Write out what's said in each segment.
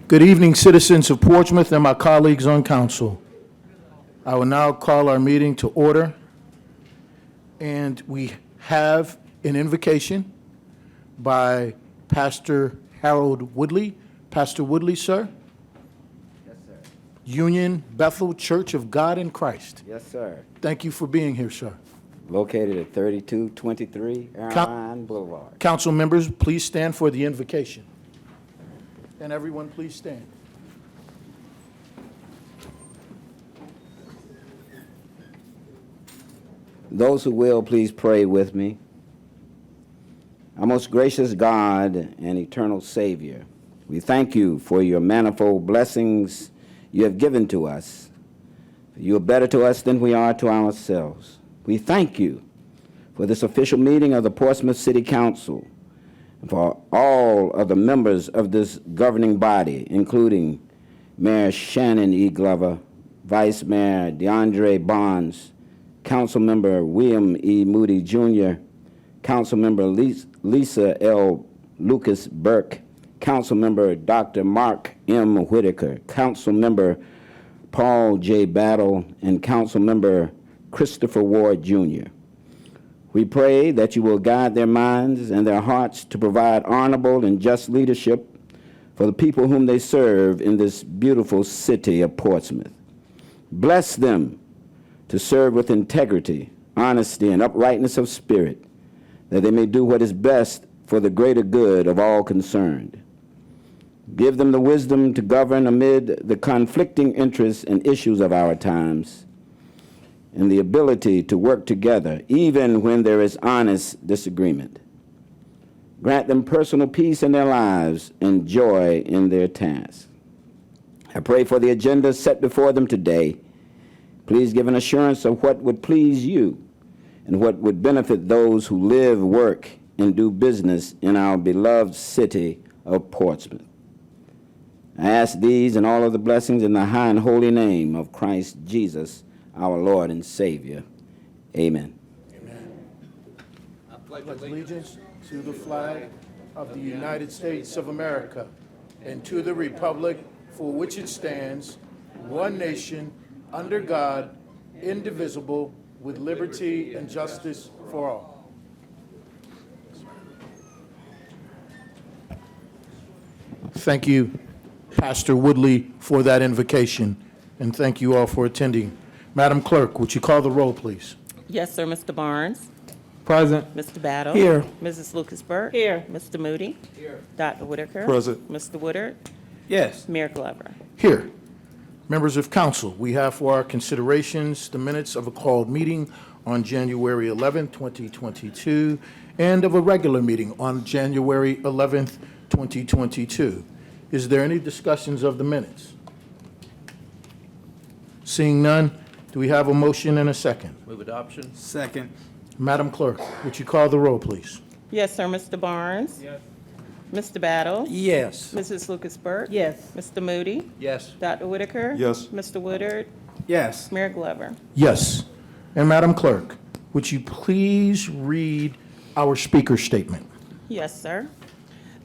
Good evening, citizens of Portsmouth and my colleagues on council. I will now call our meeting to order. And we have an invocation by Pastor Harold Woodley. Pastor Woodley, sir? Yes, sir. Union Bethel Church of God in Christ. Yes, sir. Thank you for being here, sir. Located at 3223 Airline Boulevard. Council members, please stand for the invocation. And everyone, please stand. Those who will, please pray with me. Our most gracious God and eternal Savior, we thank you for your manifold blessings you have given to us. You are better to us than we are to ourselves. We thank you for this official meeting of the Portsmouth City Council, and for all of the members of this governing body, including Mayor Shannon E. Glover, Vice Mayor DeAndre Bonds, Councilmember William E. Moody Jr., Councilmember Lisa L. Lucas Burke, Councilmember Dr. Mark M. Whitaker, Councilmember Paul J. Battle, and Councilmember Christopher Ward Jr. We pray that you will guide their minds and their hearts to provide honorable and just leadership for the people whom they serve in this beautiful city of Portsmouth. Bless them to serve with integrity, honesty, and uprightness of spirit, that they may do what is best for the greater good of all concerned. Give them the wisdom to govern amid the conflicting interests and issues of our times, and the ability to work together even when there is honest disagreement. Grant them personal peace in their lives and joy in their tasks. I pray for the agenda set before them today. Please give an assurance of what would please you and what would benefit those who live, work, and do business in our beloved city of Portsmouth. I ask these and all of the blessings in the high and holy name of Christ Jesus, our Lord and Savior. Amen. Amen. I pledge allegiance to the flag of the United States of America and to the republic for which it stands, one nation, under God, indivisible, with liberty and justice for all. Thank you, Pastor Woodley, for that invocation, and thank you all for attending. Madam Clerk, would you call the roll, please? Yes, sir. Mr. Barnes. Present. Mr. Battle. Here. Mrs. Lucas Burke. Here. Mr. Moody. Here. Dr. Whitaker. Present. Mr. Woodard. Yes. Mayor Glover. Here. Members of council, we have for our considerations the minutes of a called meeting on January 11th, 2022, and of a regular meeting on January 11th, 2022. Is there any discussions of the minutes? Seeing none, do we have a motion and a second? Move adoption. Second. Madam Clerk, would you call the roll, please? Yes, sir. Mr. Barnes. Yes. Mr. Battle. Yes. Mrs. Lucas Burke. Yes. Mr. Moody. Yes. Dr. Whitaker. Yes. Mr. Woodard. Yes. Mayor Glover. Yes. And Madam Clerk, would you please read our speaker statement? Yes, sir.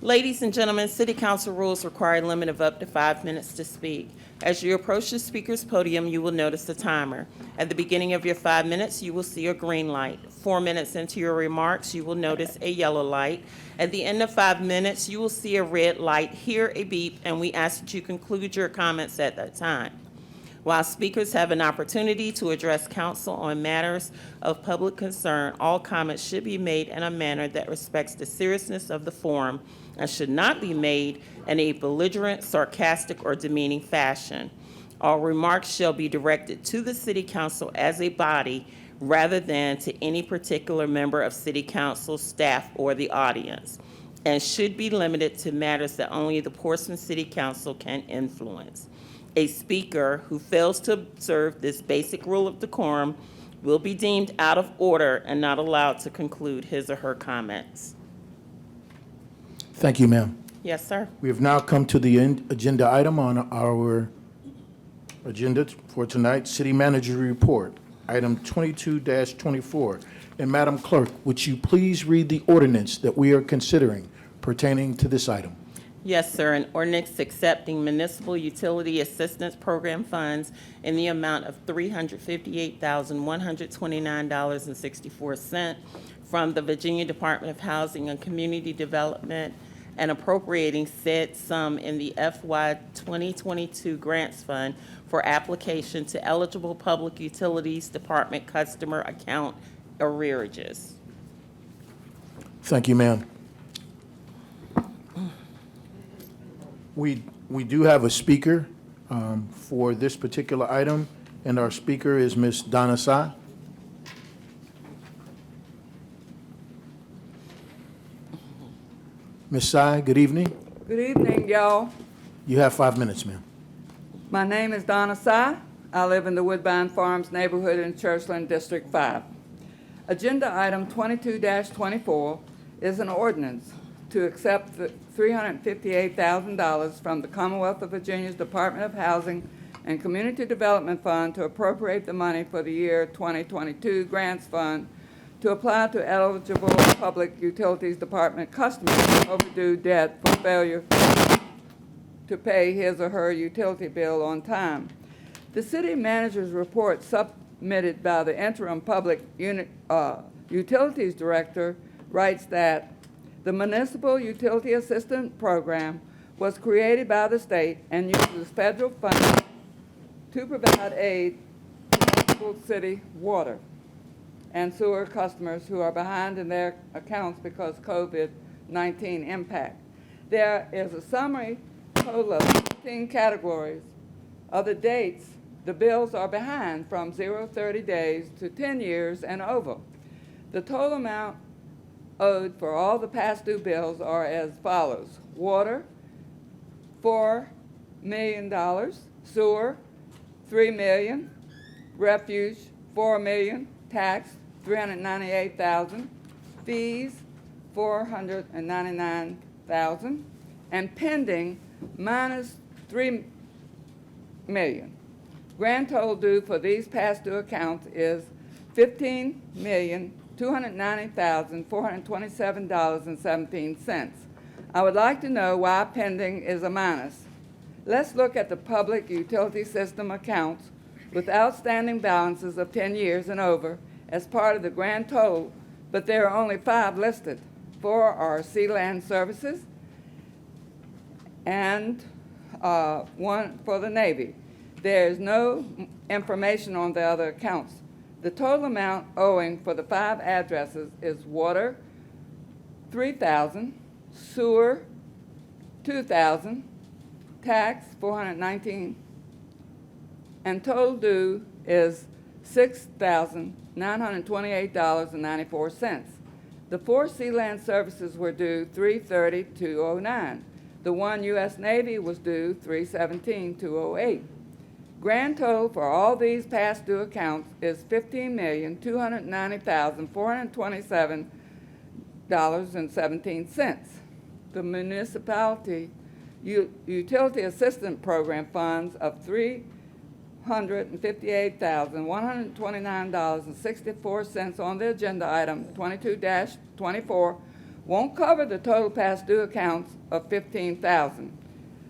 Ladies and gentlemen, City Council rules require a limit of up to 5 minutes to speak. As you approach the speaker's podium, you will notice a timer. At the beginning of your 5 minutes, you will see a green light. 4 minutes into your remarks, you will notice a yellow light. At the end of 5 minutes, you will see a red light, hear a beep, and we ask that you conclude your comments at that time. While speakers have an opportunity to address council on matters of public concern, all comments should be made in a manner that respects the seriousness of the forum and should not be made in a belligerent, sarcastic, or demeaning fashion. All remarks shall be directed to the City Council as a body rather than to any particular member of City Council, staff, or the audience, and should be limited to matters that only the Portsmouth City Council can influence. A speaker who fails to observe this basic rule of decorum will be deemed out of order and not allowed to conclude his or her comments. Thank you, ma'am. Yes, sir. We have now come to the agenda item on our agenda for tonight, City Manager Report, item 22-24. And Madam Clerk, would you please read the ordinance that we are considering pertaining to this item? Yes, sir. An ordinance accepting municipal utility assistance program funds in the amount of $358,129.64 from the Virginia Department of Housing and Community Development and appropriating said sum in the FY 2022 Grants Fund for application to eligible Public Utilities Department customer account arrearages. Thank you, ma'am. We do have a speaker for this particular item, and our speaker is Ms. Donna Sy. Ms. Sy, good evening. Good evening, y'all. You have 5 minutes, ma'am. My name is Donna Sy. I live in the Woodbine Farms neighborhood in Churchland, District 5. Agenda item 22-24 is an ordinance to accept the $358,000 from the Commonwealth of Virginia's Department of Housing and Community Development Fund to appropriate the money for the year 2022 Grants Fund to apply to eligible Public Utilities Department customers with overdue debt for failure to pay his or her utility bill on time. The city manager's report submitted by the interim public utilities director writes that the Municipal Utility Assistance Program was created by the state and uses federal funds to provide aid to municipal city water and sewer customers who are behind in their accounts because COVID-19 impact. There is a summary total of 15 categories of the dates the bills are behind from 0-30 days to 10 years and over. The total amount owed for all the past due bills are as follows. Water, $4 million. Sewer, $3 million. Refuge, $4 million. Tax, $398,000. Fees, $499,000. And pending, minus $3 million. Grand total due for these past due accounts is $15,290,427.17. I would like to know why pending is a minus. Let's look at the public utility system accounts with outstanding balances of 10 years and over as part of the grand total, but there are only 5 listed. 4 are Sea Land Services and 1 for the Navy. There is no information on the other accounts. The total amount owing for the 5 addresses is water, $3,000, sewer, $2,000, tax, $419, and total due is $6,928.94. The 4 Sea Land Services were due 3/30/2009. The 1 U.S. Navy was due 3/17/2008. Grand total for all these past due accounts is $15,290,427.17. The municipality utility assistance program funds of $358,129.64 on the agenda item 22-24 won't cover the total past due accounts of $15,000.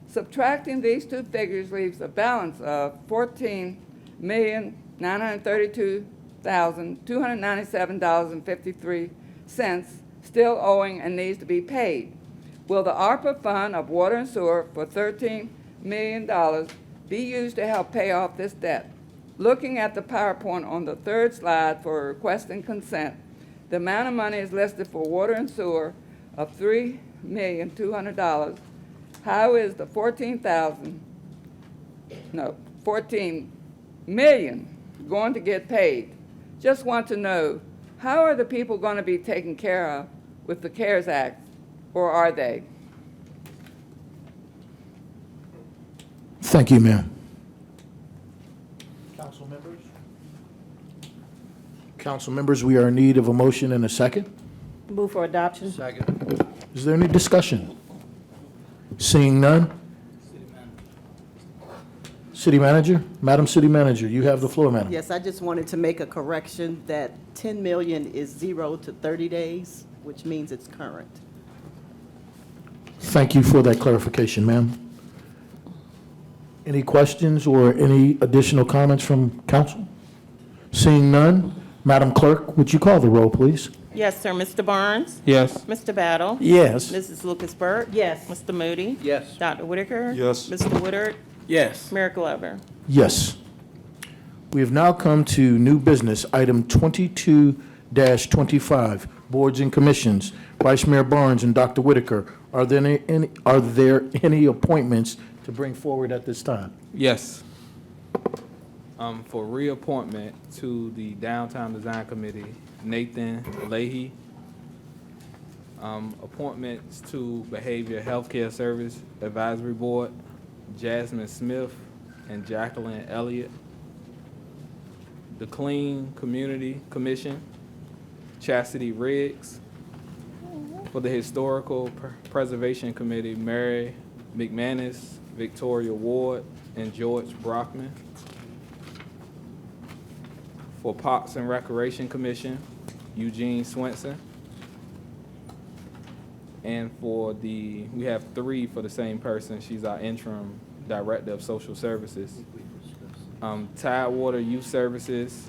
Subtracting these two figures leaves a balance of $14,932,297.53 still owing and needs to be paid. Will the ARPA fund of water and sewer for $13 million be used to help pay off this debt? Looking at the PowerPoint on the 3rd slide for requesting consent, the amount of money is listed for water and sewer of $3,200,000. How is the $14 million going to get paid? Just want to know, how are the people going to be taken care of with the CARES Act, or are they? Thank you, ma'am. Council members? Council members, we are in need of a motion and a second. Move for adoption. Second. Is there any discussion? Seeing none? City Manager? Madam City Manager, you have the floor, madam. Yes, I just wanted to make a correction that 10 million is 0 to 30 days, which means it's current. Thank you for that clarification, ma'am. Any questions or any additional comments from council? Seeing none, Madam Clerk, would you call the roll, please? Yes, sir. Mr. Barnes? Yes. Mr. Battle? Yes. Mrs. Lucas Burke? Yes. Mr. Moody? Yes. Dr. Whitaker? Yes. Mr. Woodard? Yes. Mayor Glover? Yes. We have now come to new business, item 22-25, boards and commissions. Vice Mayor Barnes and Dr. Whitaker, are there any appointments to bring forward at this time? Yes. For reappointment to the Downtown Design Committee, Nathan Leahy. Appointments to Behavior Healthcare Service Advisory Board, Jasmine Smith and Jacqueline Elliott. The Clean Community Commission, Chastity Riggs. For the Historical Preservation Committee, Mary McManus, Victoria Ward, and George Brockman. For Parks and Recreation Commission, Eugene Swenson. And we have 3 for the same person. She's our interim director of social services. Tidewater Youth Services,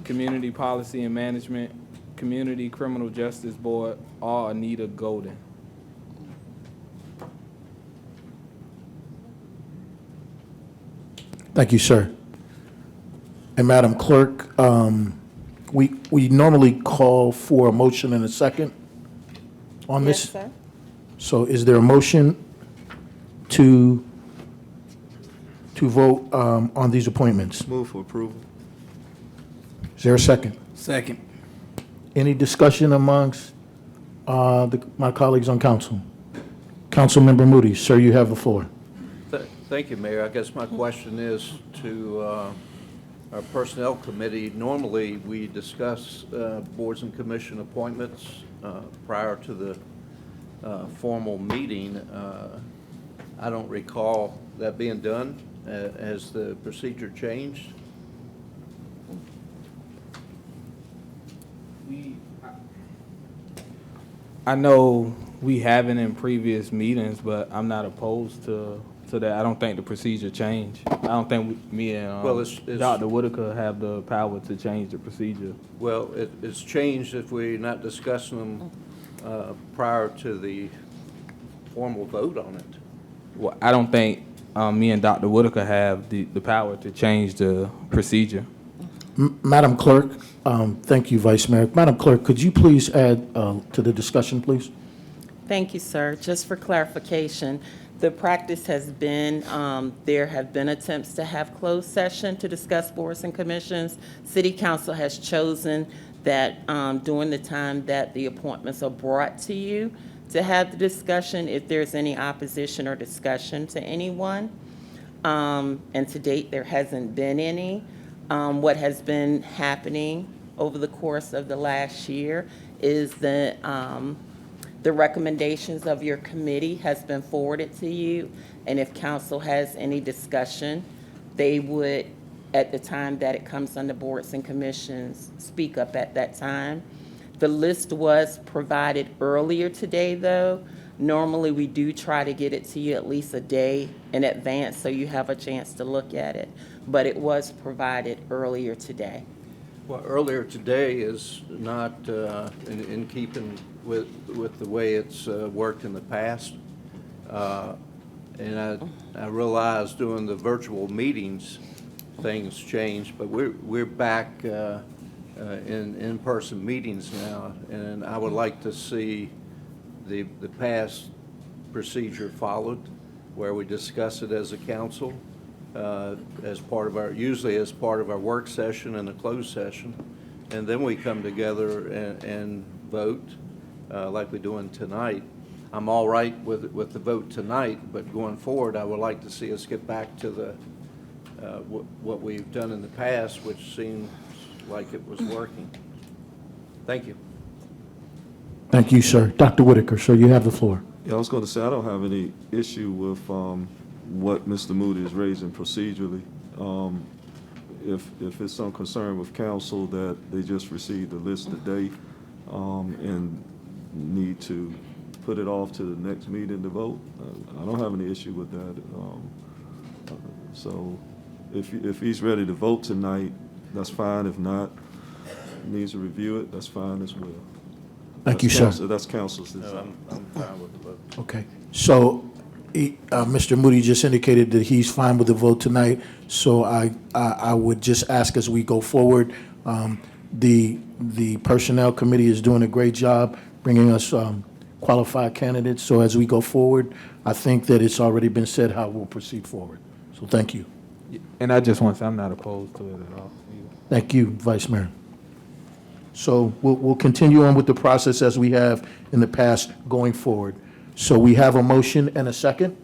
Community Policy and Management, Community Criminal Justice Board, all Anita Golden. Thank you, sir. And Madam Clerk, we normally call for a motion and a second on Yes, this. sir. So is there a motion to vote on these appointments? Move for approval. Is there a second? Second. Any discussion amongst my colleagues on council? Councilmember Moody, sir, you have the floor. Thank you, Mayor. I guess my question is to our Personnel Committee. Normally, we discuss boards and commission appointments prior to the formal meeting. I don't recall that being done. Has the procedure changed? I know we haven't in previous meetings, but I'm not opposed to that. I don't think the procedure changed. I don't think me and Well, it's- Dr. Whitaker have the power to change the procedure. Well, it's changed if we're not discussing them prior to the formal vote on it. Well, I don't think me and Dr. Whitaker have the power to change the procedure. Madam Clerk, thank you, Vice Mayor. Madam Clerk, could you please add to the discussion, please? Thank you, sir. Just for clarification, the practice has been, there have been attempts to have closed session to discuss boards and commissions. City Council has chosen that during the time that the appointments are brought to you, to have the discussion if there's any opposition or discussion to anyone. And to date, there hasn't been any. What has been happening over the course of the last year is that the recommendations of your committee has been forwarded to you, and if council has any discussion, they would, at the time that it comes under boards and commissions, speak up at that time. The list was provided earlier today, though. Normally, we do try to get it to you at least a day in advance so you have a chance to look at it, but it was provided earlier today. Well, earlier today is not in keeping with the way it's worked in the past. And I realize doing the virtual meetings, things change, but we're back in-person meetings now, and I would like to see the past procedure followed, where we discuss it as a council, as part of usually as part of our work session and a closed session, and then we come together and vote like we're doing tonight. I'm all right with the vote tonight, but going forward, I would like to see us get back to the what we've done in the past, which seems like it was working. Thank you. Thank you, sir. Dr. Whitaker, sir, you have the floor. Yeah, I was going to say, I don't have any issue with what Mr. Moody is raising procedurally. If it's some concern with council that they just received the list today and need to put it off to the next meeting to vote. I don't have any issue with that. So if he's ready to vote tonight, that's fine. If not, needs to review it, that's fine as well. Thank you, That's sir. That's council's No, decision. I'm fine with the vote. Okay, so Mr. Moody just indicated that he's fine with the vote tonight, so I would just ask as we go forward, the Personnel Committee is doing a great job bringing us qualified candidates, so as we go forward, I think that it's already been said how we'll proceed forward. So thank you. And I just want to say I'm not opposed to it at all. either. Thank you, Vice Mayor. So we'll continue on with the process as we have in the past going forward. So we have a motion and a second.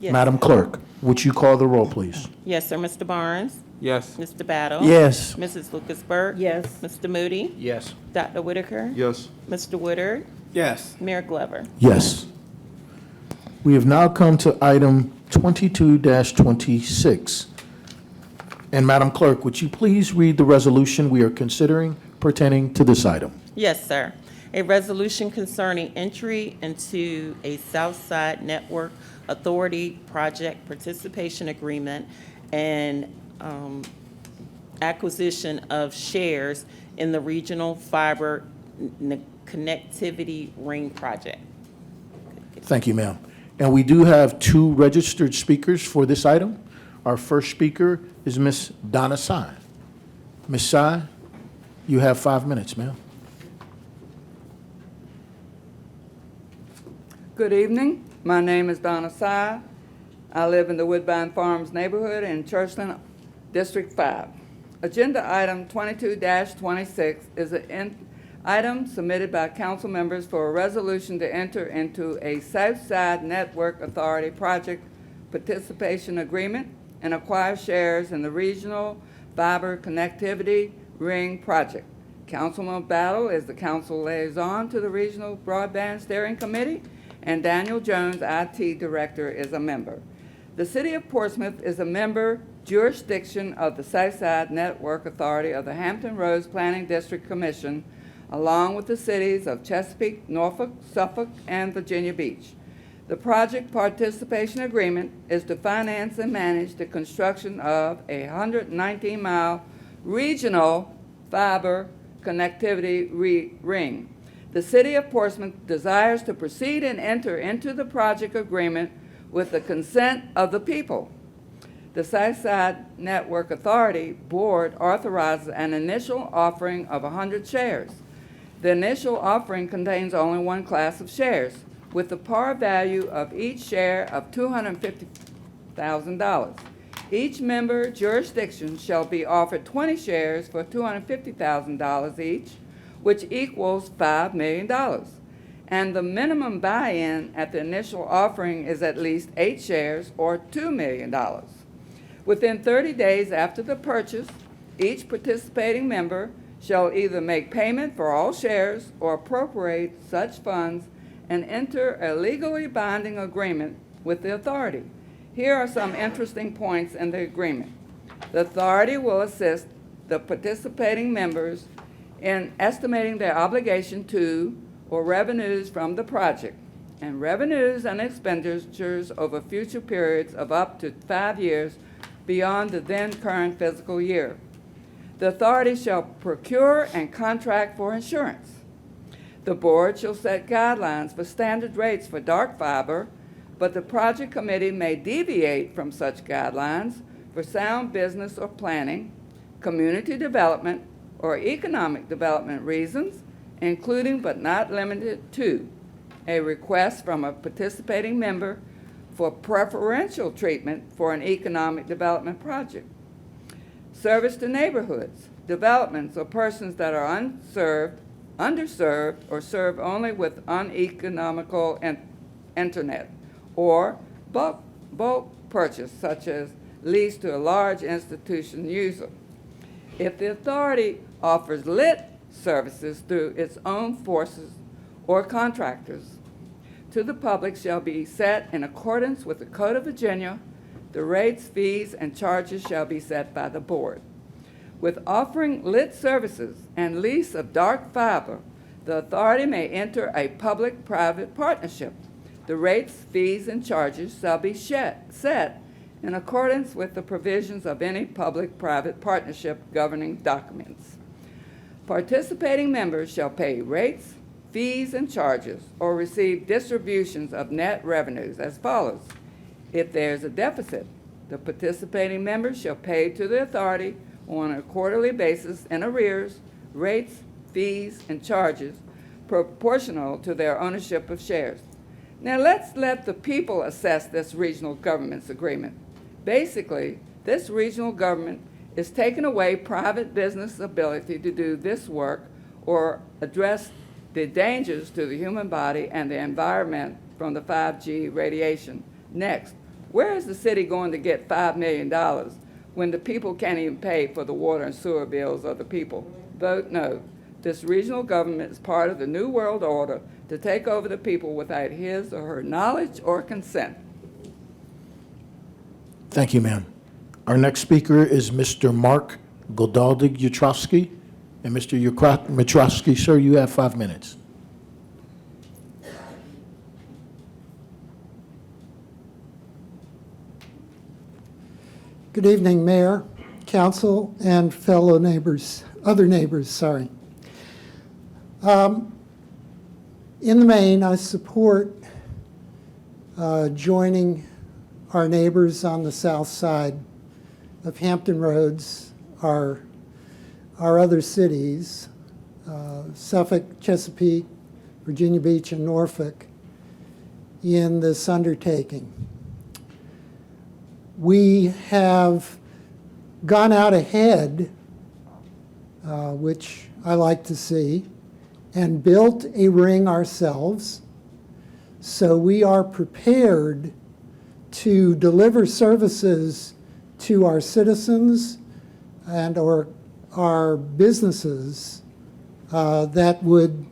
Yes. Madam Clerk, would you call the roll, please? Yes, sir. Mr. Barnes? Yes. Mr. Battle? Yes. Mrs. Lucasberg? Yes. Mr. Moody? Yes. Dr. Whitaker? Yes. Mr. Woodard? Yes. Mayor Glover? Yes. We have now come to item 22-26. And Madam Clerk, would you please read the resolution we are considering pertaining to this item? Yes, sir. A resolution concerning entry into a Southside Network Authority Project Participation Agreement and acquisition of shares in the Regional Fiber Connectivity Ring Project. Thank you, ma'am. And we do have two registered speakers for this item. Our first speaker is Ms. Donna Sy. Ms. Sy, you have 5 minutes, ma'am. Good evening. My name is Donna Sy. I live in the Woodbine Farms neighborhood in Churchland, District 5. Agenda item 22-26 is an item submitted by council members for a resolution to enter into a Southside Network Authority Project Participation Agreement and acquire shares in the Regional Fiber Connectivity Ring Project. Councilman Battle is the council liaison to the Regional Broadband Steering Committee, and Daniel Jones, IT Director, is a member. The City of Portsmouth is a member jurisdiction of the Southside Network Authority of the Hampton Roads Planning District Commission, along with the cities of Chesapeake, Norfolk, Suffolk, and Virginia Beach. The project participation agreement is to finance and manage the construction of a 119-mile regional fiber connectivity ring. The City of Portsmouth desires to proceed and enter into the project agreement with the consent of the people. The Southside Network Authority Board authorizes an initial offering of 100 shares. The initial offering contains only one class of shares, with the par value of each share of $250,000. Each member jurisdiction shall be offered 20 shares for $250,000 each, which equals $5 million. And the minimum buy-in at the initial offering is at least 8 shares or $2 million. Within 30 days after the purchase, each participating member shall either make payment for all shares or appropriate such funds and enter a legally binding agreement with the authority. Here are some interesting points in the agreement. The authority will assist the participating members in estimating their obligation to or revenues from the project, and revenues and expenditures over future periods of up to 5 years beyond the then current fiscal year. The authority shall procure and contract for insurance. The board shall set guidelines for standard rates for dark fiber, but the project committee may deviate from such guidelines for sound business or planning, community development, or economic development reasons, including but not limited to a request from a participating member for preferential treatment for an economic development project. Service to neighborhoods, developments, or persons that are underserved, or serve only with uneconomical internet, or bulk purchase, such as lease to a large institution user. If the authority offers lit services through its own forces or contractors to the public shall be set in accordance with the Code of Virginia. The rates, fees, and charges shall be set by the board. With offering lit services and lease of dark fiber, the authority may enter a public-private partnership. The rates, fees, and charges shall be set in accordance with the provisions of any public-private partnership governing documents. Participating members shall pay rates, fees, and charges, or receive distributions of net revenues as follows. If there is a deficit, the participating members shall pay to the authority on a quarterly basis in arrears, rates, fees, and charges proportional to their ownership of shares. Now let's let the people assess this regional government's agreement. Basically, this regional government is taking away private business ability to do this work or address the dangers to the human body and the environment from the 5G radiation. Next, where is the city going to get $5 million when the people can't even pay for the water and sewer bills of the people? Vote no. This regional government is part of the New World Order to take over the people without his or her knowledge or consent. Thank you, ma'am. Our next speaker is Mr. Mark Godaldig-Yatrovsky. And Mr. Yatrovsky, sir, you have 5 minutes. Good evening, Mayor, Council, and fellow neighbors, other neighbors, sorry. In the main, I support joining our neighbors on the south side of Hampton Roads, our other cities, Suffolk, Chesapeake, Virginia Beach, and Norfolk, in this undertaking. We have gone out ahead, which I like to see, and built a ring ourselves, so we are prepared to deliver services to our citizens and our businesses that would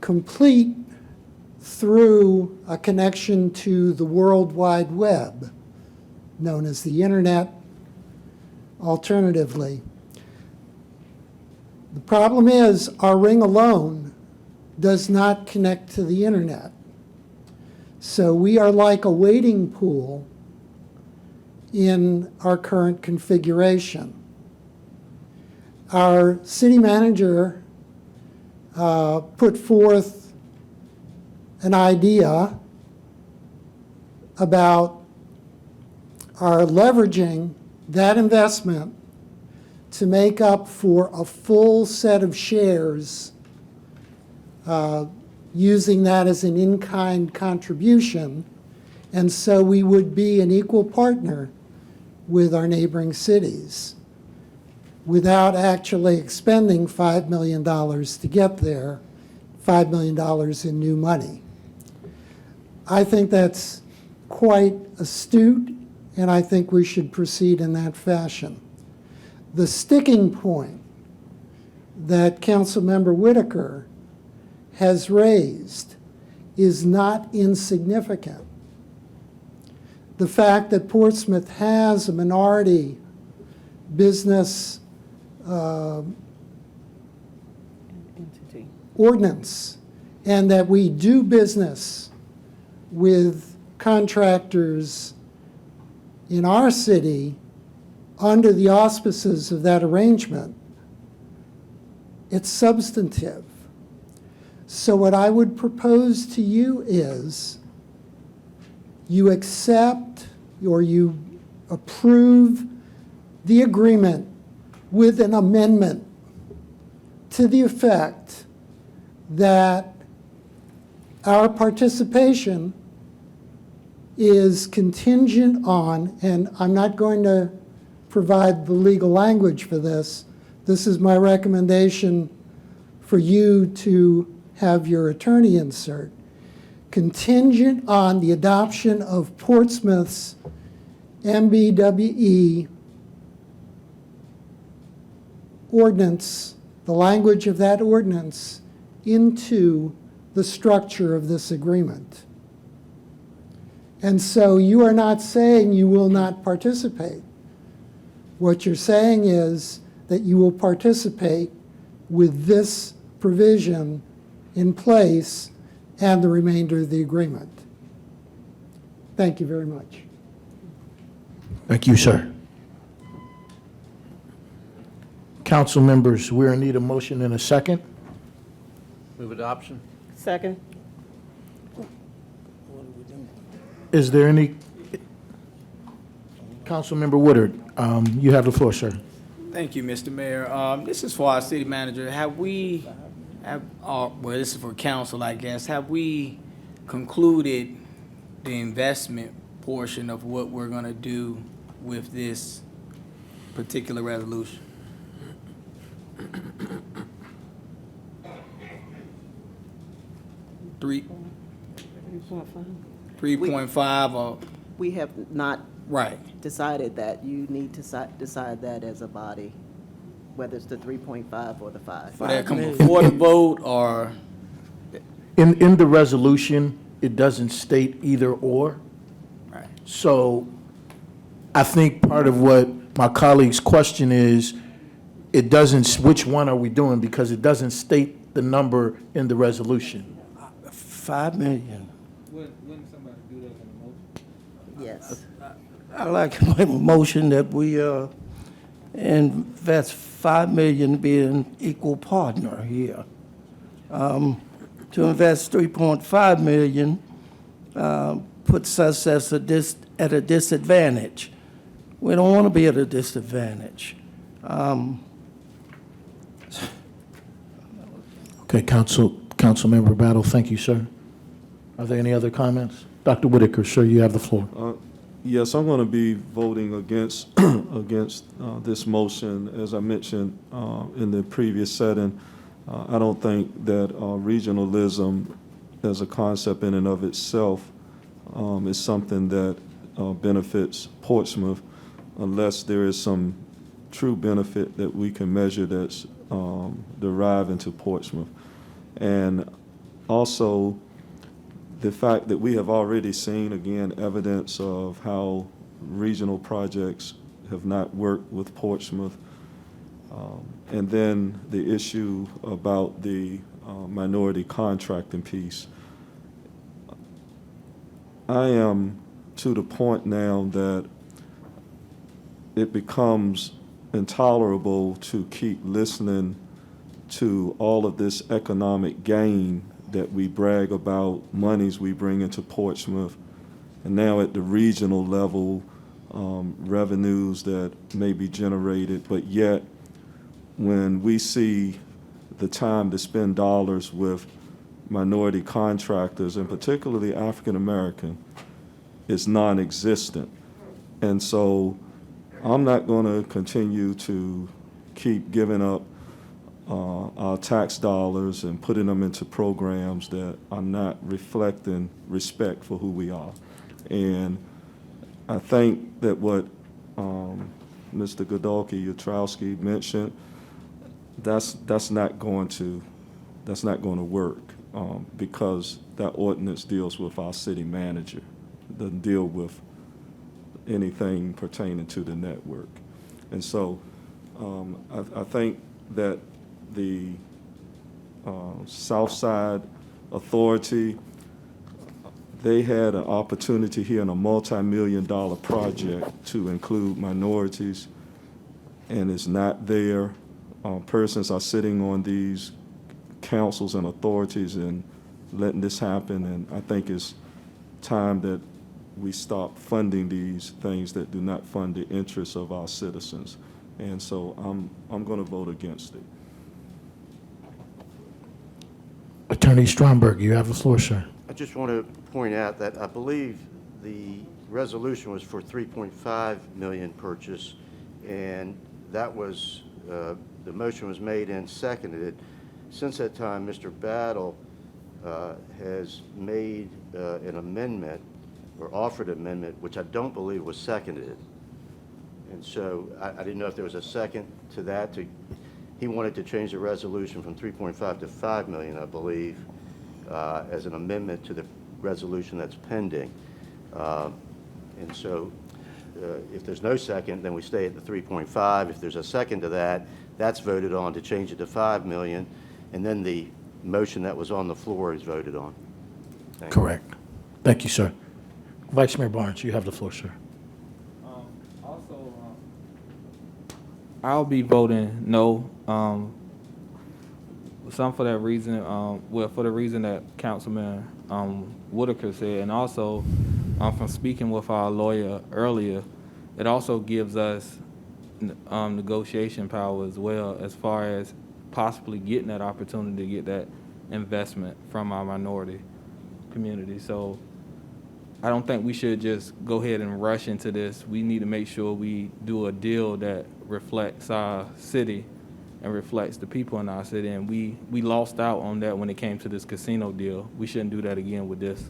complete through a connection to the World Wide Web, known as the Internet, alternatively. The problem is our ring alone does not connect to the Internet. So we are like a wading pool in our current configuration. Our city manager put forth an idea about our leveraging that investment to make up for a full set of shares, using that as an in-kind contribution, and so we would be an equal partner with our neighboring cities without actually expending $5 million to get there, $5 million in new money. I think that's quite astute, and I think we should proceed in that fashion. The sticking point that Councilmember Whitaker has raised is not insignificant. The fact that Portsmouth has a minority business ordinance, and that we do business with contractors in our city under the auspices of that arrangement, it's substantive. So what I would propose to you is you accept or you approve the agreement with an amendment to the effect that our participation is contingent on, and I'm not going to provide the legal language for this. This is my recommendation for you to have your attorney insert. Contingent on the adoption of Portsmouth's MBWE ordinance, the language of that ordinance, into the structure of this agreement. And so you are not saying you will not participate. What you're saying is that you will participate with this provision in place and the remainder of the agreement. Thank you very much. Thank you, sir. Council members, we're in need of motion in a second. Move adoption? Second? Is there any, Councilmember Woodard, you have the floor, sir. Thank you, Mr. Mayor. This is for our city manager. Well, this is for council, I guess. Have we concluded the investment portion of what we're gonna do with this particular resolution? Three, 3.5 or, We have not right. decided that. You need to decide that as a body, whether it's the 3.5 or the 5. Would that come before the vote or? In the resolution, it doesn't state either or. Right. So I think part of what my colleague's question is, it doesn't, which one are we doing? Because it doesn't state the number in the resolution. 5 million. Wouldn't somebody do that in a motion? Yes. I'd like to make a motion that we invest 5 million, be an equal partner here. To invest 3.5 million puts us at a disadvantage. We don't want to be at a disadvantage. Okay, Councilmember Battle, thank you, sir. Are there any other comments? Dr. Whitaker, sir, you have the floor. Yes, I'm going to be voting against this motion. As I mentioned in the previous setting, I don't think that regionalism as a concept in and of itself is something that benefits Portsmouth unless there is some true benefit that we can measure that's deriving to Portsmouth. And also, the fact that we have already seen, again, evidence of how regional projects have not worked with Portsmouth. And then the issue about the minority contracting piece. I am to the point now that it becomes intolerable to keep listening to all of this economic gain that we brag about, monies we bring into Portsmouth, and now at the regional level, revenues that may be generated, but yet when we see the time to spend dollars with minority contractors, and particularly African American, is non-existent. And so I'm not going to continue to keep giving up our tax dollars and putting them into programs that are not reflecting respect for who we are. And I think that what Mr. Godolke-Yatrowski mentioned, that's not going to work because that ordinance deals with our city manager. It doesn't deal with anything pertaining to the network. And so I think that the Southside Authority, they had an opportunity here in a multi-million-dollar project to include minorities, and it's not there. Persons are sitting on these councils and authorities and letting this happen, and I think it's time that we stop funding these things that do not fund the interests of our citizens. And so I'm going to vote against it. Attorney Stromberg, you have the floor, sir. I just want to point out that I believe the resolution was for 3.5 million purchase, and that was, the motion was made and seconded. Since that time, Mr. Battle has made an amendment or offered an amendment, which I don't believe was seconded. And so I didn't know if there was a second to that. He wanted to change the resolution from 3.5 to 5 million, I believe, as an amendment to the resolution that's pending. And so if there's no second, then we stay at the 3.5. If there's a second to that, That's voted on to change it to 5 million, and then the motion that was on the floor is voted on. Thank you. Correct. Thank you, sir. Vice Mayor Barnes, you have the floor, sir. Also, I'll be voting no. Some for that reason, well, for the reason that Councilman Whitaker said, and also from speaking with our lawyer earlier, it also gives us negotiation power as well, as far as possibly getting that opportunity to get that investment from our minority community. So I don't think we should just go ahead and rush into this. We need to make sure we do a deal that reflects our city and reflects the people in our city. And we lost out on that when it came to this casino deal. We shouldn't do that again with this.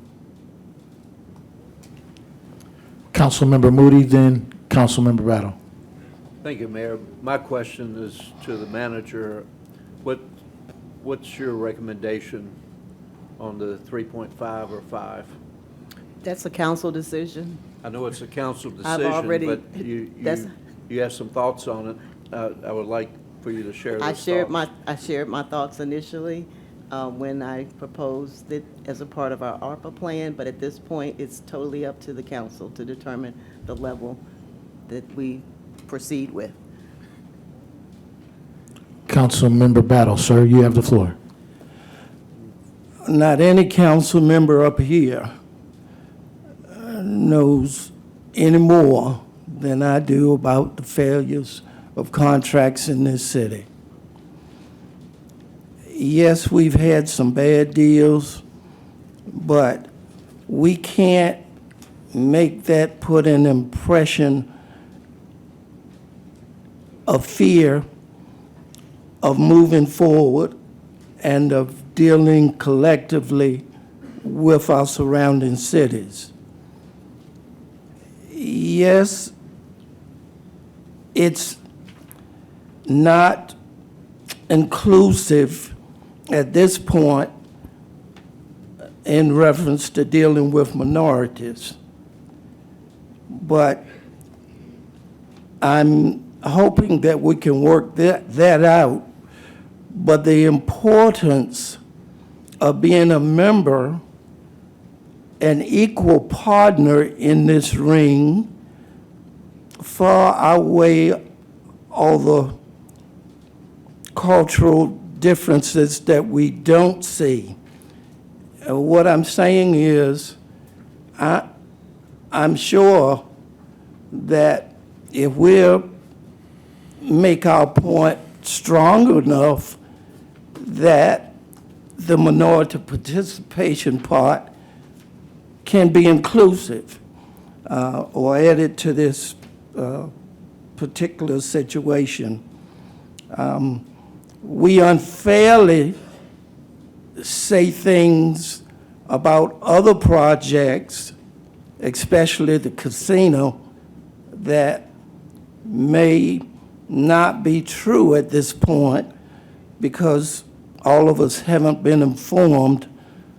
Councilmember Moody, then Councilmember Battle. Thank you, Mayor. My question is to the manager. What's your recommendation on the 3.5 or 5? That's a council decision. I know it's a council I've decision, already- but that's- you have some thoughts on it. I would like for you to share those I shared thoughts. my thoughts initially when I proposed it as a part of our ARPA plan, but at this point, it's totally up to the council to determine the level that we proceed with. Councilmember Battle, sir, you have the floor. Not any council member up here knows any more than I do about the failures of contracts in this city. Yes, we've had some bad deals, but we can't make that put an impression of fear of moving forward and of dealing collectively with our surrounding cities. Yes, it's not inclusive at this point in reference to dealing with minorities. But I'm hoping that we can work that out. But the importance of being a member, an equal partner in this ring, far outweigh all the cultural differences that we don't see. What I'm saying is, I'm sure that if we make our point strong enough that the minority participation part can be inclusive or added to this particular situation. We unfairly say things about other projects, especially the casino, that may not be true at this point because all of us haven't been informed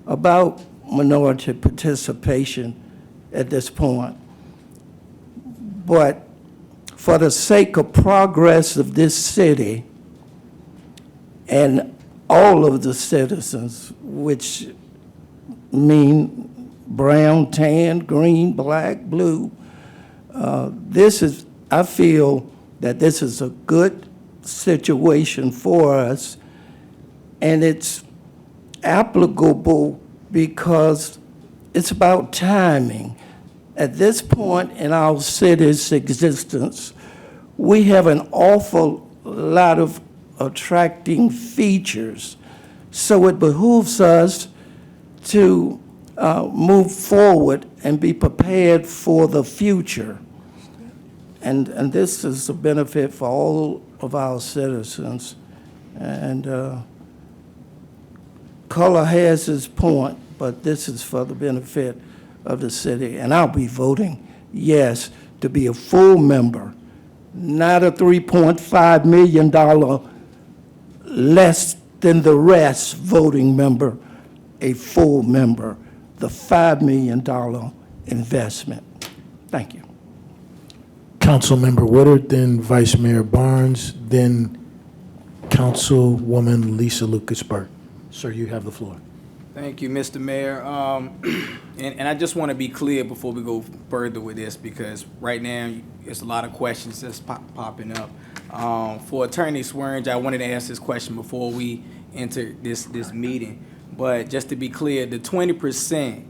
about minority participation at this point. But for the sake of progress of this city and all of the citizens, which mean brown, tan, green, black, blue, I feel that this is a good situation for us, and it's applicable because it's about timing. At this point in our city's existence, we have an awful lot of attracting features. So it behooves us to move forward and be prepared for the future. And this is a benefit for all of our citizens. And color has its point, but this is for the benefit of the city. And I'll be voting yes to be a full member, not a $3.5 million less than the rest voting member, a full member, the $5 million investment. Thank you. Councilmember Woodard, then Vice Mayor Barnes, then Councilwoman Lisa Lucas-Burke. Sir, you have the floor. Thank you, Mr. Mayor. And I just want to be clear before we go further with this, because right now, there's a lot of questions that's popping up. For Attorney Swearingen, I wanted to ask this question before we enter this meeting. But just to be clear, the 20%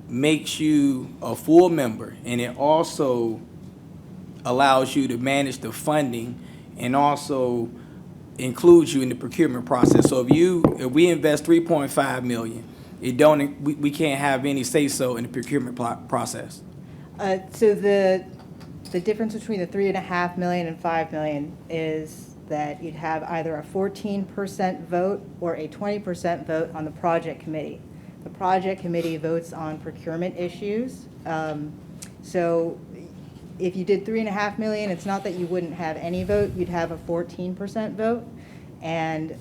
makes you a full member, and it also allows you to manage the funding and also includes you in the procurement process. So if we invest 3.5 million, we can't have any say-so in the procurement process. So the difference between the 3.5 million and 5 million is that you'd have either a 14% vote or a 20% vote on the project committee. The project committee votes on procurement issues. So if you did 3.5 million, it's not that you wouldn't have any vote, you'd have a 14% vote. And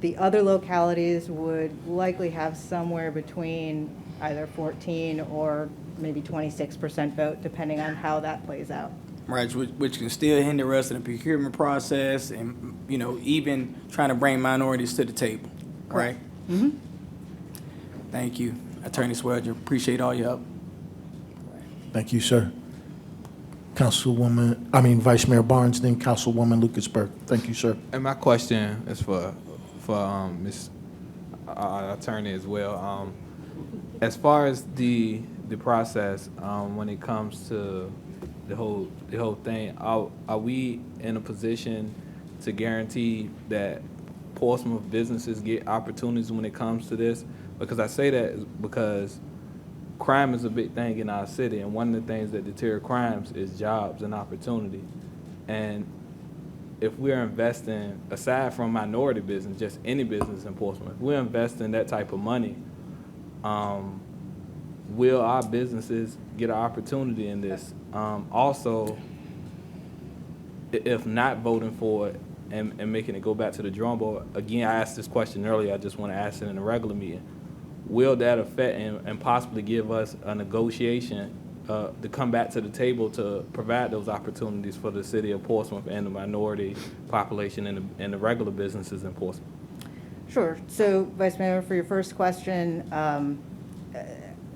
the other localities would likely have somewhere between either 14 or maybe 26% vote, depending on how that plays out. Right, which can still hinder us in the procurement process and, even trying to bring minorities to the table, right? Mm-hmm. Thank you, Attorney Swearingen. Appreciate all your help. Thank you, sir. Vice Mayor Barnes, then Councilwoman Lucas-Burke. Thank you, sir. And my question is for Ms. Attorney as well. As far as the process, when it comes to the whole thing, are we in a position to guarantee that Portsmouth businesses get opportunities when it comes to this? Because I say that because crime is a big thing in our city, and one of the things that deter crimes is jobs and opportunity. And if we're investing, aside from minority business, just any business in Portsmouth, if we're investing that type of money, will our businesses get an opportunity in this? Also, if not voting for it and making it go back to the drawing board, again, I asked this question earlier, I just want to ask it in a regular meeting. Will that affect and possibly give us a negotiation to come back to the table to provide those opportunities for the city of Portsmouth and the minority population and the regular businesses in Portsmouth? Sure. So, Vice Mayor, for your first question, I'm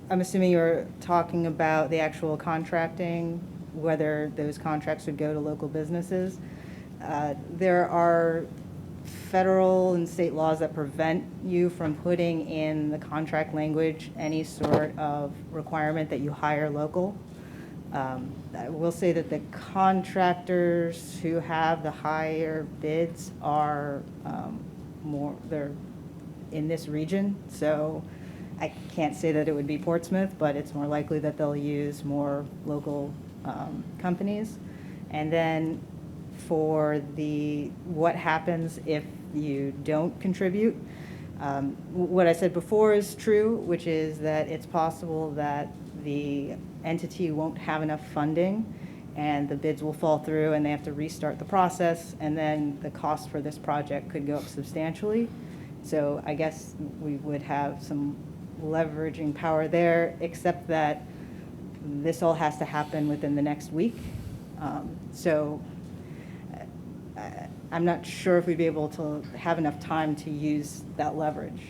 assuming you're talking about the actual contracting, whether those contracts would go to local businesses. There are federal and state laws that prevent you from putting in the contract language any sort of requirement that you hire local. I will say that the contractors who have the higher bids are they're in this region, so I can't say that it would be Portsmouth, but it's more likely that they'll use more local companies. And then for what happens if you don't contribute, what I said before is true, which is that it's possible that the entity won't have enough funding and the bids will fall through and they have to restart the process, and then the cost for this project could go up substantially. So I guess we would have some leveraging power there, except that this all has to happen within the next week. I'm not sure if we'd be able to have enough time to use that leverage.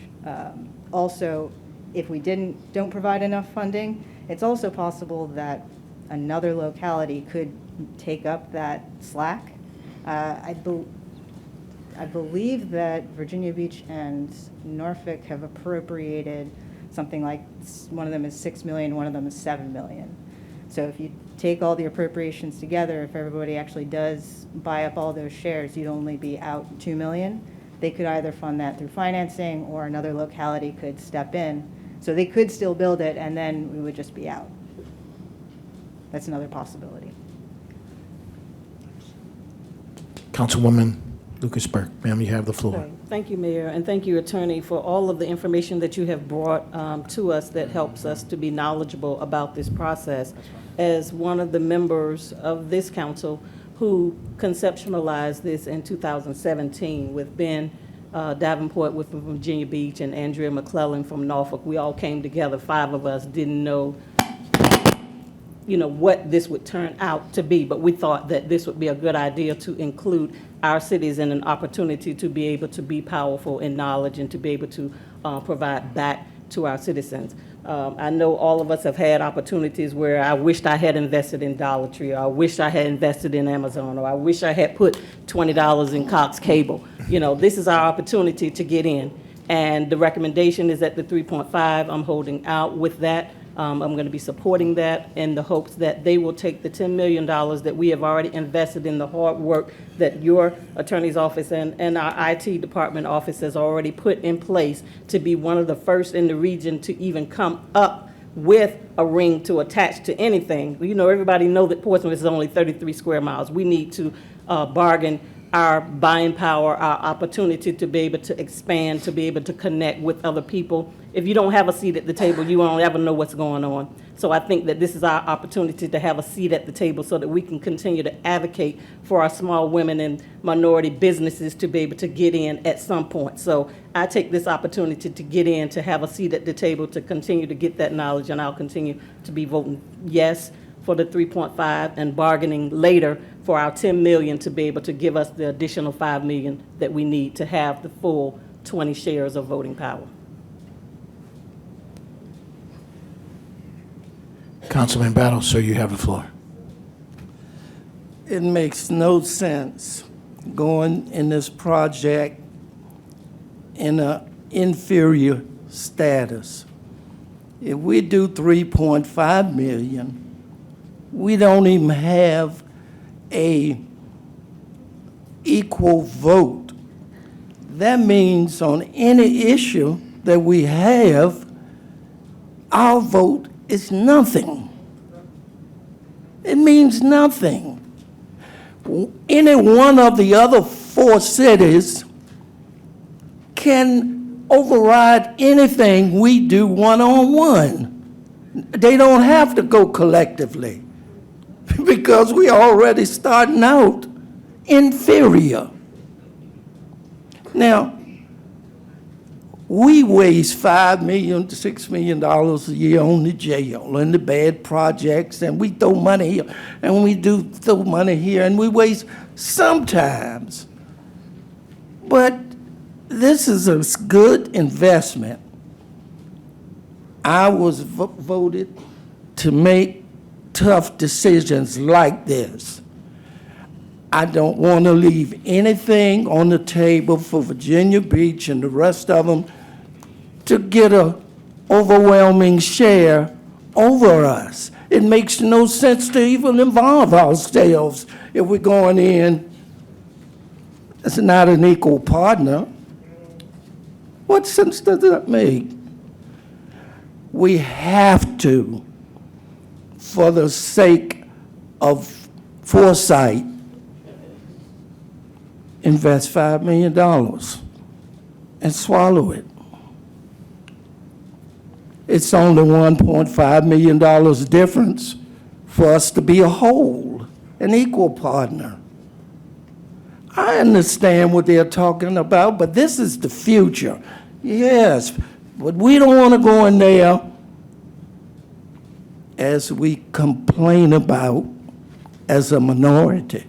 Also, if we don't provide enough funding, it's also possible that another locality could take up that slack. I believe that Virginia Beach and Norfolk have appropriated something like, one of them is 6 million, one of them is 7 million. So if you take all the appropriations together, if everybody actually does buy up all those shares, you'd only be out 2 million. They could either fund that through financing or another locality could step in. So they could still build it and then we would just be out. That's another possibility. Councilwoman Lucas-Burke, ma'am, you have the floor. Okay. Thank you, Mayor, and thank you, Attorney, for all of the information that you have brought to us that helps us to be knowledgeable about this process. As one of the members of this council who conceptualized this in 2017 with Ben Davenport from Virginia Beach and Andrea McClellan from Norfolk, we all came together, 5 of us, didn't know what this would turn out to be, but we thought that this would be a good idea to include our cities in an opportunity to be able to be powerful in knowledge and to be able to provide back to our citizens. I know all of us have had opportunities where I wished I had invested in Dollar Tree, or I wish I had invested in Amazon, or I wish I had put $20 in Cox Cable. You know, this is our opportunity to get in. And the recommendation is at the 3.5. I'm holding out with that. I'm going to be supporting that in the hopes that they will take the $10 million that we have already invested in the hard work that your attorney's office and our IT department office has already put in place to be one of the first in the region to even come up with a ring to attach to anything. You know, everybody know that Portsmouth is only 33 square miles. We need to bargain our buying power, our opportunity to be able to expand, to be able to connect with other people. If you don't have a seat at the table, you won't ever know what's going on. So I think that this is our opportunity to have a seat at the table so that we can continue to advocate for our small women and minority businesses to be able to get in at some point. So I take this opportunity to get in, to have a seat at the table, to continue to get that knowledge, and I'll continue to be voting yes for the 3.5 and bargaining later for our 10 million to be able to give us the additional 5 million that we need to have the full 20 shares of voting power. Councilman Battle, sir, you have the floor. It makes no sense going in this project in an inferior status. If we do 3.5 million, we don't even have a equal vote. That means on any issue that we have, our vote is nothing. It means nothing. Any one of the other 4 cities can override anything we do one-on-one. They don't have to go collectively because we already starting out inferior. Now, we waste $5 million to $6 million a year on the jail and the bad projects, and we throw money here, and we do throw money here, and we waste sometimes. But this is a good investment. I was voted to make tough decisions like this. I don't want to leave anything on the table for Virginia Beach and the rest of them to get an overwhelming share over us. It makes no sense to even involve ourselves if we're going in as not an equal partner. What sense does that make? We have to, for the sake of foresight, invest $5 million and swallow it. It's only $1.5 million difference for us to be a whole, an equal partner. I understand what they're talking about, but this is the future. Yes, but we don't want to go in there as we complain about as a minority.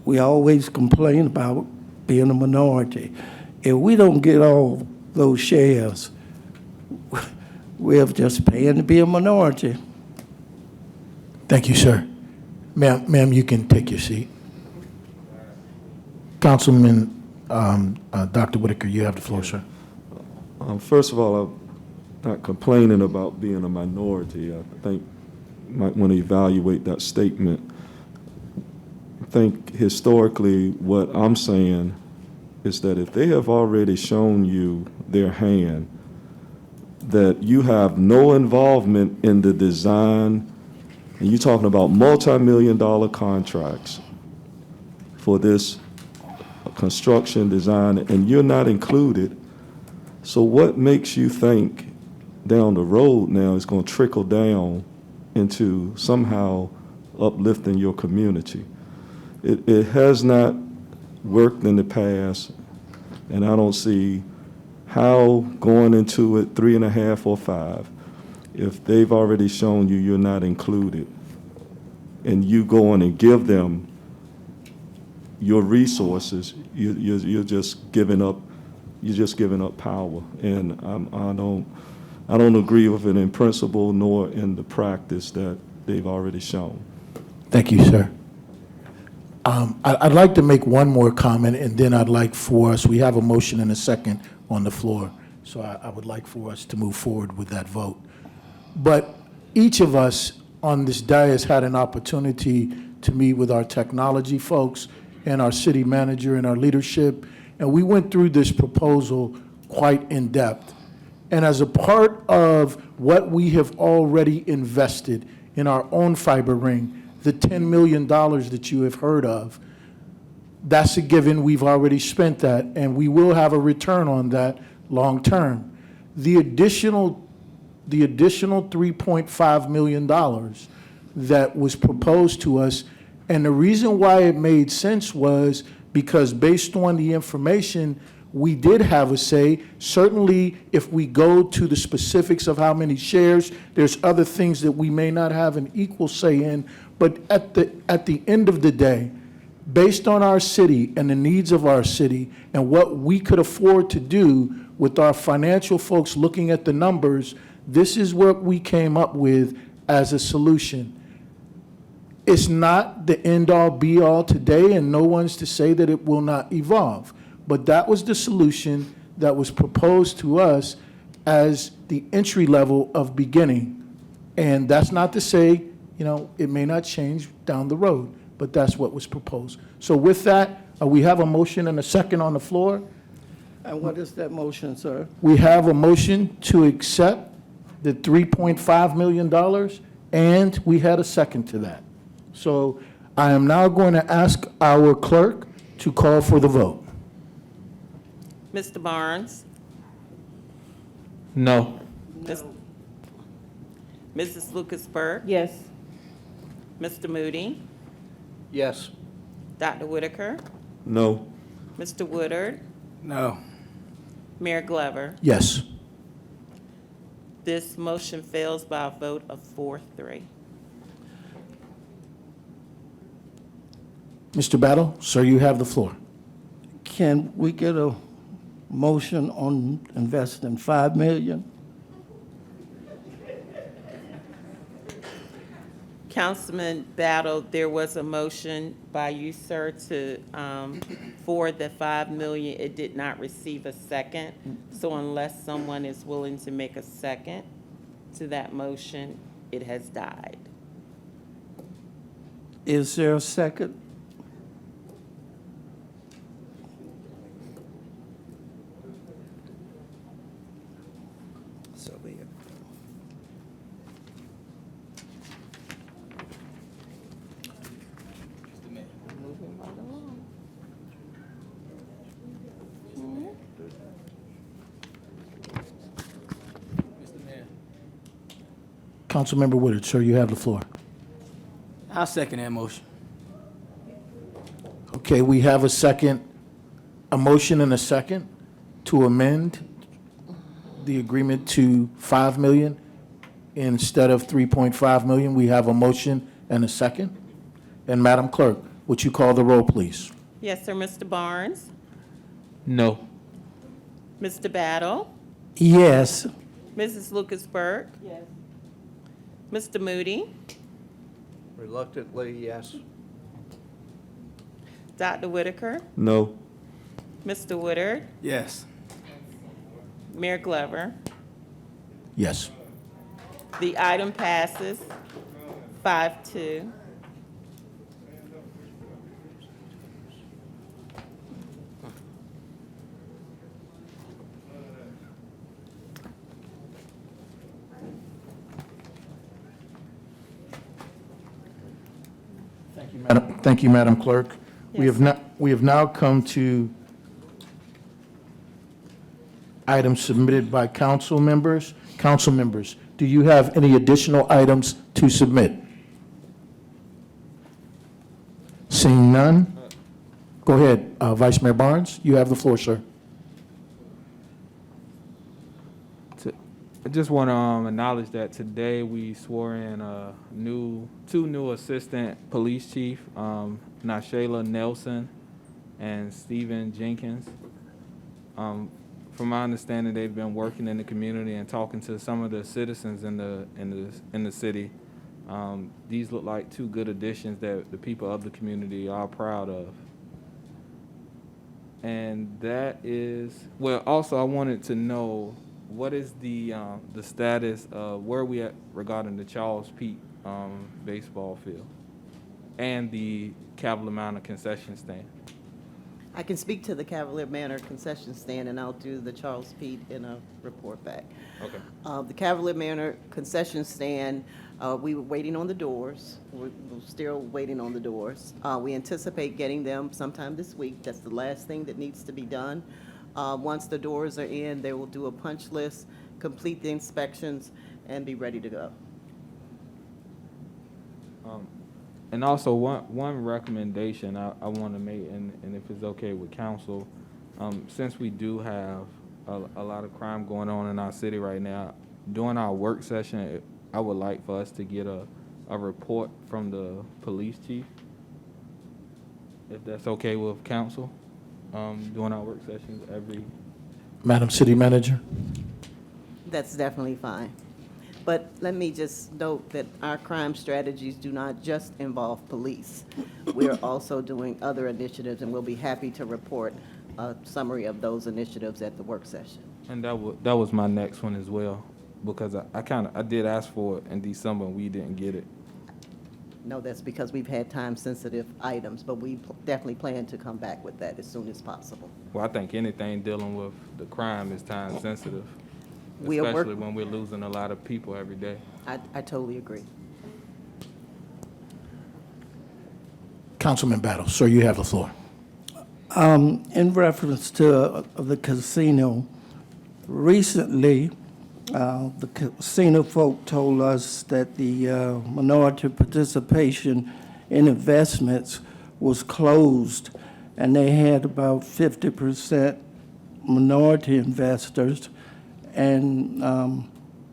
We always complain about being a minority. If we don't get all those shares, we're just paying to be a minority. Thank you, sir. Ma'am, you can take your seat. Councilman Dr. Whitaker, you have the floor, sir. First of all, I'm not complaining about being a minority. I think you might want to evaluate that statement. I think historically what I'm saying is that if they have already shown you their hand, that you have no involvement in the design, and you're talking about multi-million-dollar contracts for this construction design, and you're not included. So what makes you think down the road now is going to trickle down into somehow uplifting your community? It has not worked in the past, and I don't see how going into it 3.5 or 5, if they've already shown you you're not included, and you go on and give them your resources, you're just giving up power. And I don't agree with it in principle nor in the practice that they've already shown. Thank you, sir. I'd like to make one more comment, and then I'd like for us, we have a motion and a second on the floor, so I would like for us to move forward with that vote. But each of us on this dais had an opportunity to meet with our technology folks and our city manager and our leadership, and we went through this proposal quite in depth. And as a part of what we have already invested in our own fiber ring, the $10 million that you have heard of, that's a given. We've already spent that, and we will have a return on that long term. The additional $3.5 million that was proposed to us, and the reason why it made sense was because based on the information, we did have a say. Certainly, if we go to the specifics of how many shares, there's other things that we may not have an equal say in. But at the end of the day, based on our city and the needs of our city and what we could afford to do with our financial folks looking at the numbers, this is what we came up with as a solution. It's not the end-all, be-all today, and no one's to say that it will not evolve. But that was the solution that was proposed to us as the entry level of beginning. And that's not to say, it may not change down the road, but that's what was proposed. So with that, we have a motion and a second on the floor. And what is that motion, sir? We have a motion to accept the $3.5 million, and we had a second to that. So I am now going to ask our clerk to call for the vote. Mr. Barnes? No. Mrs. Lucas-Burke? Yes. Mr. Moody? Yes. Dr. Whitaker? No. Mr. Woodard? No. Mayor Glover? Yes. This motion fails by a vote of 4-3. Mr. Battle, sir, you have the floor. Can we get a motion on investing $5 million? Councilman Battle, there was a motion by you, sir, to, for the $5 million. It did not receive a second. So unless someone is willing to make a second to that motion, it has died. Is there a second? So be it. Councilmember Woodard, sir, you have the floor. I'll second that motion. Okay, we have a motion and a second to amend the agreement to $5 million instead of $3.5 million. We have a motion and a second. And Madam Clerk, would you call the roll, please? Yes, sir. Mr. Barnes? No. Mr. Battle? Yes. Mrs. Lucas-Burke? Yes. Mr. Moody? Reluctantly, yes. Dr. Whitaker? No. Mr. Woodard? Yes. Mayor Glover? Yes. The item passes 5-2. Thank you, Madam Clerk. Yes. We have now come to items submitted by council members. Council members, do you have any additional items to submit? Seeing none, go ahead, Vice Mayor Barnes, you have the floor, sir. I just want to acknowledge that today we swore in two new assistant police chief, Nashayla Nelson and Stephen Jenkins. From my understanding, they've been working in the community and talking to some of the citizens in the city. These look like two good additions that the people of the community are proud of. And that is, well, also I wanted to know, what is the status of where are we at regarding the Charles Pete baseball field and the Cavalry Manor concession stand? I can speak to the Cavalier Manor concession stand, and I'll do the Charles Pete in a report back. Okay. The Cavalier Manor concession stand, we were waiting on the doors. We're still waiting on the doors. We anticipate getting them sometime this week. That's the last thing that needs to be done. Once the doors are in, they will do a punch list, complete the inspections, and be ready to go. And also, one recommendation I want to make, and if it's okay with council, since we do have a lot of crime going on in our city right now, during our work session, I would like for us to get a report from the police chief, if that's okay with council, during our work sessions every... Madam City Manager? That's definitely fine. But let me just note that our crime strategies do not just involve police. We are also doing other initiatives, and we'll be happy to report a summary of those initiatives at the work session. And that was my next one as well, because I did ask for it in December and we didn't get it. No, that's because we've had time-sensitive items, but we definitely plan to come back with that as soon as possible. Well, I think anything dealing with the crime is time sensitive, We are especially when we're losing a lot of people every day. I totally agree. Councilman Battle, sir, you have the floor. In reference to the casino, recently, the casino folk told us that the minority participation in investments was closed, and they had about 50% minority investors, and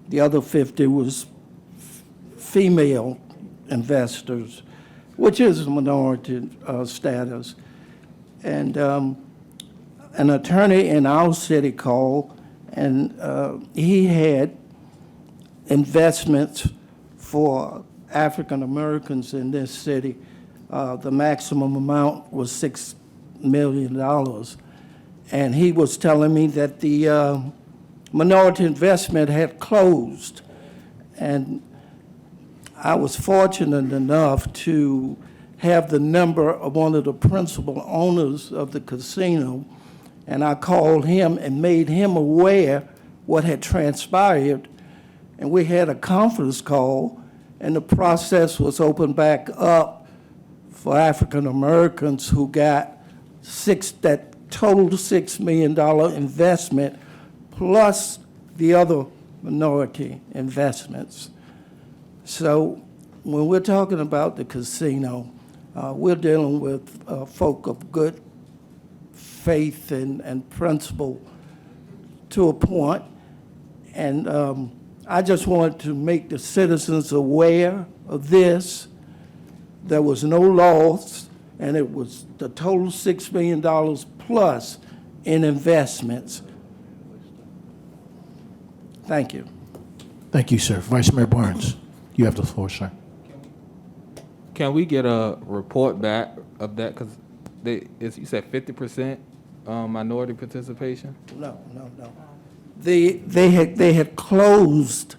the other 50 was female investors, which is a minority status. And an attorney in our city called, and he had investments for African Americans in this city. The maximum amount was $6 million. And he was telling me that the minority investment had closed. And I was fortunate enough to have the number of one of the principal owners of the casino, and I called him and made him aware what had transpired, and we had a conference call, and the process was opened back up for African Americans who got that total $6 million investment plus the other minority investments. So when we're talking about the casino, we're dealing with folk of good faith and principle to a point. And I just wanted to make the citizens aware of this. There was no loss, and it was the total $6 million plus in investments. Thank you. Thank you, sir. Vice Mayor Barnes, you have the floor, sir. Can we get a report back of that? Because you said 50% minority participation? No. They had closed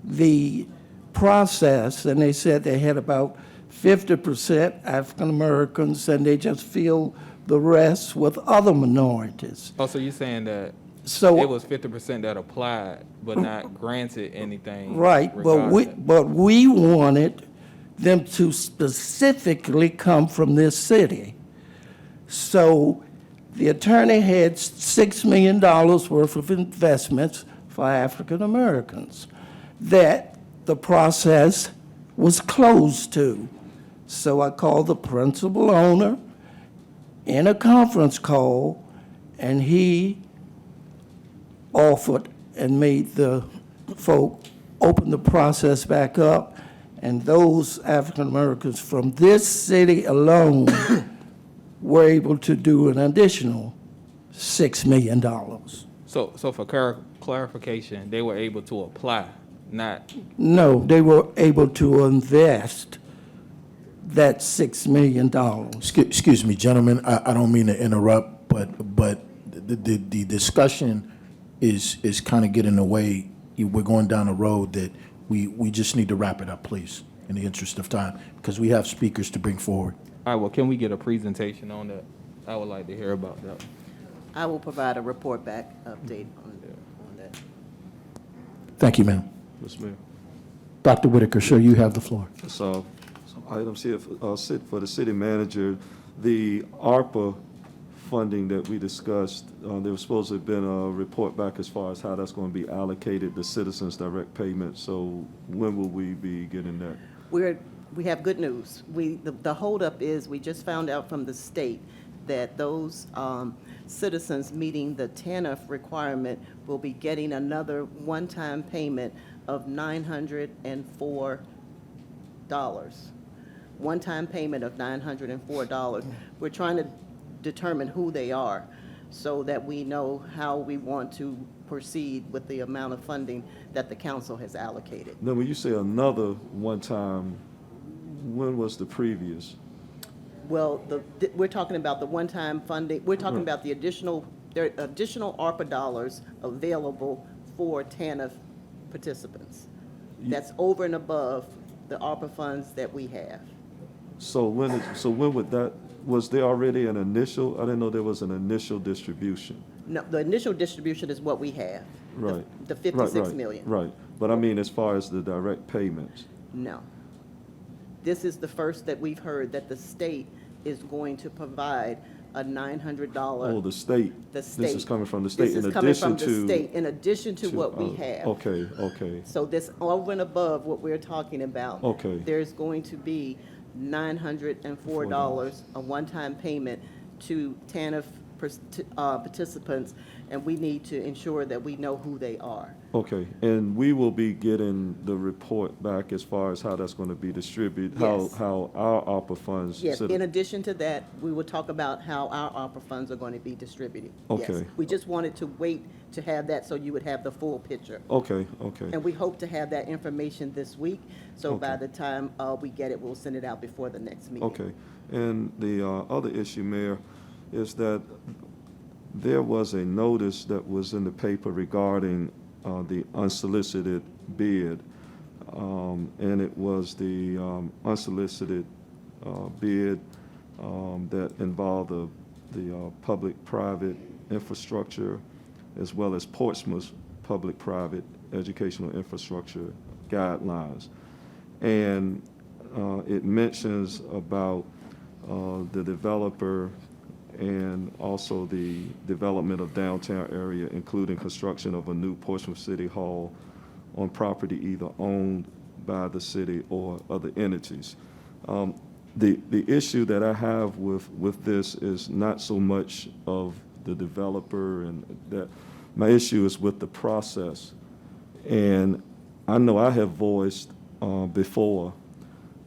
the process, and they said they had about 50% African Americans, and they just filled the rest with other minorities. Oh, so you're saying that So it was 50% that applied, but not granted anything? right, but we wanted them to specifically come from this city. So the attorney had $6 million worth of investments for African Americans that the process was closed to. So I called the principal owner in a conference call, and he offered and made the folk open the process back up, and those African Americans from this city alone were able to do an additional $6 million. So for clarification, they were able to apply, not, No, they were able to invest that $6 million. Excuse me, gentlemen, I don't mean to interrupt, but the discussion is kind of getting away. We're going down a road that we just need to wrap it up, please, in the interest of time, because we have speakers to bring forward. all right, well, can we get a presentation on that? I would like to hear about that. I will provide a report back update on that. Thank you, ma'am. Mr. Mayor. Dr. Whitaker, sir, you have the floor. So, some items here for the city manager. The ARPA funding that we discussed, there was supposed to have been a report back as far as how that's going to be allocated, the citizens' direct payment. So when will we be getting that? We have good news. The holdup is, we just found out from the state that those citizens meeting the TANF requirement will be getting another one-time payment of $904. One-time payment of $904. We're trying to determine who they are so that we know how we want to proceed with the amount of funding that the council has allocated. Now, when you say another one time, when was the previous? Well, we're talking about the one-time funding, we're talking about the additional ARPA dollars available for TANF participants. That's over and above the ARPA funds that we have. So when would that, was there already an initial? I didn't know there was an initial distribution. No, the initial distribution is what we have. Right. The 56 million. Right, but I mean, as far as the direct payments. No. This is the first that we've heard that the state is going to provide a $900. Oh, the state. The state. This is coming from the state This in is coming addition from the to. state, in addition to what we have. Okay, okay. So this over and above what we're talking about. Okay. There's going to be $904, a one-time payment to TANF participants, and we need to ensure that we know who they are. Okay, and we will be getting the report back as far as how that's going to be distributed, Yes. how our ARPA funds. Yes, in addition to that, we will talk about how our ARPA funds are going to be distributed. Yes. Okay. We just wanted to wait to have that so you would have the full picture. Okay, okay. And we hope to have that information this week, so by Okay. the time we get it, we'll send it out before the next meeting. Okay, and the other issue, Mayor, is that there was a notice that was in the paper regarding the unsolicited bid, and it was the unsolicited bid that involved the public-private infrastructure as well as Portsmouth public-private educational infrastructure guidelines. And it mentions about the developer and also the development of downtown area, including construction of a new Portsmouth City Hall on property either owned by the city or other entities. The issue that I have with this is not so much of the developer, and that my issue is with the process. And I know I have voiced before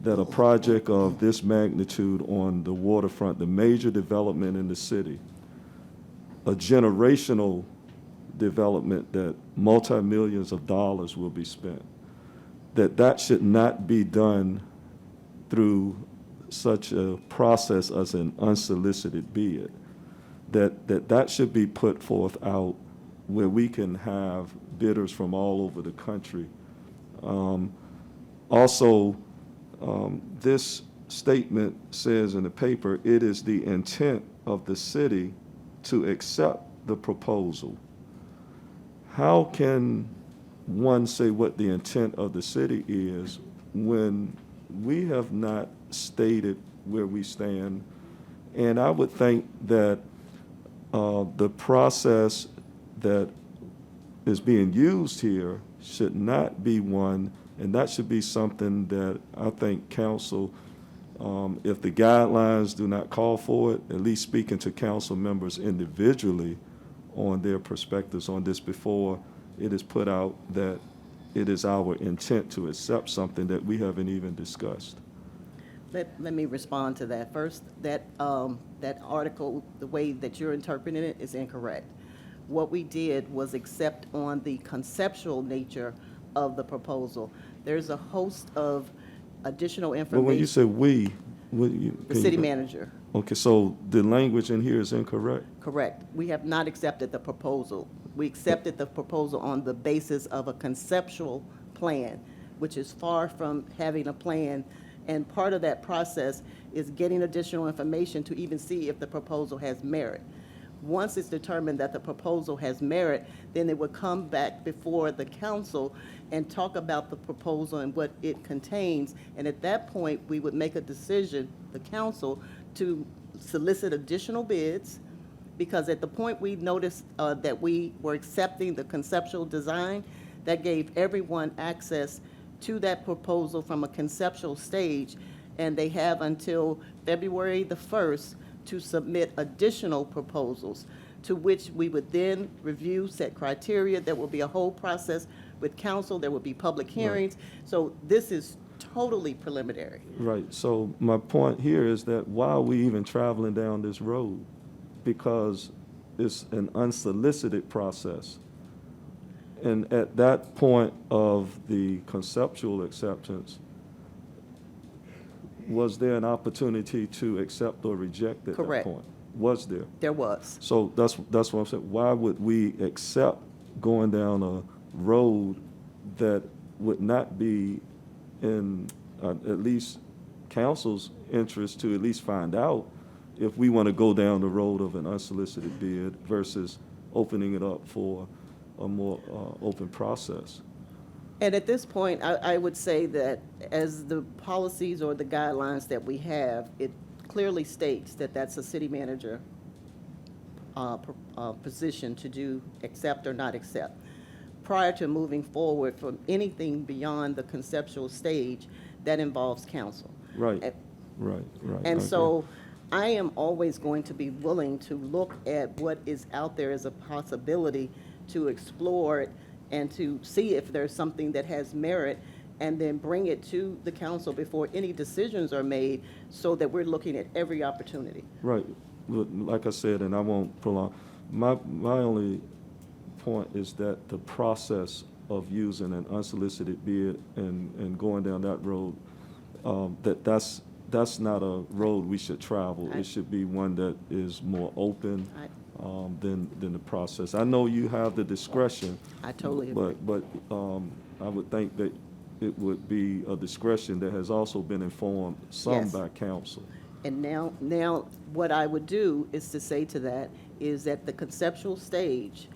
that a project of this magnitude on the waterfront, the major development in the city, a generational development that multi-millions of dollars will be spent, that should not be done through such a process as an unsolicited bid, that should be put forth out where we can have bidders from all over the country. Also, this statement says in the paper, it is the intent of the city to accept the proposal. How can one say what the intent of the city is when we have not stated where we stand? And I would think that the process that is being used here should not be one, and that should be something that I think council, if the guidelines do not call for it, at least speaking to council members individually on their perspectives on this before it is put out that it is our intent to accept something that we haven't even discussed. Let me respond to that. First, that that article, the way that you're interpreting it is incorrect. What we did was accept on the conceptual nature of the proposal. There's a host of additional But information. when you say "we," The city manager, Okay, so the language in here is incorrect? correct. We have not accepted the proposal. We accepted the proposal on the basis of a conceptual plan, which is far from having a plan. And part of that process is getting additional information to even see if the proposal has merit. Once it's determined that the proposal has merit, then it would come back before the council and talk about the proposal and what it contains. And at that point, we would make a decision, the council, to solicit additional bids, because at the point we noticed that we were accepting the conceptual design, that gave everyone access to that proposal from a conceptual stage, and they have until February the 1st to submit additional proposals, to which we would then review, set criteria. There will be a whole process with council. There will be public hearings. So this is totally preliminary. Right, so my point here is that why are we even traveling down this road? Because it's an unsolicited process. And at that point of the conceptual acceptance, was there an opportunity to accept or reject at Correct. that point? Was there? There was. So that's what I'm saying. Why would we accept going down a road that would not be in at least council's interest to at least find out if we want to go down the road of an unsolicited bid versus opening it up for a more open process? And at this point, I would say that as the policies or the guidelines that we have, it clearly states that that's a city manager position to do, accept or not accept. Prior to moving forward from anything beyond the conceptual stage, that involves council. Right, right. And okay. so I am always going to be willing to look at what is out there as a possibility to explore it and to see if there's something that has merit, and then bring it to the council before any decisions are made, so that we're looking at every opportunity. Right. Look, like I said, and I won't prolong, my only point is that the process of using an unsolicited bid and going down that road, that's not a road we should travel. It should be one that is more open than the process. I know you have the discretion. I totally agree. But I would think that it would be a discretion that has also been informed some Yes. by council. And now what I would do is to say to that is at the conceptual stage,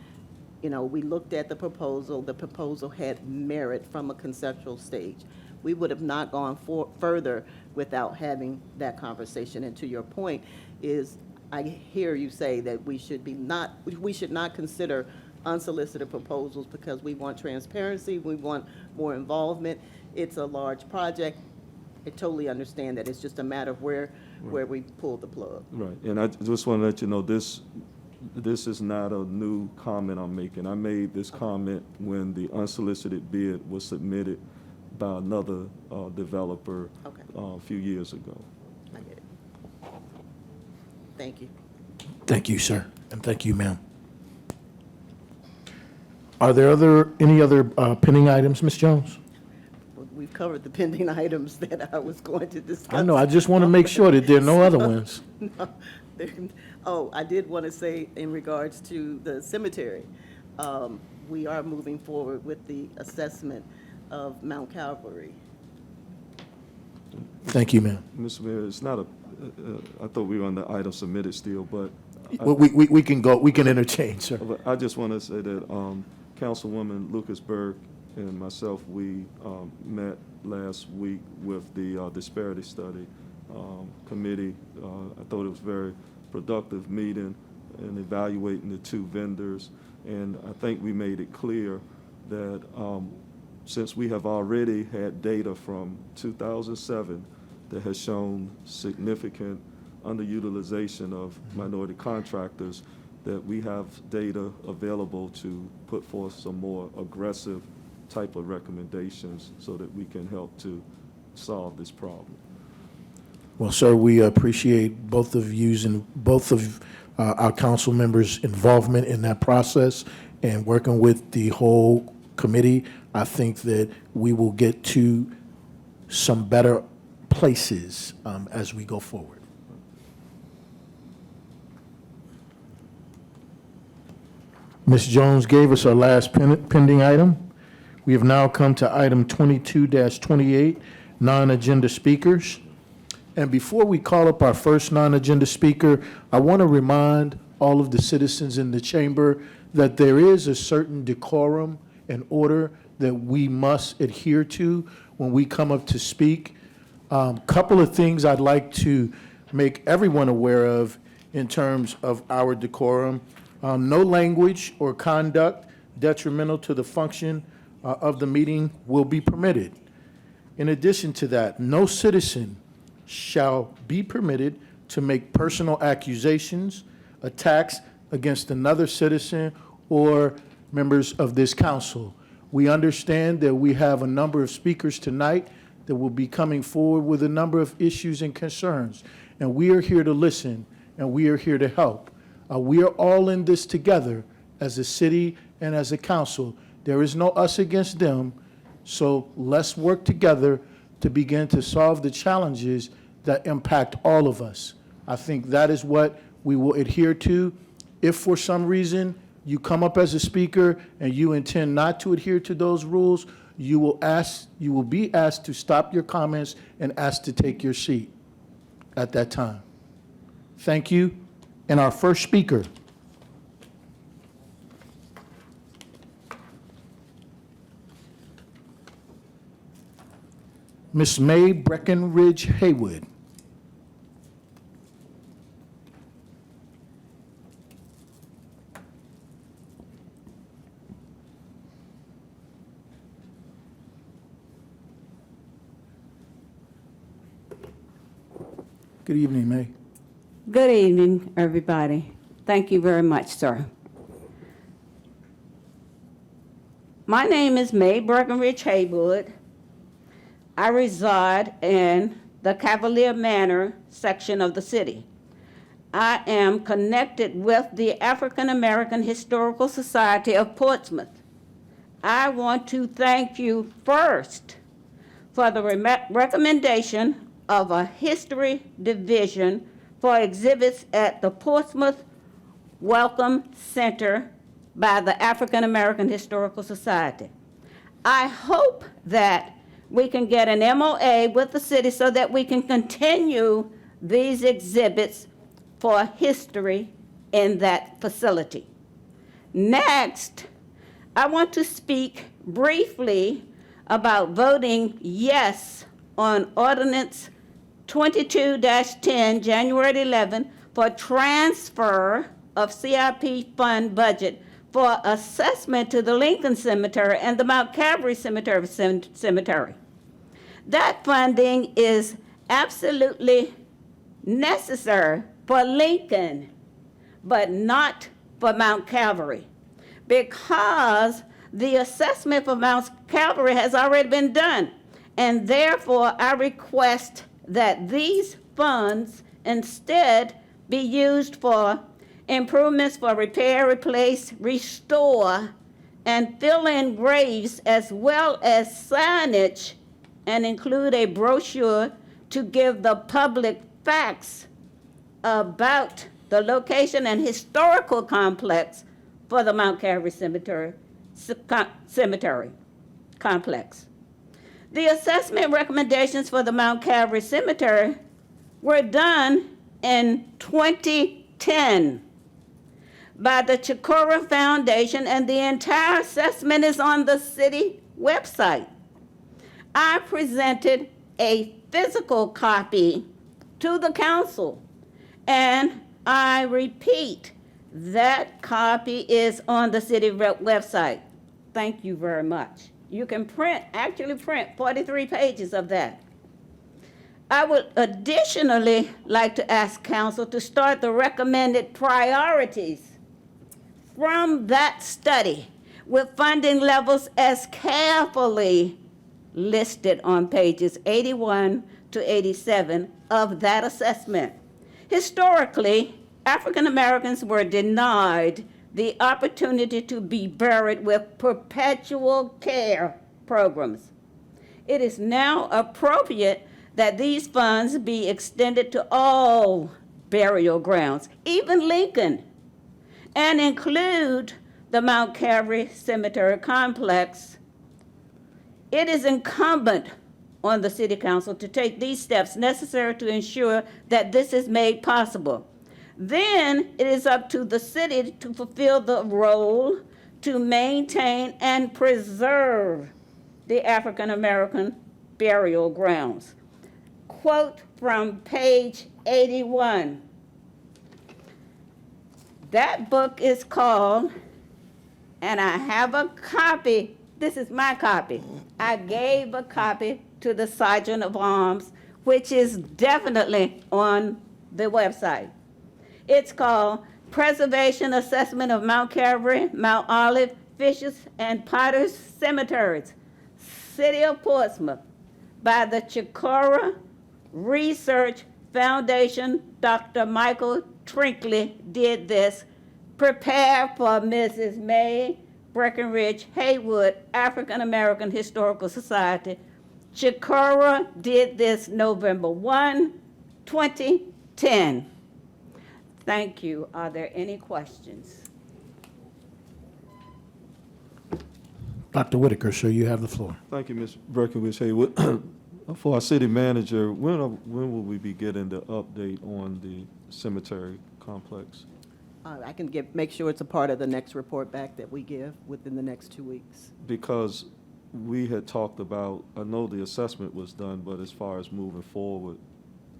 we looked at the proposal had merit from a conceptual stage. We would have not gone further without having that conversation. And to your point is, I hear you say that we should not consider unsolicited proposals because we want transparency, we want more involvement. It's a large project. I totally understand that. It's just a matter of where we pull the plug. Right, and I just want to let you know, this is not a new comment I'm making. I made this comment when the unsolicited bid was submitted by another developer a few years ago. I get it. Thank you. Thank you, sir, and thank you, ma'am. Are there any other pending items, Ms. Jones? We've covered the pending items that I was going to discuss. I know, I just want to make sure that there are no other ones. No, I did want to say in regards to the cemetery, we are moving forward with the assessment of Mount Cavalry. Thank you, ma'am. Mr. Mayor, it's not I thought we were on the item submitted still, but. Well, we can go, we can interchange, sir. But I just want to say that Councilwoman Lucasberg and myself, we met last week with the disparity study committee. I thought it was a very productive meeting in evaluating the two vendors. And I think we made it clear that since we have already had data from 2007 that has shown significant underutilization of minority contractors, that we have data available to put forth some more aggressive type of recommendations so that we can help to solve this problem. Well, sir, we appreciate both of yous and both of our council members' involvement in that process and working with the whole committee. I think that we will get to some better places as we go forward. Ms. Jones gave us our last pending item. We have now come to item 22-28, non-agenda speakers. And before we call up our first non-agenda speaker, I want to remind all of the citizens in the chamber that there is a certain decorum and order that we must adhere to when we come up to speak. Couple of things I'd like to make everyone aware of in terms of our decorum. No language or conduct detrimental to the function of the meeting will be permitted. In addition to that, no citizen shall be permitted to make personal accusations, attacks against another citizen or members of this council. We understand that we have a number of speakers tonight that will be coming forward with a number of issues and concerns, and we are here to listen, and we are here to help. We are all in this together as a city and as a council. There is no us against them, so let's work together to begin to solve the challenges that impact all of us. I think that is what we will adhere to. If for some reason you come up as a speaker and you intend not to adhere to those rules, you will be asked to stop your comments and asked to take your seat at that time. Thank you. And our first speaker. Ms. May Breckenridge Haywood. Good evening, May. Good evening, everybody. Thank you very much, sir. My name is May Breckenridge Haywood. I reside in the Cavalier Manor section of the city. I am connected with the African American Historical Society of Portsmouth. I want to thank you first for the recommendation of a history division for exhibits at the Portsmouth Welcome Center by the African American Historical Society. I hope that we can get an MOA with the city so that we can continue these exhibits for history in that facility. Next, I want to speak briefly about voting yes on Ordinance 22-10, January 11, for transfer of CIP fund budget for assessment to the Lincoln Cemetery and the Mount Calvary Cemetery. That funding is absolutely necessary for Lincoln, but not for Mount Calvary, because the assessment for Mount Calvary has already been done. And therefore, I request that these funds instead be used for improvements for repair, replace, restore, and fill in graves, as well as signage, and include a brochure to give the public facts about the location and historical complex for the Mount Calvary Cemetery complex. The assessment recommendations for the Mount Calvary Cemetery were done in 2010 by the Chikora Foundation, and the entire assessment is on the city website. I presented a physical copy to the council, and I repeat, that copy is on the city website. Thank you very much. You can actually print 43 pages of that. I would additionally like to ask council to start the recommended priorities from that study with funding levels as carefully listed on pages 81 to 87 of that assessment. Historically, African Americans were denied the opportunity to be buried with perpetual care programs. It is now appropriate that these funds be extended to all burial grounds, even Lincoln, and include the Mount Calvary Cemetery Complex. It is incumbent on the City Council to take these steps necessary to ensure that this is made possible. Then it is up to the city to fulfill the role to maintain and preserve the African American burial grounds. Quote from page 81. That book is called, and I have a copy, this is my copy. I gave a copy to the Sergeant of Arms, which is definitely on the website. It's called Preservation Assessment of Mount Calvary, Mount Olive, Fishes, and Potters Cemeteries, City of Portsmouth, by the Chikora Research Foundation. Dr. Michael Trinkley did this. Prepared for Mrs. May Breckenridge Haywood, African American Historical Society. Chikora did this November 1, 2010. Thank you. Are there any questions? Dr. Whitaker, sir, you have the floor. Thank you, Ms. Breckenridge Haywood. For our city manager, when will we be getting the update on the cemetery complex? I can make sure it's a part of the next report back that we give within the next 2 weeks. Because we had talked about, I know the assessment was done, but as far as moving forward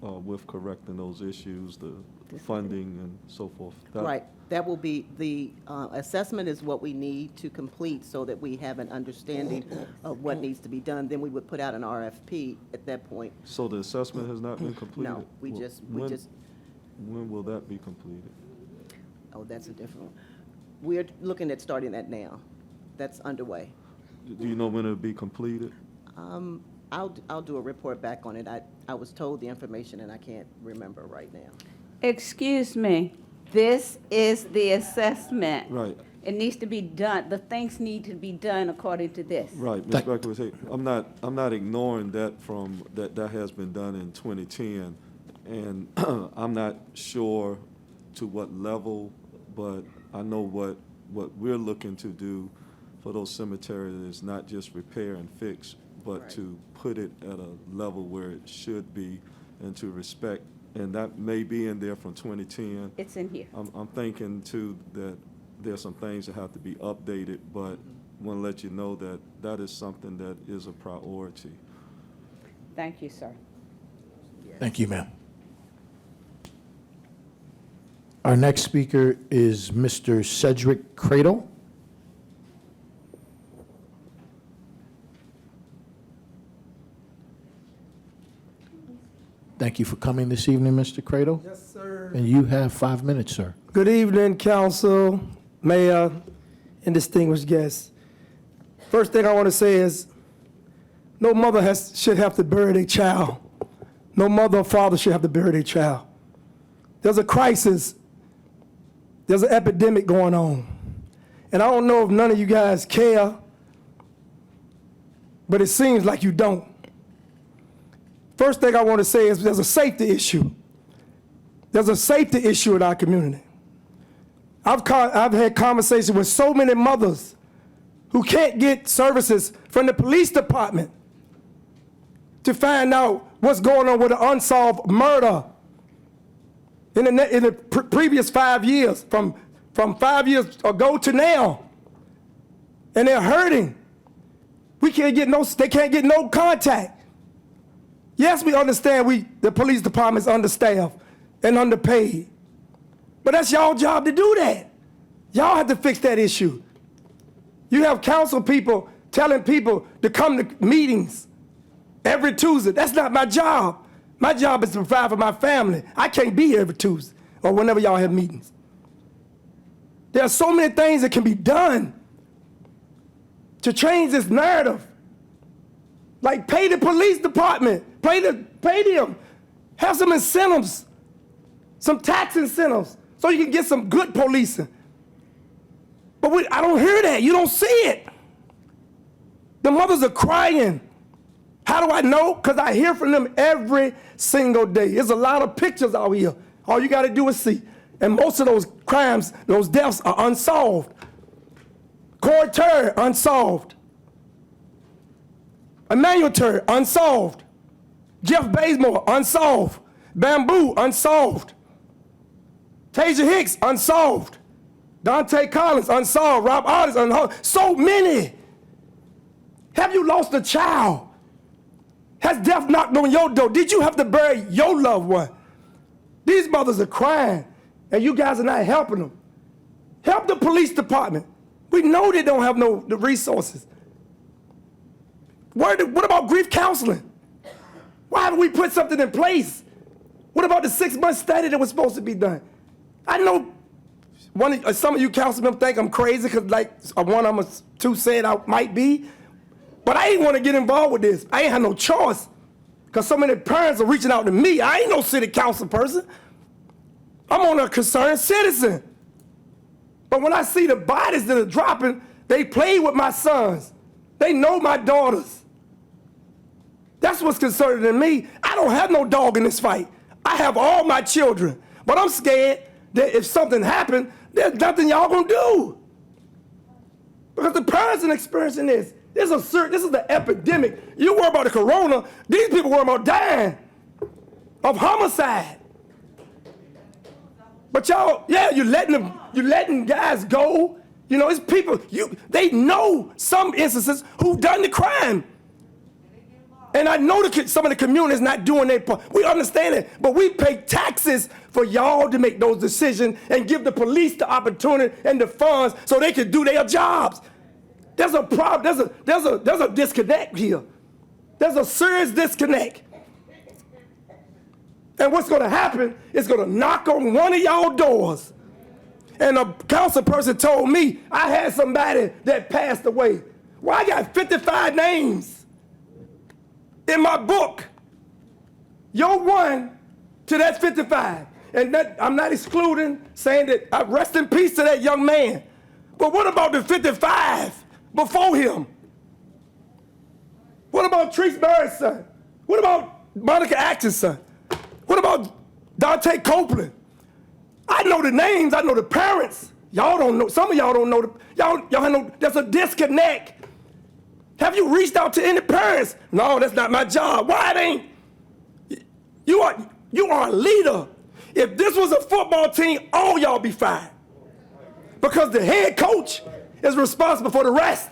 with correcting those issues, the funding and so forth. Right, that will be, the assessment is what we need to complete so that we have an understanding of what needs to be done. Then we would put out an RFP at that point. So the assessment has not been completed? No, we just. When will that be completed? Oh, that's a different one. We're looking at starting that now. That's underway. Do you know when it'll be completed? I'll do a report back on it. I was told the information and I can't remember right now. Excuse me, this is the assessment. Right. It needs to be done, the things need to be done according to this. Right, Ms. Breckenridge Haywood, I'm not ignoring that that has been done in 2010, and I'm not sure to what level, but I know what we're looking to do for those cemeteries is not just repair and fix, but Right. to put it at a level where it should be and to respect, and that may be in there from 2010. It's in here. I'm thinking too that there's some things that have to be updated, but want to let you know that that is something that is a priority. Thank you, sir. Thank you, ma'am. Our next speaker is Mr. Cedric Cradle. Thank you for coming this evening, Mr. Cradle. Yes, sir. And you have 5 minutes, sir. Good evening, council, mayor, and distinguished guests. First thing I want to say is, no mother should have to bury their child. No mother or father should have to bury their child. There's a crisis. There's an epidemic going on. And I don't know if none of you guys care, but it seems like you don't. First thing I want to say is there's a safety issue. There's a safety issue in our community. I've had conversations with so many mothers who can't get services from the police department to find out what's going on with an unsolved murder in the previous 5 years, from 5 years ago to now. And they're hurting. They can't get no contact. Yes, we understand the police department's understaffed and underpaid. But that's y'all job to do that. Y'all have to fix that issue. You have council people telling people to come to meetings every Tuesday. That's not my job. My job is to provide for my family. I can't be here every Tuesday or whenever y'all have meetings. There are so many things that can be done to change this narrative. Like pay the police department, pay them, have some incentives, some tax incentives, so you can get some good policing. But I don't hear that. You don't see it. The mothers are crying. How do I know? Because I hear from them every single day. There's a lot of pictures out here. All you got to do is see. And most of those crimes, those deaths are unsolved. Corey Terry, unsolved. Emmanuel Terry, unsolved. Jeff Bazemore, unsolved. Bamboo, unsolved. Tasia Hicks, unsolved. Dante Collins, unsolved. Rob Artis, unsolved. So many. Have you lost a child? Has death knocked on your door? Did you have to bury your loved one? These mothers are crying, and you guys are not helping them. Help the police department. We know they don't have the resources. What about grief counseling? Why haven't we put something in place? What about the 6-month study that was supposed to be done? I know some of you councilmen think I'm crazy because like one of them or two said I might be, but I ain't want to get involved with this. I ain't have no choice because so many parents are reaching out to me. I ain't no city council person. I'm on a concerned citizen. But when I see the bodies that are dropping, they play with my sons. They know my daughters. That's what's concerning to me. I don't have no dog in this fight. I have all my children. But I'm scared that if something happened, there's nothing y'all gonna do. Because the parents are experiencing this. This is the epidemic. You worry about the corona, these people worry about dying of homicide. But y'all, yeah, you're letting guys go. You know, it's people, they know some instances who've done the crime. And I know some of the community is not doing their part. We understand it, but we pay taxes for y'all to make those decisions and give the police the opportunity and the funds so they can do their jobs. There's a problem. There's a disconnect here. There's a serious disconnect. And what's going to happen is going to knock on one of y'all doors. And a council person told me I had somebody that passed away. Well, I got 55 names in my book. You're one to that 55. And that, I'm not excluding, saying that I rest in peace to that young man. But what about the 55 before him? What about Treese Barrett's son? What about Monica Acton's son? What about Dante Copeland? I know the names, I know the parents. Y'all don't know, some of y'all don't know, y'all know, there's a disconnect. Have you reached out to any parents? No, that's not my job. Why it ain't? You are a leader. If this was a football team, all y'all be fired. Because the head coach is responsible for the rest.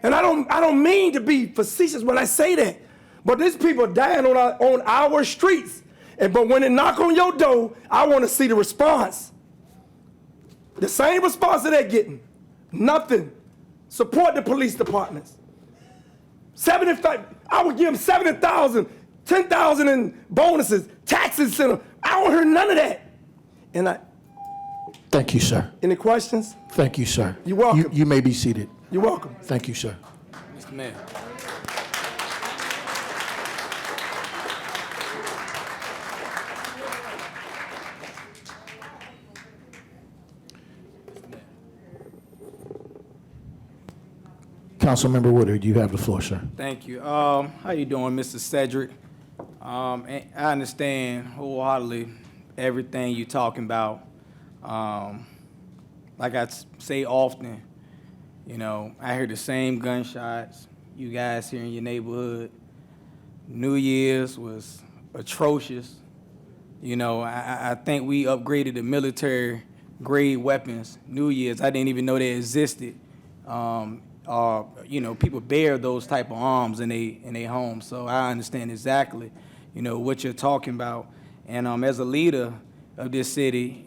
And I don't mean to be facetious when I say that, but these people are dying on our streets. But when they knock on your door, I want to see the response. The same response that they're getting. Nothing. Support the police departments. 75. I would give them 70,000, 10,000 in bonuses, tax incentive. I don't hear none of that. And Thank you, sir. any questions? Thank you, sir. You're welcome. You may be seated. You're welcome. Thank you, sir. Mr. Mayor. Councilmember Woodard, you have the floor, sir. Thank you. How you doing, Mr. Cedric? And I understand wholeheartedly everything you're talking about. Like I say often, you know, I hear the same gunshots. You guys here in your neighborhood. New Year's was atrocious. You know, I think we upgraded the military grade weapons. New Year's, I didn't even know they existed. You know, people bear those type of arms in their homes. So I understand exactly, you know, what you're talking about. And as a leader of this city,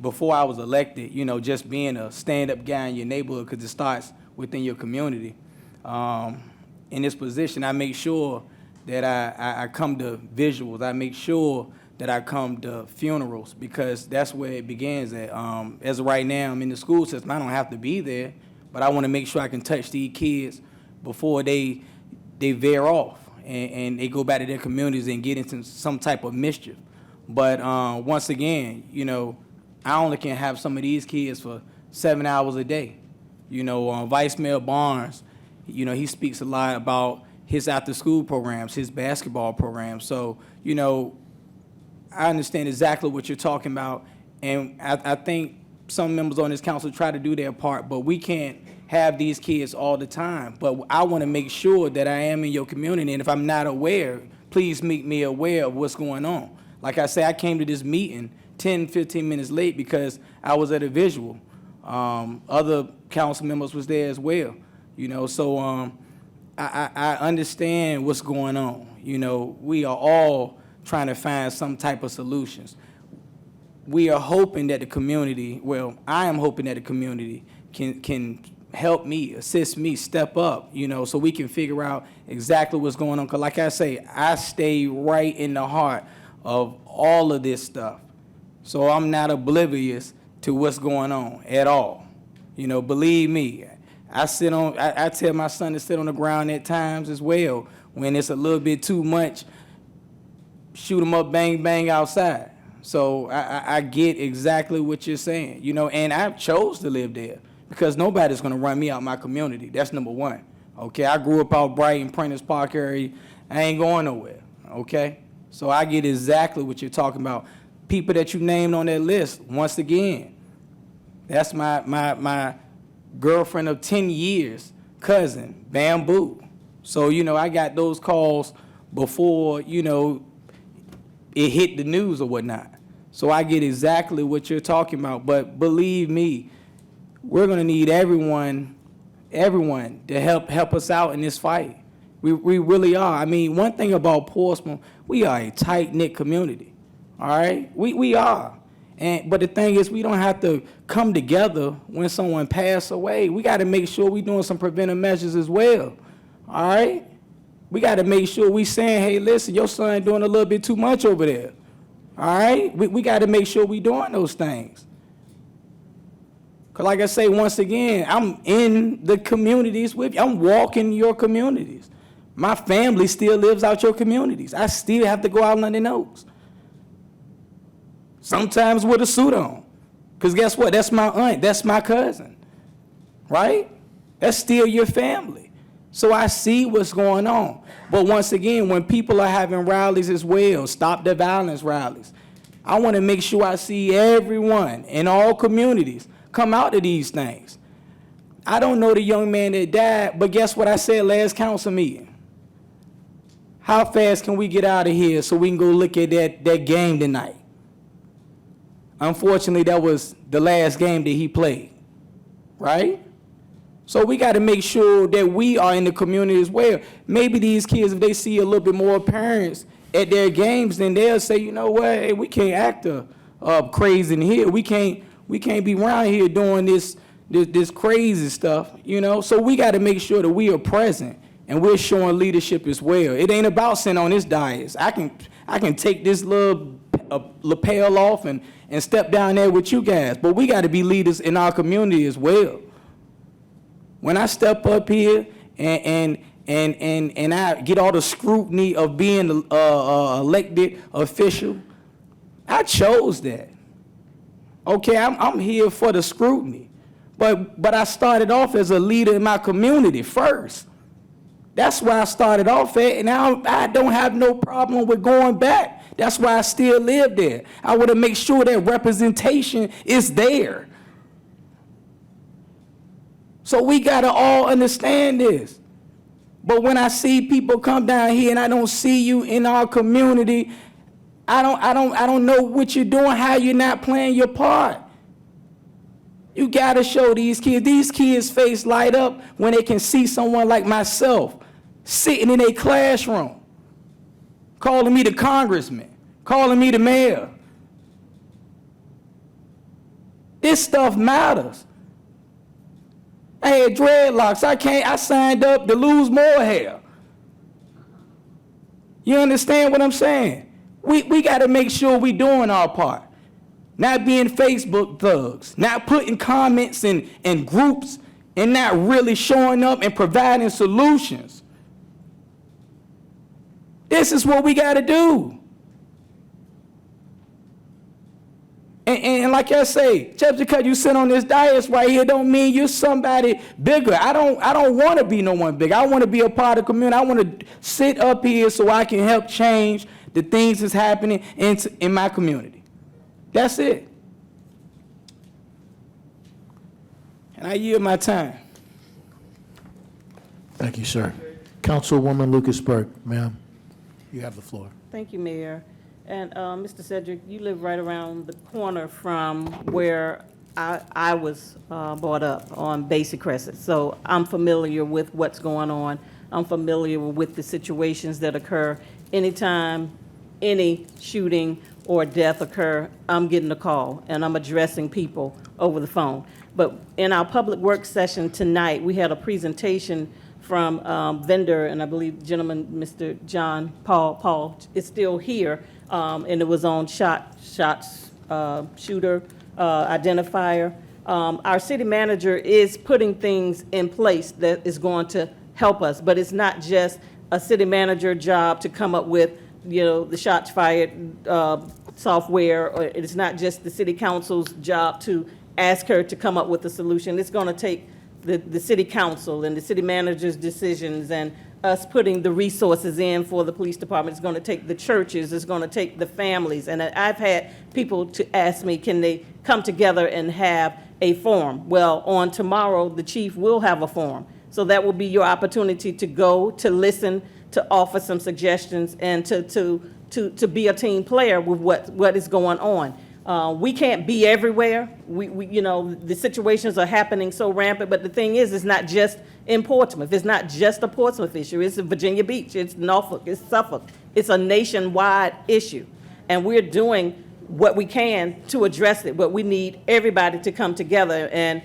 before I was elected, you know, just being a stand-up guy in your neighborhood, because it starts within your community. In this position, I make sure that I come to visuals. I make sure that I come to funerals, because that's where it begins at. As of right now, I'm in the school system. I don't have to be there, but I want to make sure I can touch these kids before they veer off and they go back to their communities and get into some type of mischief. But once again, you know, I only can have some of these kids for 7 hours a day. You know, Vice Mayor Barnes, you know, he speaks a lot about his after-school programs, his basketball programs. So, you know, I understand exactly what you're talking about, and I think some members on this council try to do their part, but we can't have these kids all the time. But I want to make sure that I am in your community, and if I'm not aware, please make me aware of what's going on. Like I say, I came to this meeting 10, 15 minutes late because I was at a visual. Other council members was there as well, you know, so I understand what's going on. You know, we are all trying to find some type of solutions. We are hoping that the community, well, I am hoping that the community can help me, assist me, step up, you know, so we can figure out exactly what's going on. Because like I say, I stay right in the heart of all of this stuff. So I'm not oblivious to what's going on at all. You know, believe me, I tell my son to sit on the ground at times as well. When it's a little bit too much, shoot them up, bang, bang outside. So I get exactly what you're saying, you know, and I chose to live there because nobody's going to run me out my community. That's number one, okay? I grew up out Brighton, Prentice Park area. I ain't going nowhere, okay? So I get exactly what you're talking about. People that you named on that list, once again, that's my girlfriend of 10 years, cousin, Bamboo. So, you know, I got those calls before, you know, it hit the news or whatnot. So I get exactly what you're talking about. But believe me, we're going to need everyone to help us out in this fight. We really are. I mean, one thing about Portsmouth, we are a tight-knit community, all right? We are. But the thing is, we don't have to come together when someone passes away. We got to make sure we're doing some preventive measures as well, all right? We got to make sure we saying, hey, listen, your son doing a little bit too much over there, all right? We got to make sure we doing those things. Because like I say, once again, I'm in the communities with you. I'm walking your communities. My family still lives out your communities. I still have to go out London Oaks. Sometimes with a suit on. Because guess what? That's my aunt. That's my cousin. Right? That's still your family. So I see what's going on. But once again, when people are having rallies as well, stop the violence rallies, I want to make sure I see everyone in all communities come out to these things. I don't know the young man that died, but guess what I said last council meeting? How fast can we get out of here so we can go look at that game tonight? Unfortunately, that was the last game that he played, right? So we got to make sure that we are in the community as well. Maybe these kids, if they see a little bit more parents at their games, then they'll say, you know what, hey, we can't act crazy in here. We can't be around here doing this crazy stuff, you know? So we got to make sure that we are present and we're showing leadership as well. It ain't about sitting on this dais. I can take this little lapel off and step down there with you guys, but we got to be leaders in our community as well. When I step up here and I get all the scrutiny of being an elected official, I chose that. Okay, I'm here for the scrutiny, but I started off as a leader in my community first. That's where I started off at, and now I don't have no problem with going back. That's why I still live there. I want to make sure that representation is there. So we got to all understand this. But when I see people come down here and I don't see you in our community, I don't know what you're doing, how you're not playing your part. You got to show these kids. These kids' face light up when they can see someone like myself sitting in a classroom, calling me the congressman, calling me the mayor. This stuff matters. I had dreadlocks. I signed up to lose more hair. You understand what I'm saying? We got to make sure we doing our part. Not being Facebook thugs, not putting comments in groups and not really showing up and providing solutions. This is what we got to do. And like I say, just because you sit on this dais right here don't mean you're somebody bigger. I don't want to be no one big. I want to be a part of the community. I want to sit up here so I can help change the things that's happening in my community. That's it. And I yield my time. Thank you, sir. Councilwoman Lucas-Burke, ma'am, you have the floor. Thank you, Mayor. And Mr. Cedric, you live right around the corner from where I was brought up on Basic Crescent. So I'm familiar with what's going on. I'm familiar with the situations that occur. Anytime any shooting or death occur, I'm getting a call and I'm addressing people over the phone. But in our public works session tonight, we had a presentation from vendor, and I believe gentleman, Mr. John Paul is still here, and it was on shooter identifier. Our city manager is putting things in place that is going to help us, but it's not just a city manager job to come up with, the shots fired software, or it's not just the city council's job to ask her to come up with a solution. It's going to take the city council and the city manager's decisions and us putting the resources in for the police department. It's going to take the churches. It's going to take the families. And I've had people to ask me, can they come together and have a forum? Well, on tomorrow, the chief will have a forum. So that will be your opportunity to go, to listen, to offer some suggestions, and to be a team player with what is going on. We can't be everywhere. The situations are happening so rampant, but the thing is, it's not just in Portsmouth. It's not just a Portsmouth issue. It's Virginia Beach. It's Norfolk. It's Suffolk. It's a nationwide issue. And we're doing what we can to address it, but we need everybody to come together. And,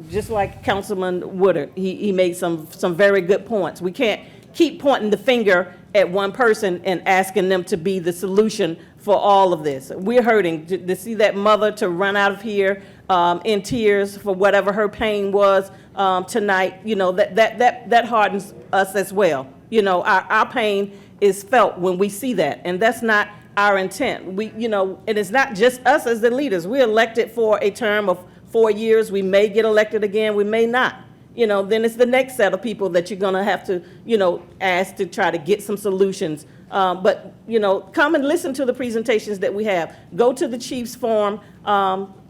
just like Councilman Woodard, he made some very good points. We can't keep pointing the finger at one person and asking them to be the solution for all of this. We're hurting to see that mother to run out of here in tears for whatever her pain was tonight. That hardens us as well. Our pain is felt when we see that, and that's not our intent. And it's not just us as the leaders. We're elected for a term of 4 years. We may get elected again. We may not. Then it's the next set of people that you're going to have to, ask to try to get some solutions. But come and listen to the presentations that we have. Go to the Chiefs Forum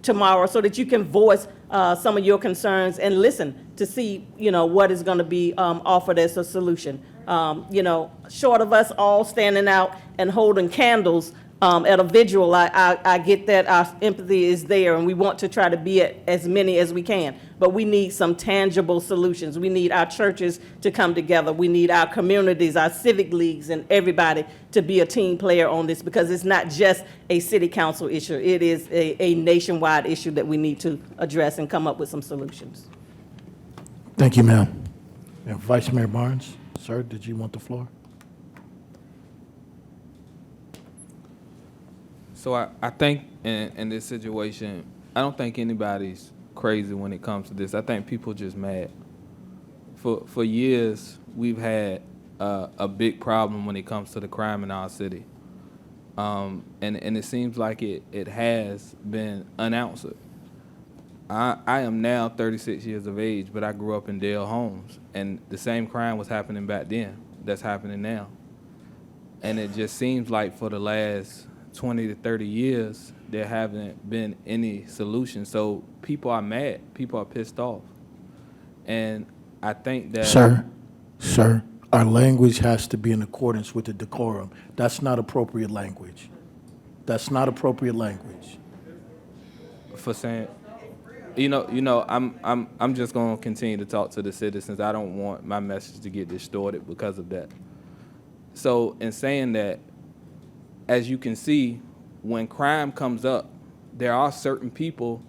tomorrow so that you can voice some of your concerns and listen to see, what is going to be offered as a solution. Short of us all standing out and holding candles at a vigil, I get that our empathy is there, and we want to try to be at as many as we can. But we need some tangible solutions. We need our churches to come together. We need our communities, our civic leagues, and everybody to be a team player on this, because it's not just a city council issue. It is a nationwide issue that we need to address and come up with some solutions. Thank you, ma'am. Vice Mayor Barnes, sir, did you want the floor? So I think in this situation, I don't think anybody's crazy when it comes to this. I think people just mad. For years, we've had a big problem when it comes to the crime in our city. And it seems like it has been unanswered. I am now 36 years of age, but I grew up in Dale Homes, and the same crime was happening back then that's happening now. And it just seems like for the last 20 to 30 years, there haven't been any solution. So people are mad. People are pissed off. And I think that... Sir, our language has to be in accordance with the decorum. That's not appropriate language. That's not appropriate language. For saying... I'm just going to continue to talk to the citizens. I don't want my message to get distorted because of that. So in saying that, as you can see, when crime comes up, there are certain people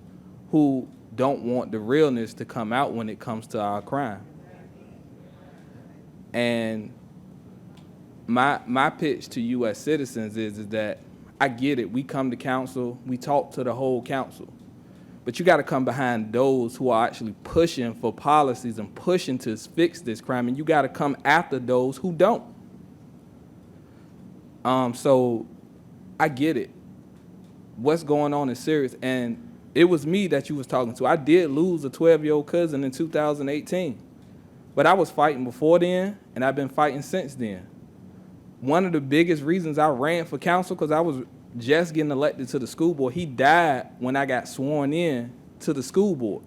who don't want the realness to come out when it comes to our crime. And my pitch to you as citizens is that I get it. We come to council, we talk to the whole council. But you got to come behind those who are actually pushing for policies and pushing to fix this crime, and you got to come after those who don't. So I get it. What's going on is serious, and it was me that you was talking to. I did lose a 12-year-old cousin in 2018, but I was fighting before then, and I've been fighting since then. One of the biggest reasons I ran for council, because I was just getting elected to the school board. He died when I got sworn in to the school board.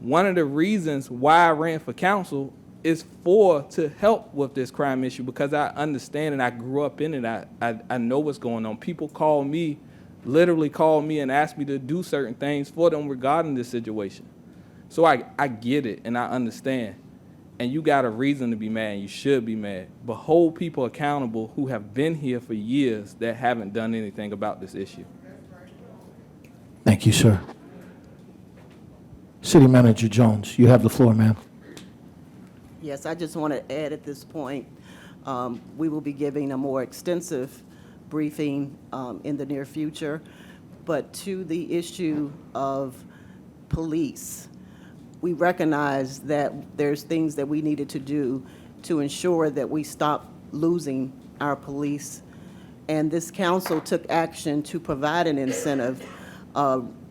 One of the reasons why I ran for council is to help with this crime issue, because I understand and I grew up in it. I know what's going on. People literally call me and ask me to do certain things for them regarding this situation. So I get it and I understand. And you got a reason to be mad, and you should be mad. But hold people accountable who have been here for years that haven't done anything about this issue. Thank you, sir. City Manager Jones, you have the floor, ma'am. Yes, I just want to add at this point, we will be giving a more extensive briefing in the near future. But to the issue of police, we recognize that there's things that we needed to do to ensure that we stop losing our police. And this council took action to provide an incentive,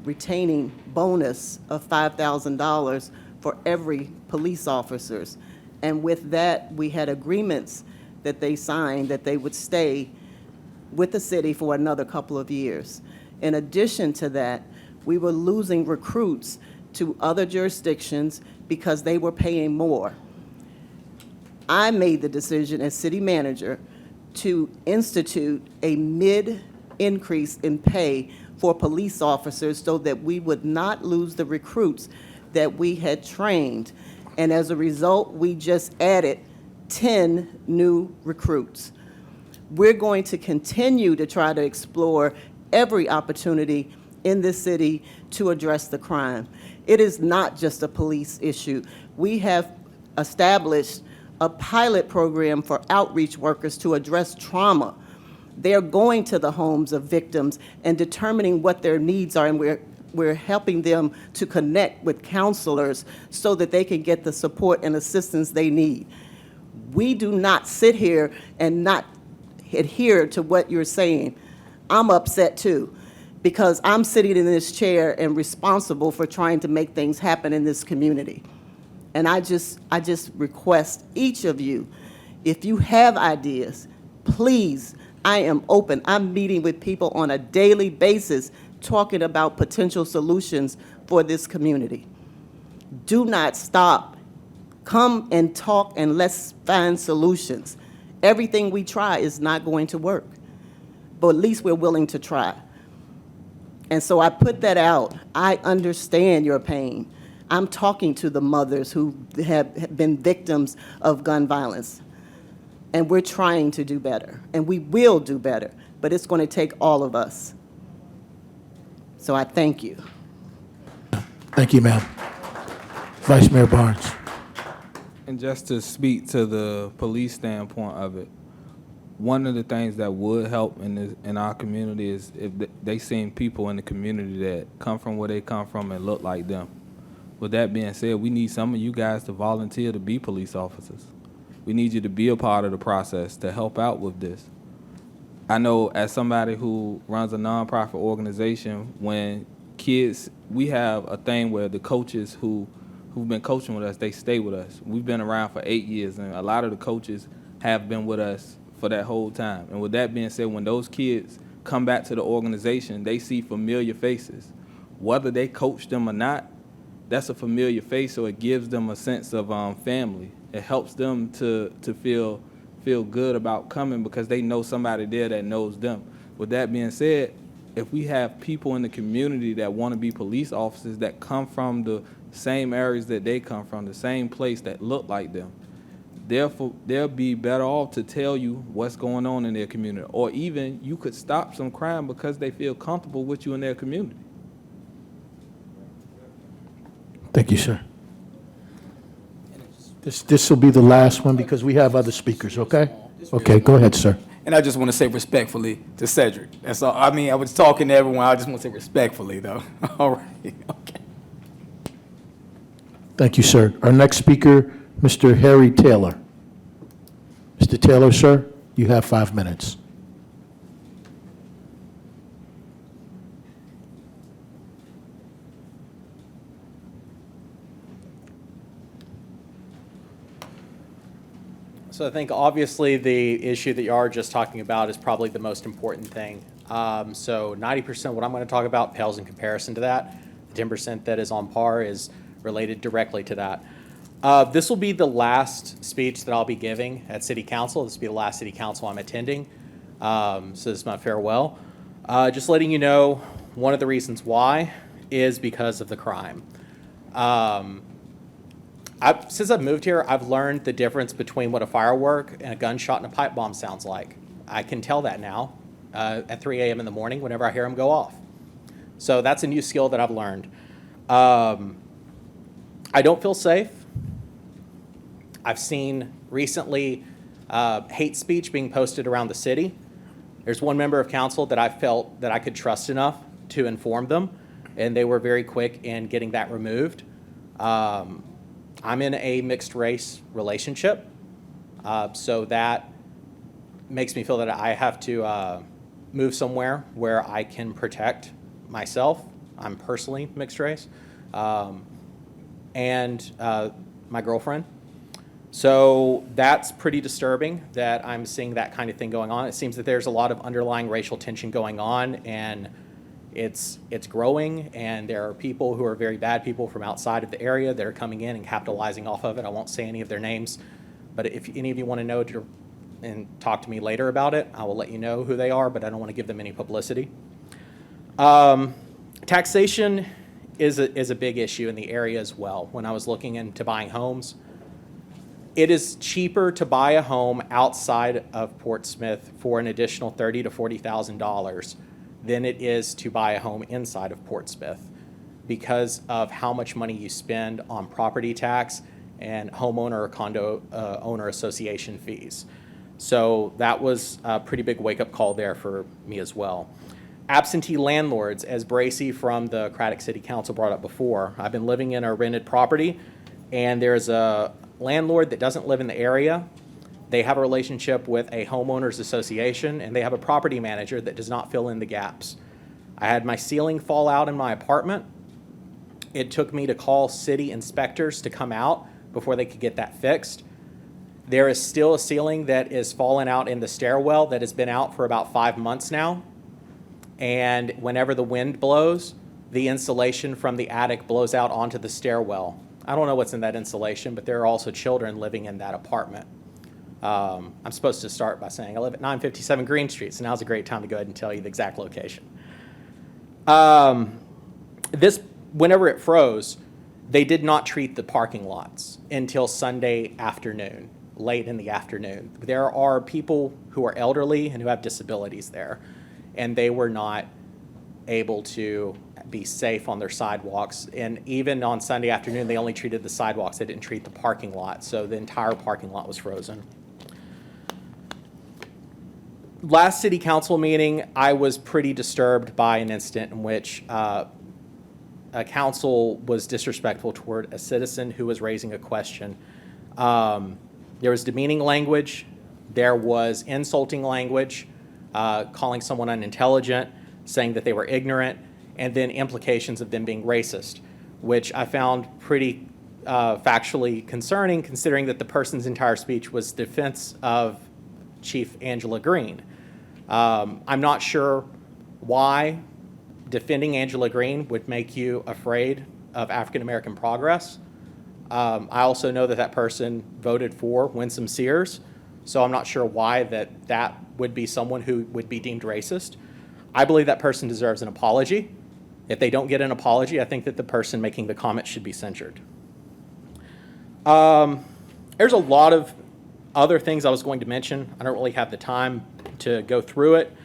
retaining bonus of $5,000 for every police officers. And with that, we had agreements that they signed that they would stay with the city for another couple of years. In addition to that, we were losing recruits to other jurisdictions because they were paying more. I made the decision as city manager to institute a mid-increase in pay for police officers so that we would not lose the recruits that we had trained. And as a result, we just added 10 new recruits. We're going to continue to try to explore every opportunity in this city to address the crime. It is not just a police issue. We have established a pilot program for outreach workers to address trauma. They're going to the homes of victims and determining what their needs are, and we're helping them to connect with counselors so that they can get the support and assistance they need. We do not sit here and not adhere to what you're saying. I'm upset too, because I'm sitting in this chair and responsible for trying to make things happen in this community. And I just request each of you, if you have ideas, please, I am open. I'm meeting with people on a daily basis talking about potential solutions for this community. Do not stop. Come and talk and let's find solutions. Everything we try is not going to work, but at least we're willing to try. And so I put that out. I understand your pain. I'm talking to the mothers who have been victims of gun violence. And we're trying to do better. And we will do better. But it's going to take all of us. So I thank you. Thank you, ma'am. Vice Mayor Barnes. And just to speak to the police standpoint of it, one of the things that would help in our community is if they seen people in the community that come from where they come from and look like them. With that being said, we need some of you guys to volunteer to be police officers. We need you to be a part of the process to help out with this. I know as somebody who runs a nonprofit organization, when kids, we have a thing where the coaches who've been coaching with us, they stay with us. We've been around for 8 years, and a lot of the coaches have been with us for that whole time. And with that being said, when those kids come back to the organization, they see familiar faces. Whether they coach them or not, that's a familiar face, so it gives them a sense of family. It helps them to feel good about coming because they know somebody there that knows them. With that being said, if we have people in the community that want to be police officers that come from the same areas that they come from, the same place that look like them, therefore they'll be better off to tell you what's going on in their community. Or even you could stop some crime because they feel comfortable with you in their community. Thank you, sir. This will be the last one because we have other speakers, okay? Okay, go ahead, sir. And I just want to say respectfully to Cedric. That's all. I mean, I was talking to everyone. I just want to say respectfully, though. All right. Okay. Thank you, sir. Our next speaker, Mr. Harry Taylor. Mr. Taylor, sir, you have 5 minutes. So I think obviously the issue that you are just talking about is probably the most important thing. So 90% of what I'm going to talk about pales in comparison to that. The 10% that is on par is related directly to that. This will be the last speech that I'll be giving at City Council. This will be the last City Council I'm attending. So this is my farewell. Just letting you know, one of the reasons why is because of the crime. Since I've moved here, I've learned the difference between what a firework and a gunshot and a pipe bomb sounds like. I can tell that now at 3 a.m. in the morning whenever I hear them go off. So that's a new skill that I've learned. I don't feel safe. I've seen recently hate speech being posted around the city. There's one member of council that I felt that I could trust enough to inform them, and they were very quick in getting that removed. I'm in a mixed race relationship, so that makes me feel that I have to move somewhere where I can protect myself. I'm personally mixed race, and my girlfriend. So that's pretty disturbing that I'm seeing that kind of thing going on. It seems that there's a lot of underlying racial tension going on, and it's growing, and there are people who are very bad people from outside of the area that are coming in and capitalizing off of it. I won't say any of their names, but if any of you want to know and talk to me later about it, I will let you know who they are, but I don't want to give them any publicity. Taxation is a big issue in the area as well. When I was looking into buying homes, it is cheaper to buy a home outside of Portsmouth for an additional $30,000 to $40,000 than it is to buy a home inside of Portsmouth because of how much money you spend on property tax and homeowner or condo owner association fees. So that was a pretty big wake-up call there for me as well. Absentee landlords, as Bracy from the Craddock City Council brought up before. I've been living in a rented property, and there's a landlord that doesn't live in the area. They have a relationship with a homeowners association, and they have a property manager that does not fill in the gaps. I had my ceiling fall out in my apartment. It took me to call city inspectors to come out before they could get that fixed. There is still a ceiling that is falling out in the stairwell that has been out for about 5 months now. And whenever the wind blows, the insulation from the attic blows out onto the stairwell. I don't know what's in that insulation, but there are also children living in that apartment. I'm supposed to start by saying I live at 957 Green Street, so now's a great time to go ahead and tell you the exact location. Whenever it froze, they did not treat the parking lots until Sunday afternoon, late in the afternoon. There are people who are elderly and who have disabilities there, and they were not able to be safe on their sidewalks. And even on Sunday afternoon, they only treated the sidewalks. They didn't treat the parking lot, so the entire parking lot was frozen. Last city council meeting, I was pretty disturbed by an incident in which a council was disrespectful toward a citizen who was raising a question. There was demeaning language. There was insulting language, calling someone unintelligent, saying that they were ignorant, and then implications of them being racist, which I found pretty factually concerning, considering that the person's entire speech was defense of Chief Angela Green. I'm not sure why defending Angela Green would make you afraid of African American progress. I also know that that person voted for Winsome Sears, so I'm not sure why that would be someone who would be deemed racist. I believe that person deserves an apology. If they don't get an apology, I think that the person making the comment should be censured. There's a lot of other things I was going to mention. I don't really have the time to go through it,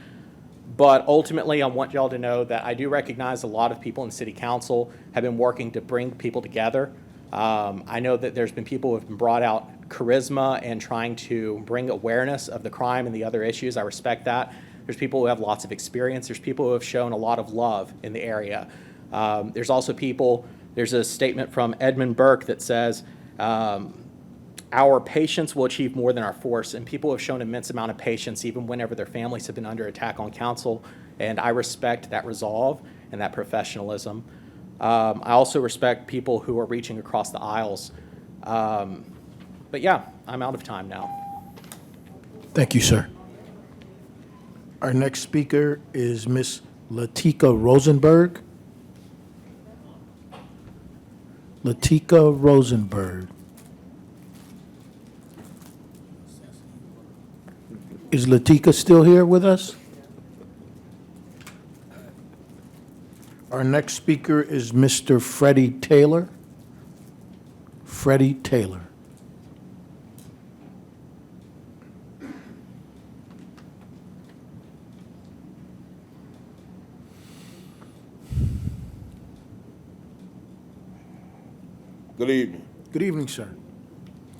but ultimately I want y'all to know that I do recognize a lot of people in City Council have been working to bring people together. I know that there's been people who have been brought out charisma and trying to bring awareness of the crime and the other issues. I respect that. There's people who have lots of experience. There's people who have shown a lot of love in the area. There's also people, there's a statement from Edmund Burke that says, our patience will achieve more than our force, and people have shown immense amount of patience even whenever their families have been under attack on council, and I respect that resolve and that professionalism. I also respect people who are reaching across the aisles. But yeah, I'm out of time now. Thank you, sir. Our next speaker is Miss Latika Rosenberg. Latika Rosenberg. Is Latika still here with us? Our next speaker is Mr. Freddie Taylor. Freddie Taylor. Good evening. Good evening, sir.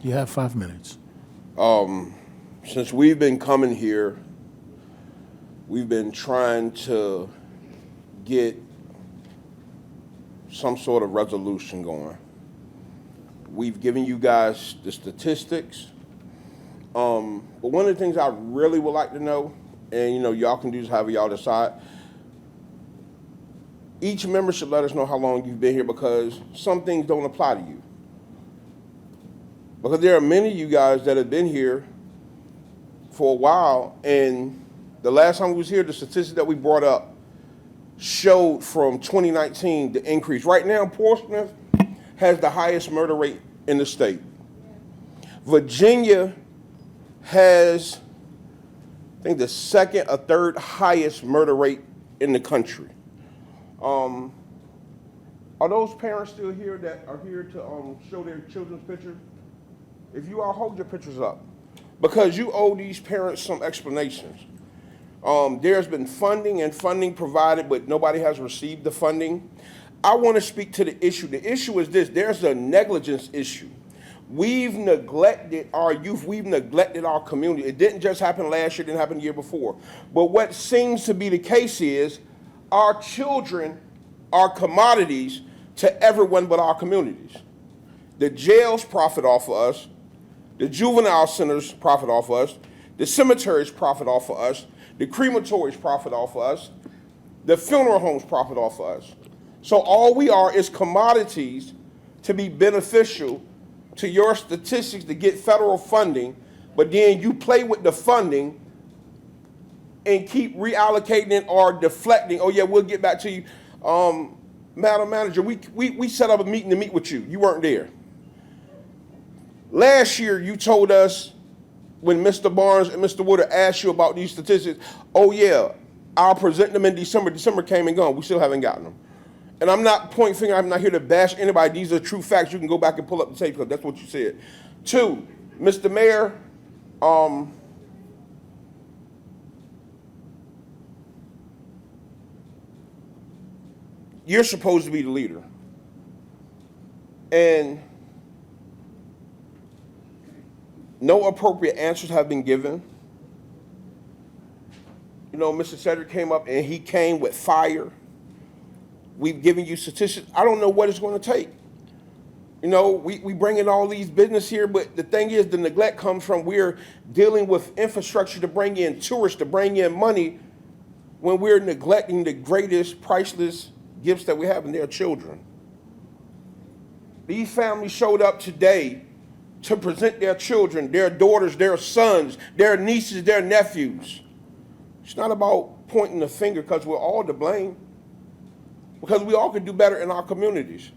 You have 5 minutes. Since we've been coming here, we've been trying to get some sort of resolution going. We've given you guys the statistics. But one of the things I really would like to know, and y'all can do this however y'all decide, each member should let us know how long you've been here, because some things don't apply to you. Because there are many of you guys that have been here for a while, and the last time we was here, the statistics that we brought up showed from 2019 the increase. Right now, Portsmouth has the highest murder rate in the state. Virginia has, I think, the second or third highest murder rate in the country. Are those parents still here that are here to show their children's pictures? If you are, hold your pictures up, because you owe these parents some explanations. There's been funding provided, but nobody has received the funding. I want to speak to the issue. The issue is this: there's a negligence issue. We've neglected our youth. We've neglected our community. It didn't just happen last year, it didn't happen the year before. But what seems to be the case is our children are commodities to everyone but our communities. The jails profit off of us. The juvenile centers profit off of us. The cemeteries profit off of us. The crematories profit off of us. The funeral homes profit off of us. So all we are is commodities to be beneficial to your statistics to get federal funding, but then you play with the funding and keep reallocating it or deflecting. Oh yeah, we'll get back to you. Madam Manager, we set up a meeting to meet with you. You weren't there. Last year, you told us when Mr. Barnes and Mr. Woodard asked you about these statistics, oh yeah, I'll present them in December. December came and gone. We still haven't gotten them. And I'm not pointing finger. I'm not here to bash anybody. These are true facts. You can go back and pull up the tape because that's what you said. 2, Mr. Mayor, you're supposed to be the leader. And no appropriate answers have been given. Mr. Cedric came up and he came with fire. We've given you statistics. I don't know what it's going to take. We bring in all these business here, but the thing is, the neglect comes from we're dealing with infrastructure to bring in tourists, to bring in money, when we're neglecting the greatest priceless gifts that we have, and their children. These families showed up today to present their children, their daughters, their sons, their nieces, their nephews. It's not about pointing the finger, because we're all to blame, because we all could do better in our communities.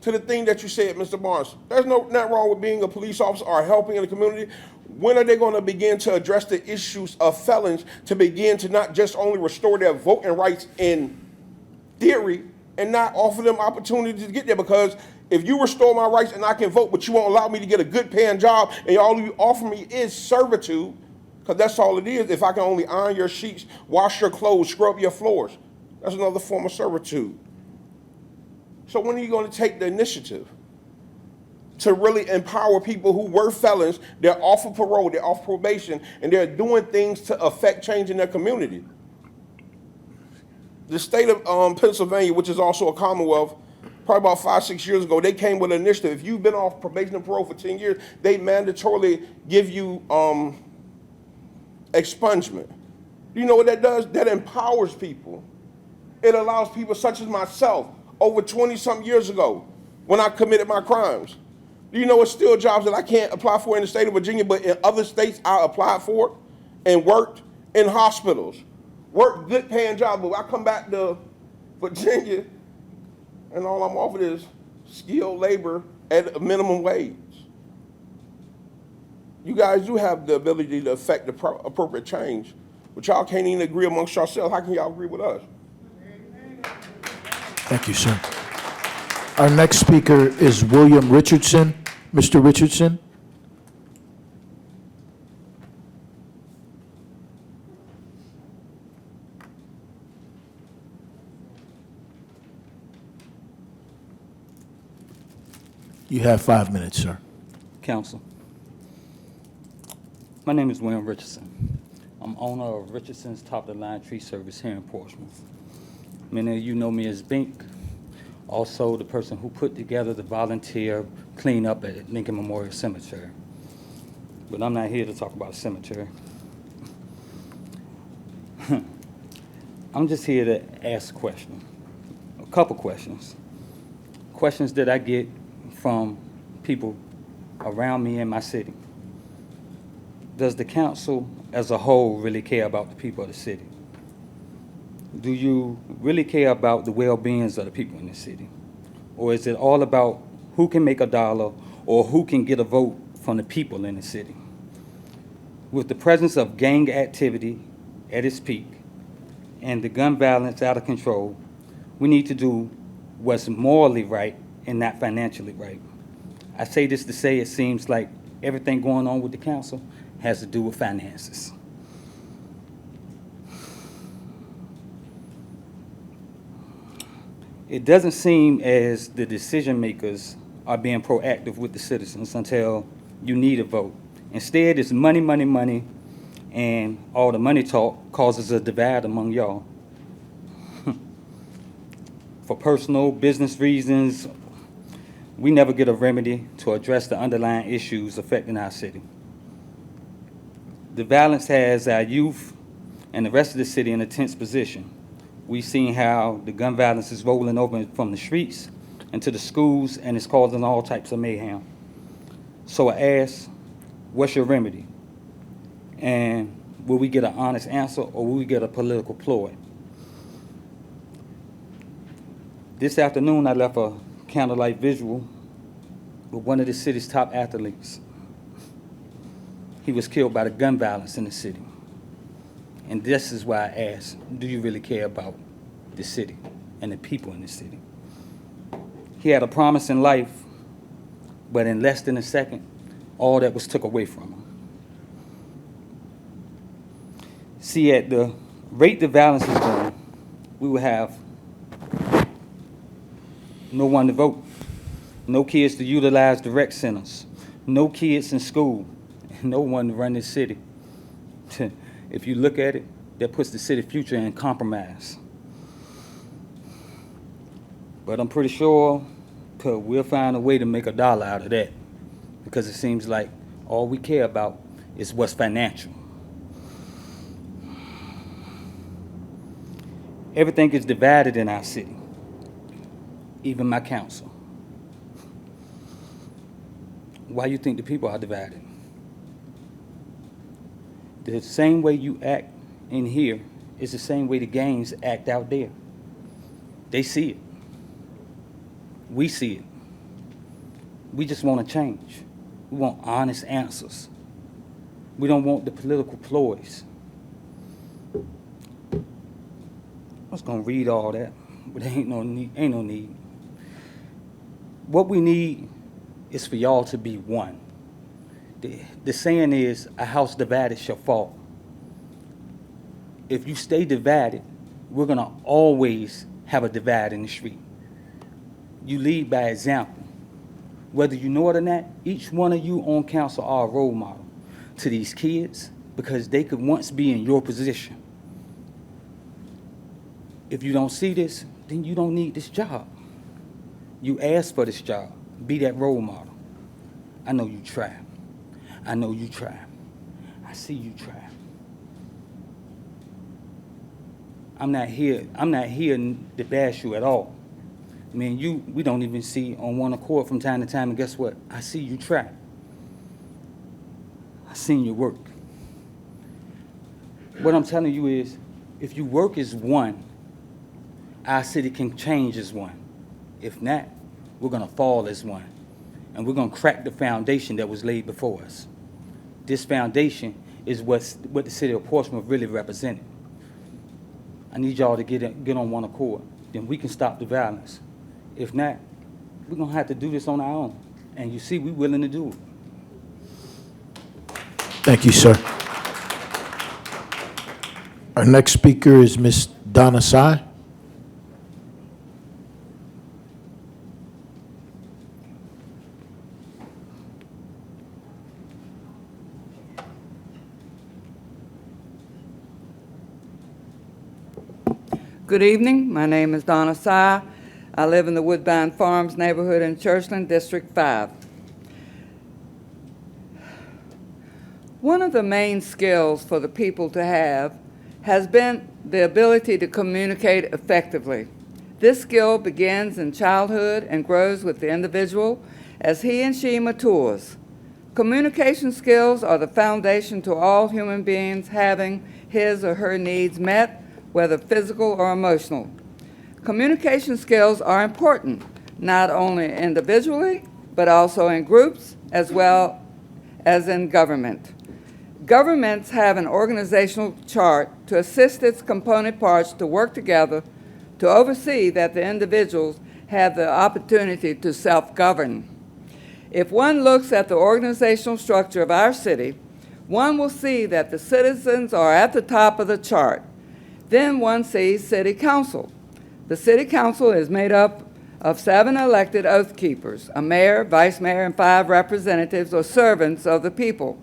To the thing that you said, Mr. Barnes, there's nothing wrong with being a police officer or helping in the community. When are they going to begin to address the issues of felons, to begin to not just only restore their voting rights in theory and not offer them opportunities to get there? Because if you restore my rights and I can vote, but you won't allow me to get a good paying job, and all you offer me is servitude, because that's all it is. If I can only iron your sheets, wash your clothes, scrub your floors, that's another form of servitude. So when are you going to take the initiative? to really empower people who were felons. They're off of parole, they're off probation, and they're doing things to affect change in their community. The state of Pennsylvania, which is also a Commonwealth, probably about 5-6 years ago, they came with an initiative. If you've been off probation and parole for 10 years, they mandatorily give you expungement. You know what that does? That empowers people. It allows people such as myself, over 20-something years ago, when I committed my crimes. Do you know it's still jobs that I can't apply for in the state of Virginia, but in other states I applied for and worked in hospitals, worked good paying jobs, but I come back to Virginia and all I'm offered is skilled labor at a minimum wage. You guys do have the ability to affect the appropriate change, but y'all can't even agree amongst yourselves. How can y'all agree with us? Thank you, sir. Our next speaker is William Richardson. Mr. Richardson? You have 5 minutes, sir. Council. My name is William Richardson. I'm owner of Richardson's top-of-the-line tree service here in Portsmouth. Many of you know me as Bink, also the person who put together the volunteer cleanup at Lincoln Memorial Cemetery. But I'm not here to talk about a cemetery. I'm just here to ask a question, a couple questions. Questions that I get from people around me in my city. Does the council as a whole really care about the people of the city? Do you really care about the well-beings of the people in the city? Or is it all about who can make a dollar or who can get a vote from the people in the city? With the presence of gang activity at its peak and the gun violence out of control, we need to do what's morally right and not financially right. I say this to say it seems like everything going on with the council has to do with finances. It doesn't seem as the decision makers are being proactive with the citizens until you need a vote. Instead, it's money, money, money, and all the money talk causes a divide among y'all. For personal, business reasons, we never get a remedy to address the underlying issues affecting our city. The violence has our youth and the rest of the city in a tense position. We've seen how the gun violence is rolling over from the streets into the schools, and it's causing all types of mayhem. So I ask, what's your remedy? And will we get an honest answer, or will we get a political ploy? This afternoon, I left a candlelight visual with one of the city's top athletes. He was killed by the gun violence in the city. And this is why I ask, do you really care about the city and the people in the city? He had a promise in life, but in less than a second, all that was took away from him. See, at the rate the violence is going, we will have no one to vote, no kids to utilize the rec centers, no kids in school, and no one to run this city. If you look at it, that puts the city future in compromise. But I'm pretty sure we'll find a way to make a dollar out of that, because it seems like all we care about is what's financial. Everything is divided in our city, even my council. Why do you think the people are divided? The same way you act in here is the same way the gangs act out there. They see it. We see it. We just want to change. We want honest answers. We don't want the political ploys. I was gonna read all that, but there ain't no need. What we need is for y'all to be one. The saying is, a house divided shall fall. If you stay divided, we're gonna always have a divide in the street. You lead by example. Whether you know it or not, each one of you on council are a role model to these kids because they could once be in your position. If you don't see this, then you don't need this job. You asked for this job. Be that role model. I know you try. I know you try. I see you try. I'm not here to bash you at all. Man, we don't even see on one accord from time to time, and guess what? I see you try. I seen your work. What I'm telling you is, if you work as one, our city can change as one. If not, we're gonna fall as one. And we're gonna crack the foundation that was laid before us. This foundation is what the city of Portsmouth really represented. I need y'all to get on one accord. Then we can stop the violence. If not, we're gonna have to do this on our own. And you see, we're willing to do it. Thank you, sir. Our next speaker is Ms. Donna Sy. Good evening. My name is Donna Sy. I live in the Woodbine Farms neighborhood in Churchland, District 5. One of the main skills for the people to have has been the ability to communicate effectively. This skill begins in childhood and grows with the individual as he and she matures. Communication skills are the foundation to all human beings having his or her needs met, whether physical or emotional. Communication skills are important, not only individually, but also in groups as well as in government. Governments have an organizational chart to assist its component parts to work together to oversee that the individuals have the opportunity to self-govern. If one looks at the organizational structure of our city, one will see that the citizens are at the top of the chart. Then one sees City Council. The City Council is made up of 7 elected oath keepers, a mayor, vice mayor, and 5 representatives or servants of the people.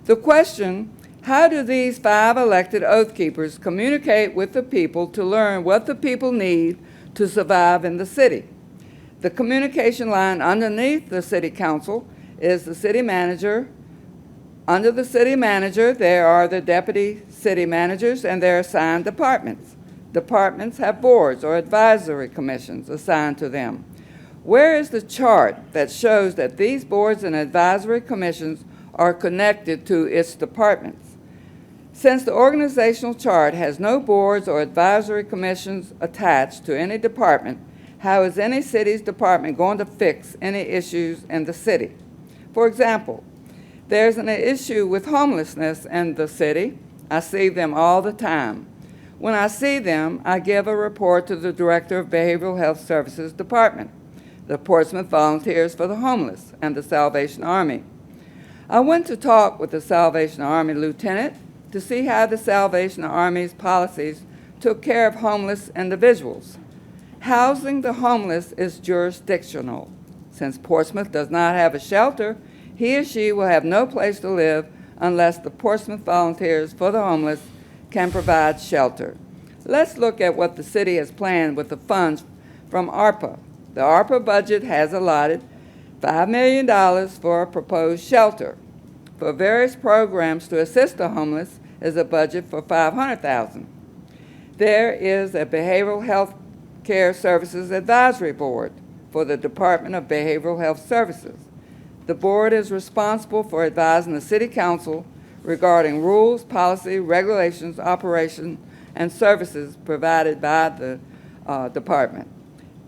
The question, how do these 5 elected oath keepers communicate with the people to learn what the people need to survive in the city? The communication line underneath the City Council is the city manager. Under the city manager, there are the deputy city managers and their assigned departments. Departments have boards or advisory commissions assigned to them. Where is the chart that shows that these boards and advisory commissions are connected to its departments? Since the organizational chart has no boards or advisory commissions attached to any department, how is any city's department going to fix any issues in the city? For example, there's an issue with homelessness in the city. I see them all the time. When I see them, I give a report to the Director of Behavioral Health Services Department, the Portsmouth Volunteers for the Homeless, and the Salvation Army. I went to talk with the Salvation Army lieutenant to see how the Salvation Army's policies took care of homeless individuals. Housing the homeless is jurisdictional. Since Portsmouth does not have a shelter, he or she will have no place to live unless the Portsmouth Volunteers for the Homeless can provide shelter. Let's look at what the city has planned with the funds from ARPA. The ARPA budget has allotted $5 million for a proposed shelter. For various programs to assist the homeless is a budget for $500,000. There is a Behavioral Health Care Services Advisory Board for the Department of Behavioral Health Services. The board is responsible for advising the City Council regarding rules, policy, regulations, operation, and services provided by the department.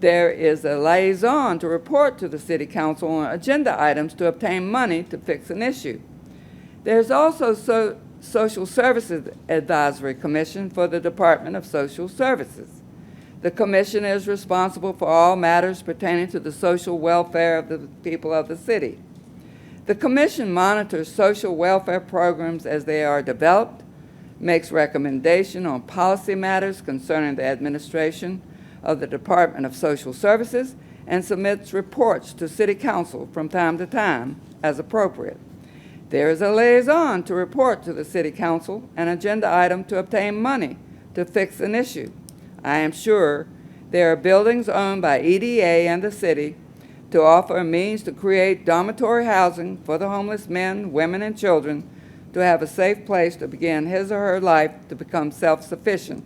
There is a liaison to report to the City Council on agenda items to obtain money to fix an issue. There's also Social Services Advisory Commission for the Department of Social Services. The commission is responsible for all matters pertaining to the social welfare of the people of the city. The commission monitors social welfare programs as they are developed, makes recommendation on policy matters concerning the administration of the Department of Social Services, and submits reports to City Council from time to time as appropriate. There is a liaison to report to the City Council, an agenda item to obtain money to fix an issue. I am sure there are buildings owned by EDA and the city to offer a means to create dormitory housing for the homeless men, women, and children to have a safe place to begin his or her life to become self-sufficient.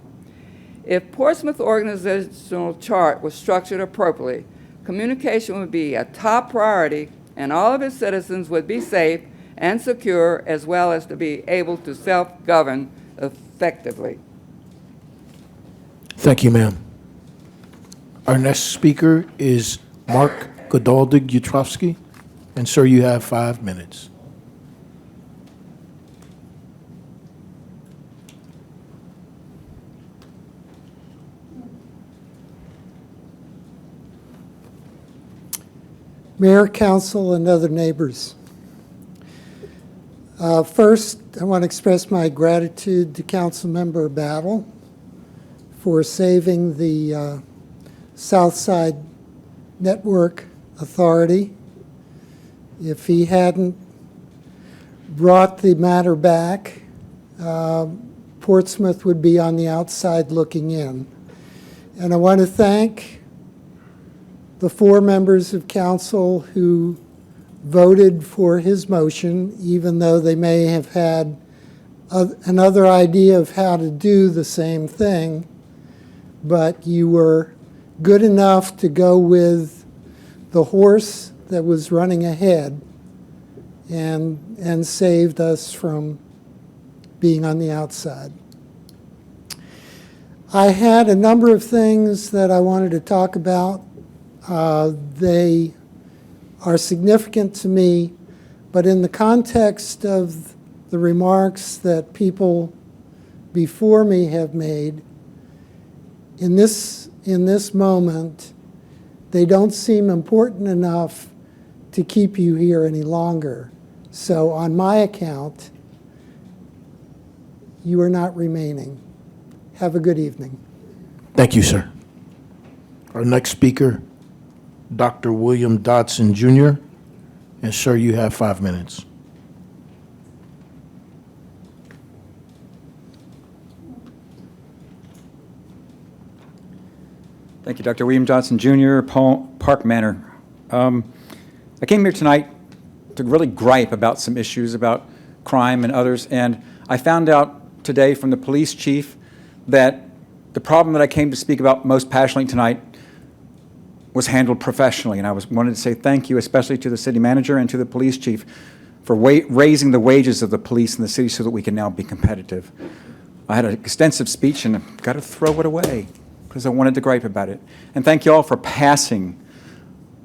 If Portsmouth organizational chart was structured appropriately, communication would be a top priority and all of its citizens would be safe and secure, as well as to be able to self-govern effectively. Thank you, ma'am. Our next speaker is Mark Godaldig-Utrovsky, and sir, you have 5 minutes. Mayor, council, and other neighbors. First, I want to express my gratitude to Councilmember Battle for saving the Southside Network Authority. If he hadn't brought the matter back, Portsmouth would be on the outside looking in. And I want to thank the 4 members of council who voted for his motion, even though they may have had another idea of how to do the same thing, but you were good enough to go with the horse that was running ahead and saved us from being on the outside. I had a number of things that I wanted to talk about. They are significant to me, but in the context of the remarks that people before me have made, in this moment, they don't seem important enough to keep you here any longer. So on my account, you are not remaining. Have a good evening. Thank you, sir. Our next speaker, Dr. William Dodson, Jr., and sir, you have 5 minutes. Thank you, Dr. William Johnson, Jr., Park Manor. I came here tonight to really gripe about some issues about crime and others, and I found out today from the police chief that the problem that I came to speak about most passionately tonight was handled professionally, and I wanted to say thank you, especially to the city manager and to the police chief, for raising the wages of the police in the city so that we can now be competitive. I had an extensive speech, and I've got to throw it away because I wanted to gripe about it. And thank you all for passing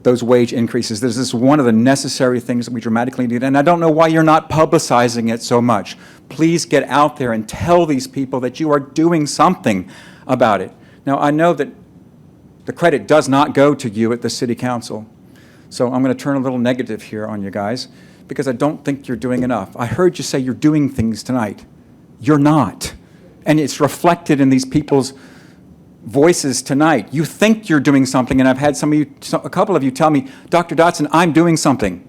those wage increases. This is one of the necessary things that we dramatically need, and I don't know why you're not publicizing it so much. Please get out there and tell these people that you are doing something about it. Now, I know that the credit does not go to you at the city council, so I'm going to turn a little negative here on you guys because I don't think you're doing enough. I heard you say you're doing things tonight. You're not, and it's reflected in these people's voices tonight. You think you're doing something, and I've had a couple of you tell me, Dr. Dotson, I'm doing something.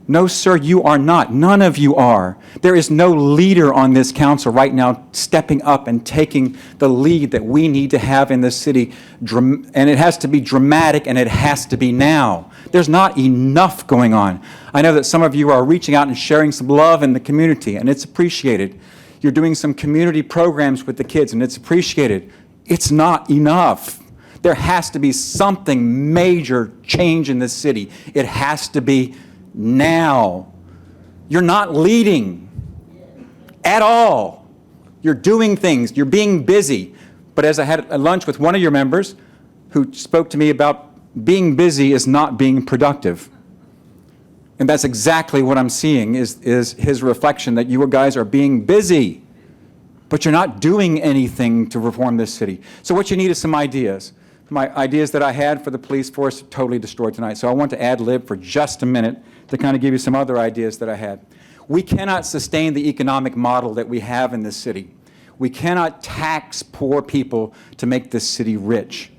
No, sir, you are not. None of you are. There is no leader on this council right now stepping up and taking the lead that we need to have in this city, and it has to be dramatic, and it has to be now. There's not enough going on. I know that some of you are reaching out and sharing some love in the community, and it's appreciated. You're doing some community programs with the kids, and it's appreciated. It's not enough. There has to be something major change in this city. It has to be now. You're not leading at all. You're doing things. You're being busy. But as I had a lunch with one of your members who spoke to me about being busy is not being productive. And that's exactly what I'm seeing is his reflection that you guys are being busy, but you're not doing anything to reform this city. So what you need is some ideas. My ideas that I had for the police force are totally destroyed tonight. So I want to ad-lib for just a minute to kind of give you some other ideas that I had. We cannot sustain the economic model that we have in this city. We cannot tax poor people to make this city rich.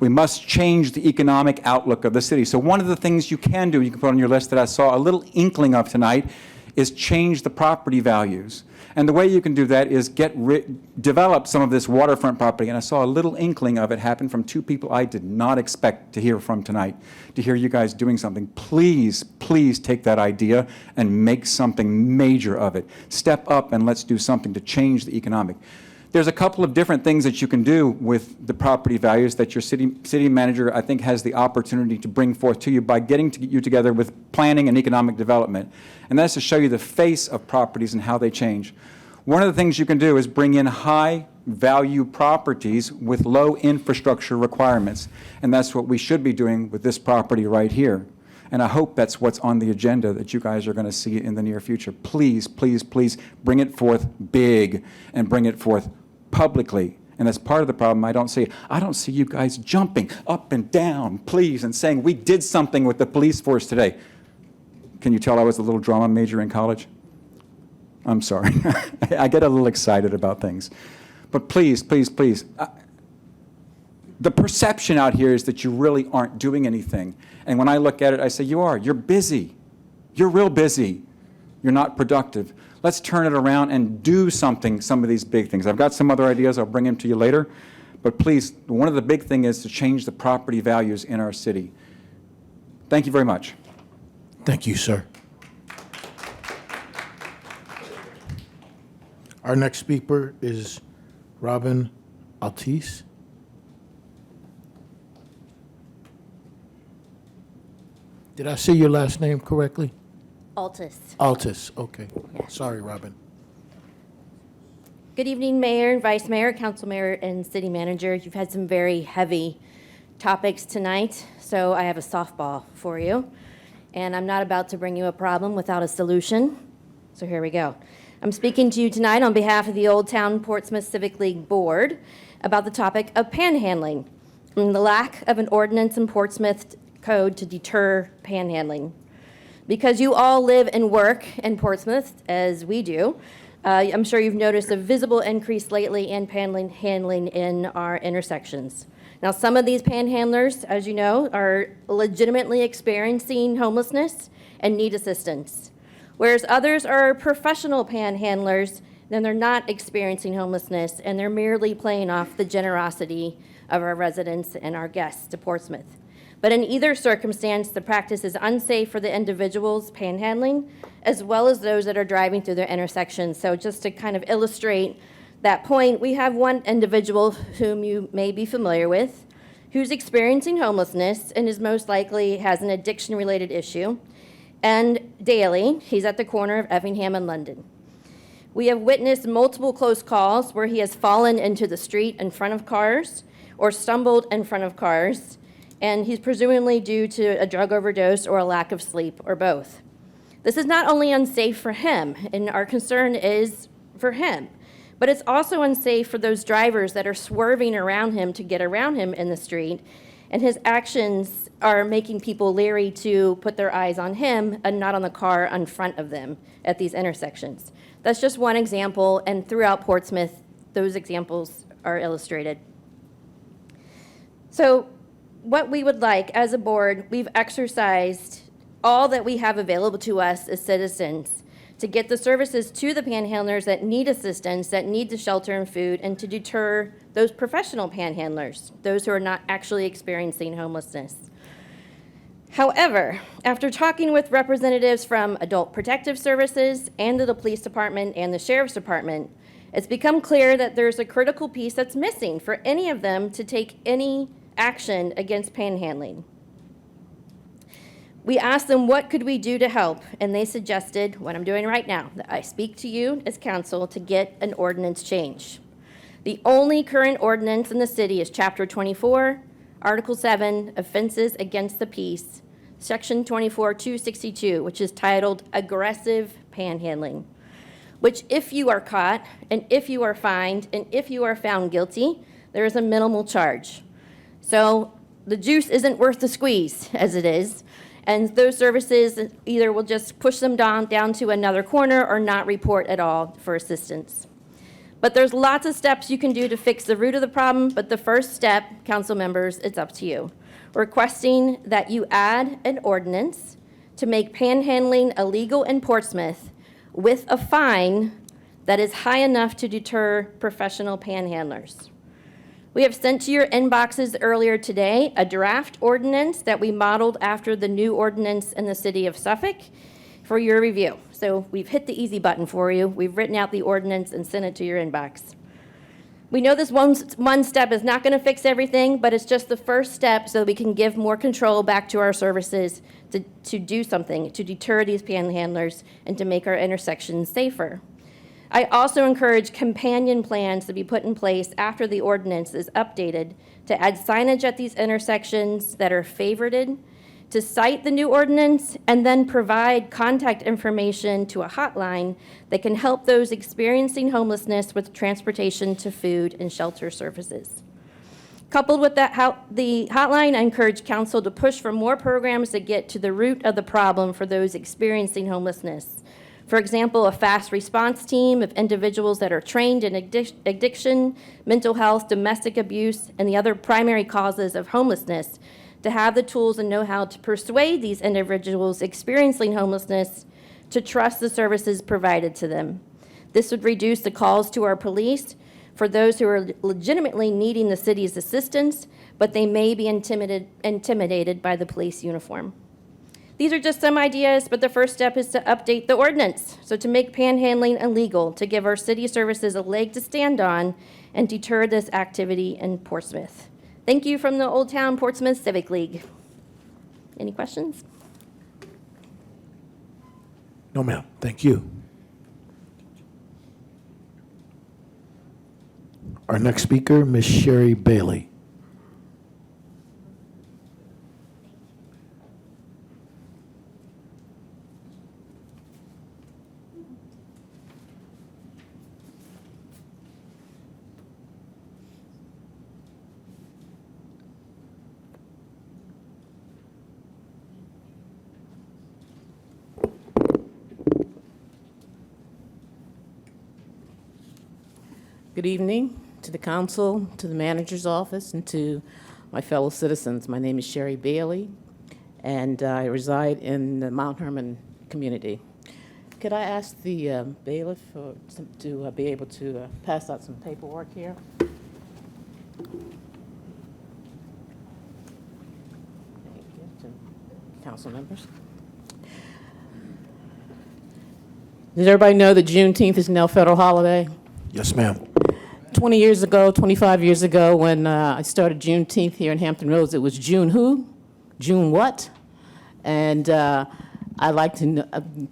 We must change the economic outlook of the city. So one of the things you can do, you can put on your list that I saw a little inkling of tonight, is change the property values. And the way you can do that is develop some of this waterfront property. And I saw a little inkling of it happen from two people I did not expect to hear from tonight, to hear you guys doing something. Please, please take that idea and make something major of it. Step up and let's do something to change the economic. There's a couple of different things that you can do with the property values that your city manager, I think, has the opportunity to bring forth to you by getting you together with planning and economic development. And that's to show you the face of properties and how they change. One of the things you can do is bring in high-value properties with low infrastructure requirements. And that's what we should be doing with this property right here. And I hope that's what's on the agenda that you guys are going to see in the near future. Please, please, please bring it forth big and bring it forth publicly. And that's part of the problem I don't see. I don't see you guys jumping up and down, please, and saying, we did something with the police force today. Can you tell I was a little drama major in college? I'm sorry. I get a little excited about things. But please, please, please. The perception out here is that you really aren't doing anything. And when I look at it, I say, you are. You're busy. You're real busy. You're not productive. Let's turn it around and do something, some of these big things. I've got some other ideas. I'll bring them to you later. But please, one of the big things is to change the property values in our city. Thank you very much. Thank you, sir. Our next speaker is Robin Altis. Did I say your last name correctly? Altis. Altis, okay. Yeah. Sorry, Robin. Good evening, Mayor and Vice Mayor, Council Mayor, and City Manager. You've had some very heavy topics tonight, so I have a softball for you. And I'm not about to bring you a problem without a solution, so here we go. I'm speaking to you tonight on behalf of the Old Town Portsmouth Civic League Board about the topic of panhandling and the lack of an ordinance in Portsmouth code to deter panhandling. Because you all live and work in Portsmouth, as we do, I'm sure you've noticed a visible increase lately in panhandling in our intersections. Now, some of these panhandlers, as you know, are legitimately experiencing homelessness and need assistance, whereas others are professional panhandlers, then they're not experiencing homelessness, and they're merely playing off the generosity of our residents and our guests to Portsmouth. But in either circumstance, the practice is unsafe for the individuals panhandling, as well as those that are driving through their intersections. So just to kind of illustrate that point, we have one individual whom you may be familiar with, who's experiencing homelessness and is most likely has an addiction-related issue. And daily, he's at the corner of Effingham and London. We have witnessed multiple close calls where he has fallen into the street in front of cars or stumbled in front of cars, and he's presumably due to a drug overdose or a lack of sleep or both. This is not only unsafe for him, and our concern is for him, but it's also unsafe for those drivers that are swerving around him to get around him in the street, and his actions are making people leery to put their eyes on him and not on the car in front of them at these intersections. That's just one example, and throughout Portsmouth, those examples are illustrated. So what we would like as a board, we've exercised all that we have available to us as citizens to get the services to the panhandlers that need assistance, that need the shelter and food, and to deter those professional panhandlers, those who are not actually experiencing homelessness. However, after talking with representatives from Adult Protective Services and the Police Department and the Sheriff's Department, it's become clear that there's a critical piece that's missing for any of them to take any action against panhandling. We asked them, what could we do to help? And they suggested what I'm doing right now, that I speak to you as council to get an ordinance change. The only current ordinance in the city is Chapter 24, Article 7, Offenses Against the Peace, Section 24-262, which is titled Aggressive Panhandling, which if you are caught, and if you are fined, and if you are found guilty, there is a minimal charge. So the juice isn't worth the squeeze, as it is, and those services either will just push them down to another corner or not report at all for assistance. But there's lots of steps you can do to fix the root of the problem, but the first step, council members, it's up to you. Requesting that you add an ordinance to make panhandling illegal in Portsmouth with a fine that is high enough to deter professional panhandlers. We have sent to your inboxes earlier today a draft ordinance that we modeled after the new ordinance in the city of Suffolk for your review. So we've hit the easy button for you. We've written out the ordinance and sent it to your inbox. We know this one step is not going to fix everything, but it's just the first step so that we can give more control back to our services to do something, to deter these panhandlers and to make our intersections safer. I also encourage companion plans to be put in place after the ordinance is updated to add signage at these intersections that are favorited, to cite the new ordinance, and then provide contact information to a hotline that can help those experiencing homelessness with transportation to food and shelter services. Coupled with that, the hotline, I encourage council to push for more programs that get to the root of the problem for those experiencing homelessness. For example, a fast response team of individuals that are trained in addiction, mental health, domestic abuse, and the other primary causes of homelessness to have the tools and know-how to persuade these individuals experiencing homelessness to trust the services provided to them. This would reduce the calls to our police for those who are legitimately needing the city's assistance, but they may be intimidated by the police uniform. These are just some ideas, but the first step is to update the ordinance. So to make panhandling illegal, to give our city services a leg to stand on and deter this activity in Portsmouth. Thank you from the Old Town Portsmouth Civic League. Any questions? No, ma'am. Thank you. Our next speaker, Ms. Sherry Bailey. Good evening to the council, to the manager's office, and to my fellow citizens. My name is Sherry Bailey, and I reside in the Mount Hermon community. Could I ask the bailiff to be able to pass out some paperwork here? Thank you to council members. Does everybody know that Juneteenth is now a federal holiday? Yes, ma'am. 20 years ago, 25 years ago, when I started Juneteenth here in Hampton Roads, it was June who? June what? And I'd like to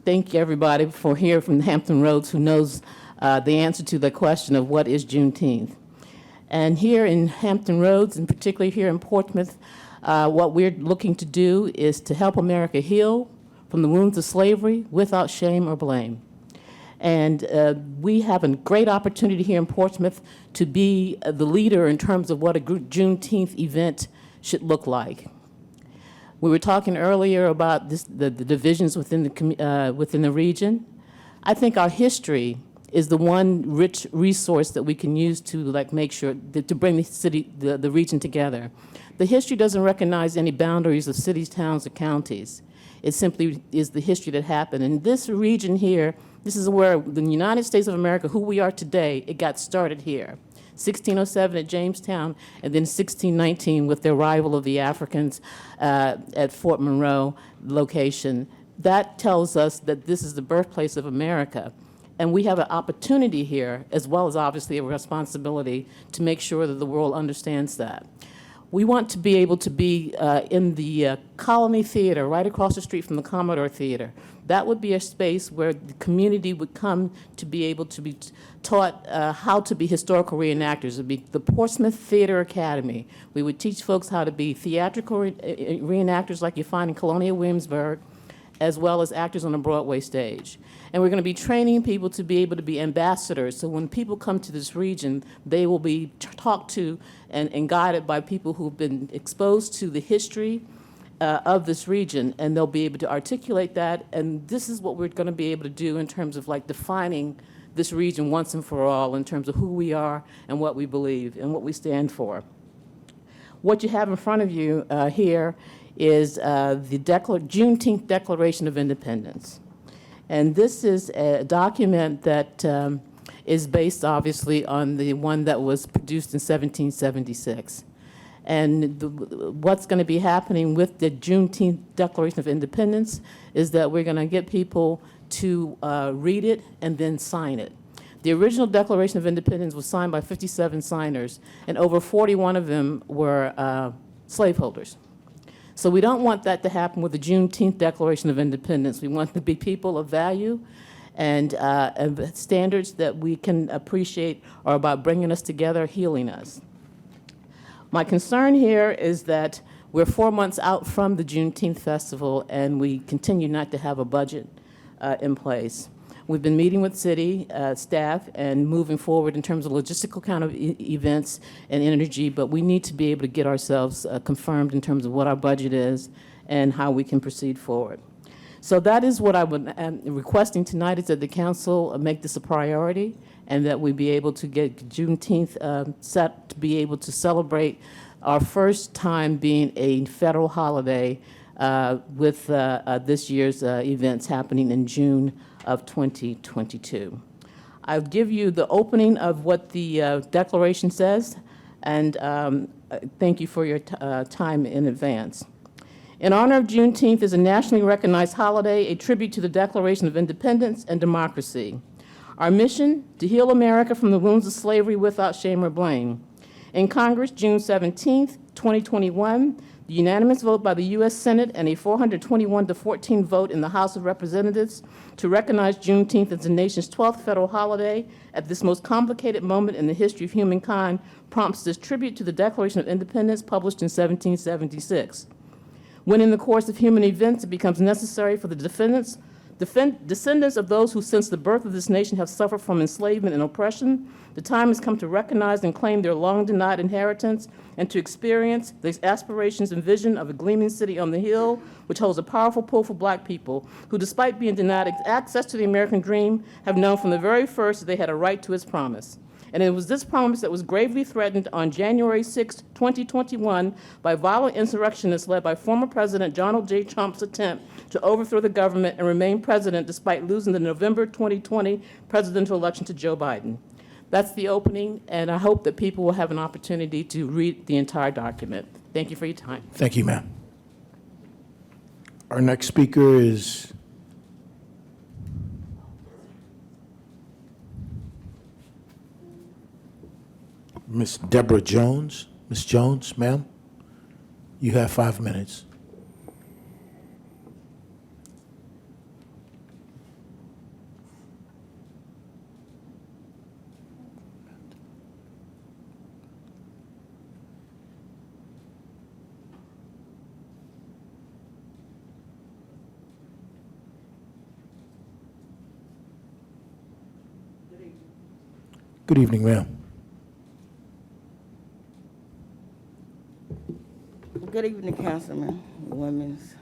thank everybody for here from Hampton Roads who knows the answer to the question of what is Juneteenth. And here in Hampton Roads, and particularly here in Portsmouth, what we're looking to do is to help America heal from the wounds of slavery without shame or blame. And we have a great opportunity here in Portsmouth to be the leader in terms of what a Juneteenth event should look like. We were talking earlier about the divisions within the region. I think our history is the one rich resource that we can use to make sure to bring the region together. The history doesn't recognize any boundaries of cities, towns, or counties. It simply is the history that happened. And this region here, this is where the United States of America, who we are today, it got started here. 1607 at Jamestown, and then 1619 with the arrival of the Africans at Fort Monroe location. That tells us that this is the birthplace of America. And we have an opportunity here, as well as obviously a responsibility, to make sure that the world understands that. We want to be able to be in the Colony Theater, right across the street from the Commodore Theater. That would be a space where the community would come to be able to be taught how to be historical reenactors. It would be the Portsmouth Theater Academy. We would teach folks how to be theatrical reenactors like you find in Colonial Williamsburg, as well as actors on a Broadway stage. And we're going to be training people to be able to be ambassadors. So when people come to this region, they will be talked to and guided by people who've been exposed to the history of this region, and they'll be able to articulate that. And this is what we're going to be able to do in terms of defining this region once and for all in terms of who we are and what we believe and what we stand for. What you have in front of you here is the Juneteenth Declaration of Independence. And this is a document that is based, obviously, on the one that was produced in 1776. And what's going to be happening with the Juneteenth Declaration of Independence is that we're going to get people to read it and then sign it. The original Declaration of Independence was signed by 57 signers, and over 41 of them were slaveholders. So we don't want that to happen with the Juneteenth Declaration of Independence. We want to be people of value, and standards that we can appreciate are about bringing us together, healing us. My concern here is that we're 4 months out from the Juneteenth festival, and we continue not to have a budget in place. We've been meeting with city staff and moving forward in terms of logistical kind of events and energy, but we need to be able to get ourselves confirmed in terms of what our budget is and how we can proceed forward. So that is what I would requesting tonight, is that the council make this a priority and that we be able to get Juneteenth set to be able to celebrate our first time being a federal holiday with this year's events happening in June of 2022. I'll give you the opening of what the declaration says, and thank you for your time in advance. In honor of Juneteenth is a nationally recognized holiday, a tribute to the Declaration of Independence and democracy. Our mission, to heal America from the wounds of slavery without shame or blame. In Congress, June 17th, 2021, the unanimous vote by the U.S. Senate and a 421-14 vote in the House of Representatives to recognize Juneteenth as the nation's 12th federal holiday at this most complicated moment in the history of humankind prompts this tribute to the Declaration of Independence published in 1776. When in the course of human events it becomes necessary for the descendants of those who since the birth of this nation have suffered from enslavement and oppression, the time has come to recognize and claim their long-denied inheritance and to experience the aspirations and vision of a gleaming city on the hill, which holds a powerful pull for Black people who, despite being denied access to the American dream, have known from the very first that they had a right to its promise. And it was this promise that was gravely threatened on January 6, 2021, by violent insurrectionists led by former President Donald J. Trump's attempt to overthrow the government and remain president despite losing the November 2020 presidential election to Joe Biden. That's the opening, and I hope that people will have an opportunity to read the entire document. Thank you for your time. Thank you, ma'am. Our next speaker is Ms. Deborah Jones. Ms. Jones, ma'am, you have 5 minutes. Good evening, ma'am. Good evening, Councilman, women's.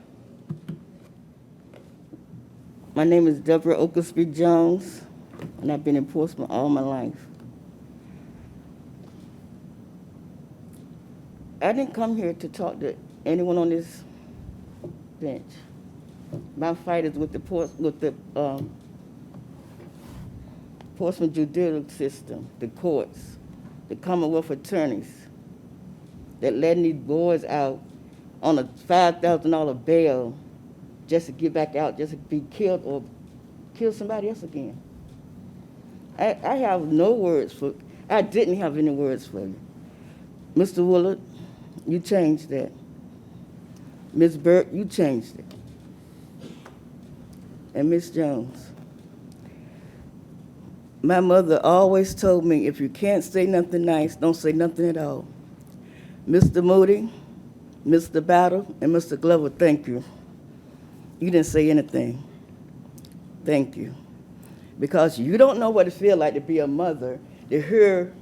My name is Deborah Oaklesby Jones, and I've been in Portsmouth all my life. I didn't come here to talk to anyone on this bench. My fight is with the Portsmouth judicial system, the courts, the Commonwealth attorneys that letting these boys out on a $5,000 bail just to get back out, just to be killed or kill somebody else again. I have no words for, I didn't have any words for you. Mr. Willard, you changed that. Ms. Burke, you changed it. And Ms. Jones. My mother always told me, if you can't say nothing nice, don't say nothing at all. Mr. Moody, Mr. Battle, and Mr. Glover, thank you. You didn't say anything. Thank you. Because you don't know what it feels like to be a mother, to hear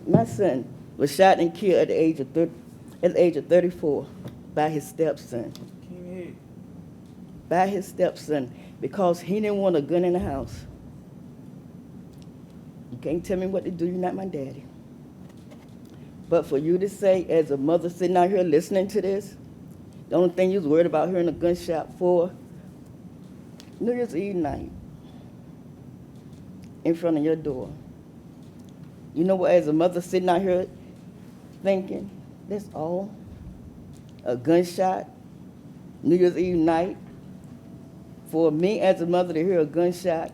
my son was shot and killed at the age of 34 by his stepson. By his stepson, because he didn't want a gun in the house. You can't tell me what to do, you're not my daddy. But for you to say, as a mother sitting out here listening to this, the only thing you was worried about hearing a gunshot for New Year's Eve night in front of your door. You know what, as a mother sitting out here thinking, that's all? A gunshot, New Year's Eve night? For me as a mother to hear a gunshot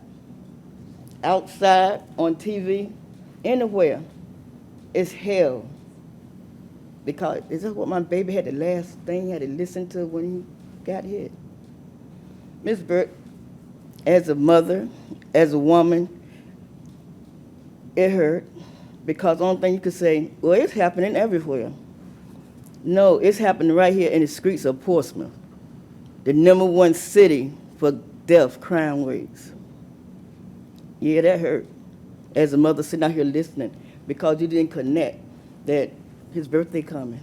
outside, on TV, anywhere, it's hell. Because is this what my baby had the last thing he had to listen to when he got hit? Ms. Burke, as a mother, as a woman, it hurt. Because the only thing you could say, well, it's happening everywhere. No, it's happening right here in the streets of Portsmouth, the #1 city for death crime rates. Yeah, that hurt. As a mother sitting out here listening, because you didn't connect that his birthday coming,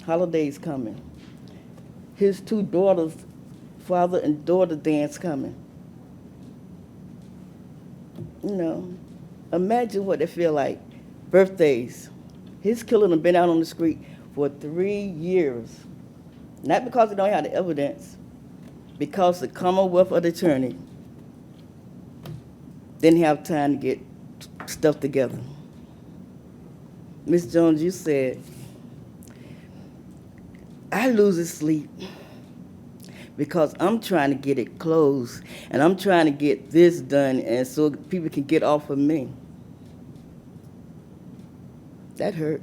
holidays coming, his 2 daughters, father and daughter dance coming. You know, imagine what they feel like. Birthdays. His killer has been out on the street for 3 years. Not because they don't have the evidence, because the Commonwealth Attorney didn't have time to get stuff together. Ms. Jones, you said, I lose sleep because I'm trying to get it closed and I'm trying to get this done and so people can get off of me. That hurt.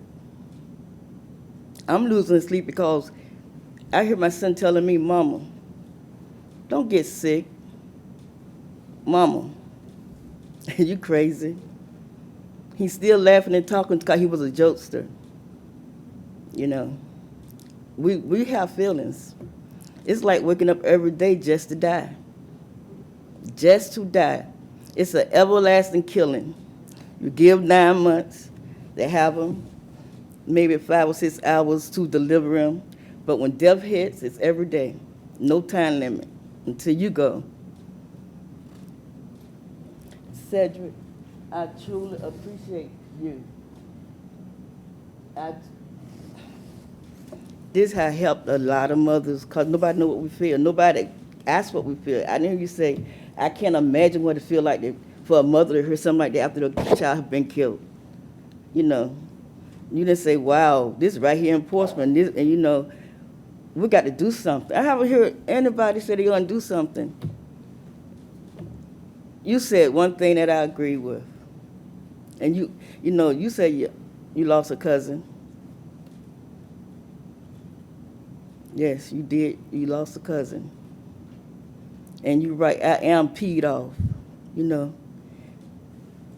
I'm losing sleep because I hear my son telling me, Mama, don't get sick. Mama, you crazy. He's still laughing and talking because he was a jokester. You know, we have feelings. It's like waking up every day just to die. Just to die. It's an everlasting killing. You give 9 months, they have them, maybe 5 or 6 hours to deliver them. But when death hits, it's every day. No time limit until you go. Cedric, I truly appreciate you. This has helped a lot of mothers because nobody knows what we feel. Nobody asks what we feel. I hear you say, I can't imagine what it feels like for a mother to hear something like that after the child has been killed. You know, you didn't say, wow, this is right here in Portsmouth, and you know, we got to do something. I haven't heard anybody say they're going to do something. You said one thing that I agree with. And you know, you said you lost a cousin. Yes, you did. You lost a cousin. And you're right, I am peed off, you know.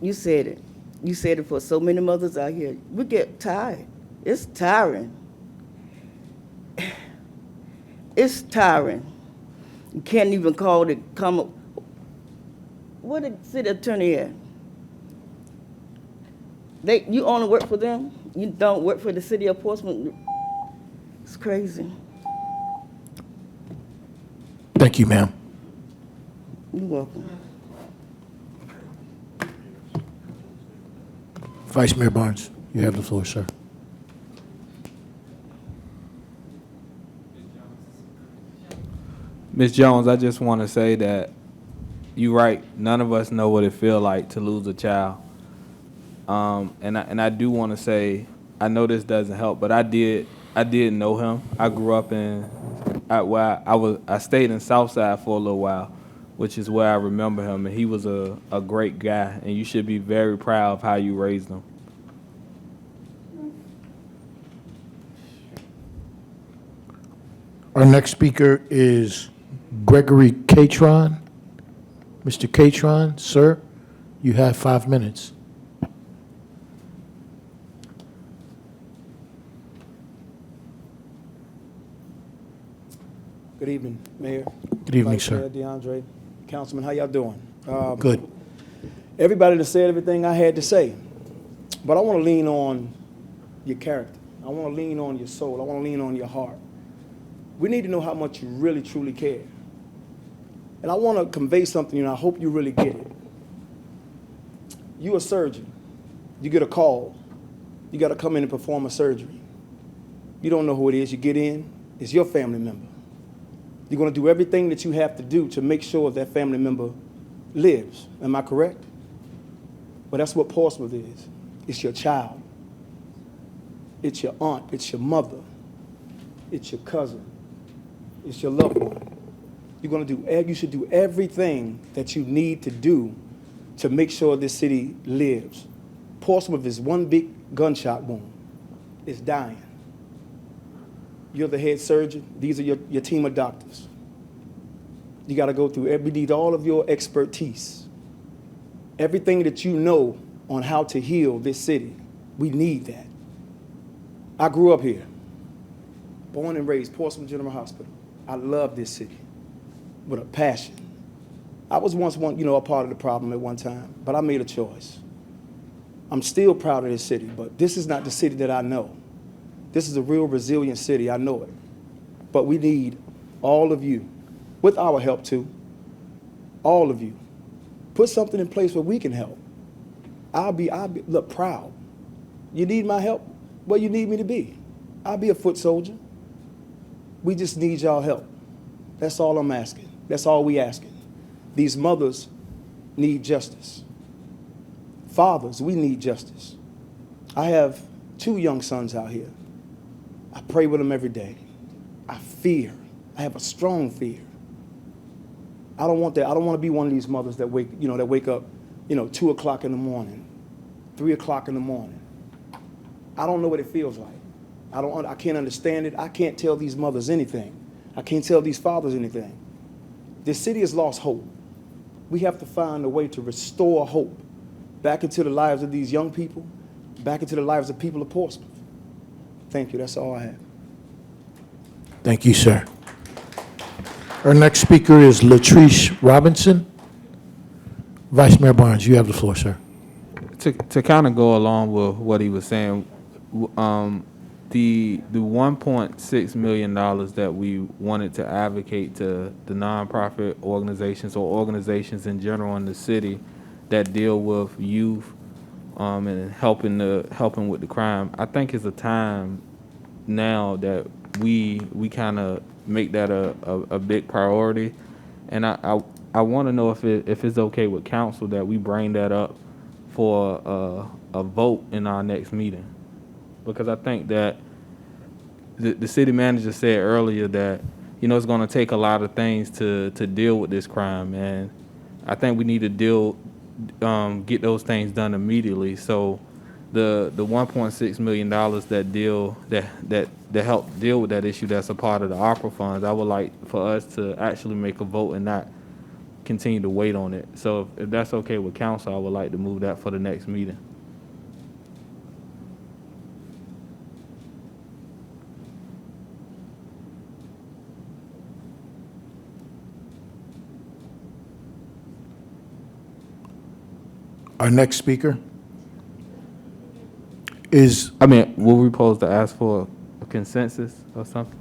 You said it. You said it for so many mothers out here. We get tired. It's tiring. It's tiring. You can't even call to come up. Where the city attorney at? You only work for them? You don't work for the city of Portsmouth? It's crazy. Thank you, ma'am. You're welcome. Vice Mayor Barnes, you have the floor, sir. Ms. Jones, I just want to say that you're right. None of us know what it feels like to lose a child. And I do want to say, I know this doesn't help, but I did know him. I grew up I stayed in Southside for a little while, which is where I remember him, and he was a great guy, and you should be very proud of how you raised him. Our next speaker is Gregory Katron. Mr. Katron, sir, you have 5 minutes. Good evening, Mayor. Good evening, Vice sir. Mayor DeAndre, Councilman, how y'all doing? Good. Everybody has said everything I had to say, but I want to lean on your character. I want to lean on your soul. I want to lean on your heart. We need to know how much you really, truly care. And I want to convey something, and I hope you really get it. You a surgeon. You get a call. You got to come in and perform a surgery. You don't know who it is. You get in. It's your family member. You're going to do everything that you have to do to make sure that family member lives. Am I correct? But that's what Portsmouth is. It's your child. It's your aunt. It's your mother. It's your cousin. It's your loved one. You should do everything that you need to do to make sure this city lives. Portsmouth is one big gunshot wound. It's dying. You're the head surgeon. These are your team of doctors. You got to go through we need all of your expertise. Everything that you know on how to heal this city, we need that. I grew up here, born and raised, Portsmouth General Hospital. I love this city with a passion. I was once a part of the problem at one time, but I made a choice. I'm still proud of this city, but this is not the city that I know. This is a real resilient city, I know it. But we need all of you, with our help too, all of you. Put something in place where we can help. I'll be look, proud. You need my help? Where you need me to be. I'll be a foot soldier. We just need y'all help. That's all I'm asking. That's all we asking. These mothers need justice. Fathers, we need justice. I have 2 young sons out here. I pray with them every day. I fear. I have a strong fear. I don't want that. I don't want to be one of these mothers that wake up, 2 o'clock in the morning, 3 o'clock in the morning. I don't know what it feels like. I can't understand it. I can't tell these mothers anything. I can't tell these fathers anything. This city has lost hope. We have to find a way to restore hope back into the lives of these young people, back into the lives of people of Portsmouth. Thank you. That's all I have. Thank you, sir. Our next speaker is Latrice Robinson. Vice Mayor Barnes, you have the floor, sir. To kind of go along with what he was saying, the $1.6 million that we wanted to advocate to the nonprofit organizations or organizations in general in the city that deal with youth and helping with the crime, I think it's a time now that we kind of make that a big priority, and I want to know if it's okay with council that we bring that up for a vote in our next meeting, because I think that the city manager said earlier that it's going to take a lot of things to deal with this crime, and I think we need to get those things done immediately. So the $1.6 million that help deal with that issue, that's a part of the ARPA funds, I would like for us to actually make a vote and not continue to wait on it. So if that's okay with council, I would like to move that for the next meeting. Our next speaker is... will we supposed to ask for a consensus or something?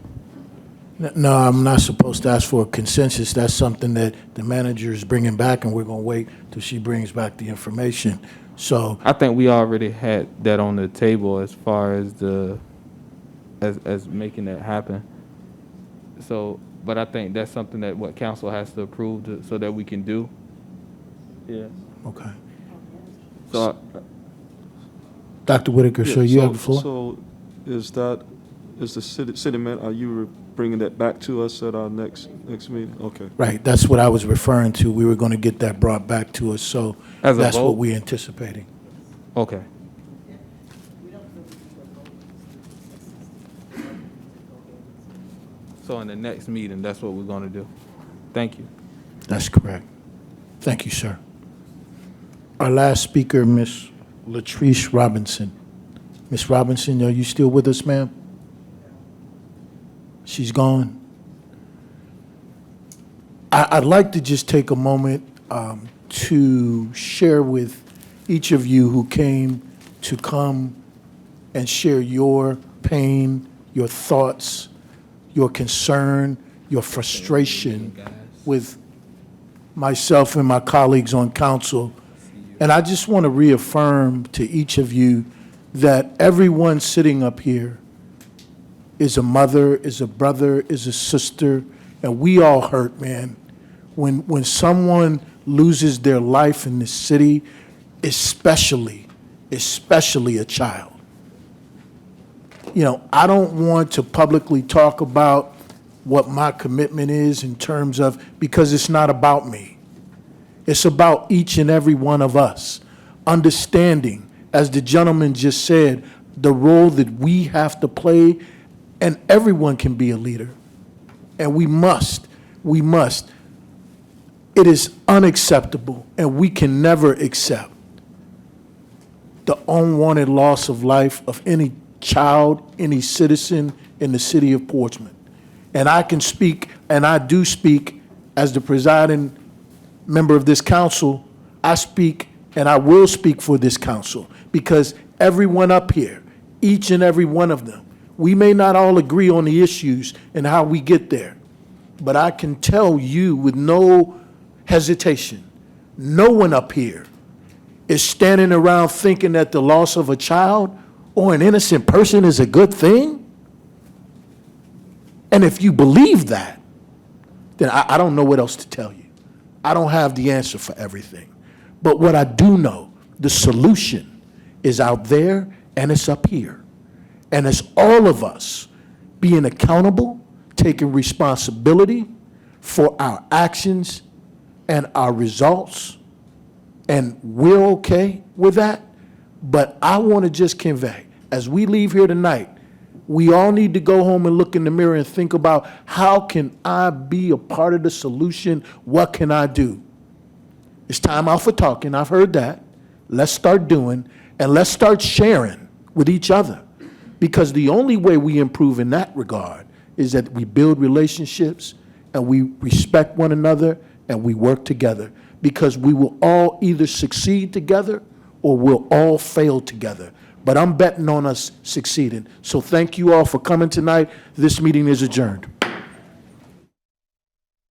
No, I'm not supposed to ask for a consensus. That's something that the manager is bringing back, and we're going to wait till she brings back the information. So I think we already had that on the table as far as as making that happen. So, but I think that's something that what council has to approve so that we can do. Yeah. Okay. So, Dr. Whitaker, so you have the floor. So is the city man, are you bringing that back to us at our next meeting? Okay. Right, that's what I was referring to. We were going to get that brought back to us, so As a that's vote? what we're anticipating. okay. So in the next meeting, that's what we're going to do. Thank you. That's correct. Thank you, sir. Our last speaker, Ms. Latrice Robinson. Ms. Robinson, are you still with us, ma'am? She's gone. I'd like to just take a moment to share with each of you who came to come and share your pain, your thoughts, your concern, your frustration with myself and my colleagues on council And I just want to reaffirm to each of you that everyone sitting up here is a mother, is a brother, is a sister, and we all hurt, man. When someone loses their life in this city, especially a child. You know, I don't want to publicly talk about what my commitment is in terms of, because it's not about me. It's about each and every one of us understanding, as the gentleman just said, the role that we have to play, and everyone can be a leader. And we must. It is unacceptable, and we can never accept the unwanted loss of life of any child, any citizen in the city of Portsmouth. And I can speak, and I do speak, as the presiding member of this council, I speak and I will speak for this council, because everyone up here, each and every one of them, we may not all agree on the issues and how we get there, but I can tell you with no hesitation, no one up here is standing around thinking that the loss of a child or an innocent person is a good thing. And if you believe that, then I don't know what else to tell you. I don't have the answer for everything. But what I do know, the solution is out there and it's up here. And it's all of us being accountable, taking responsibility for our actions and our results. And we're okay with that. But I want to just convey, as we leave here tonight, we all need to go home and look in the mirror and think about, how can I be a part of the solution? What can I do? It's time out for talking. I've heard that. Let's start doing, and let's start sharing with each other. Because the only way we improve in that regard is that we build relationships and we respect one another and we work together. Because we will all either succeed together or we'll all fail together. But I'm betting on us succeeding. So thank you all for coming tonight. This meeting is adjourned.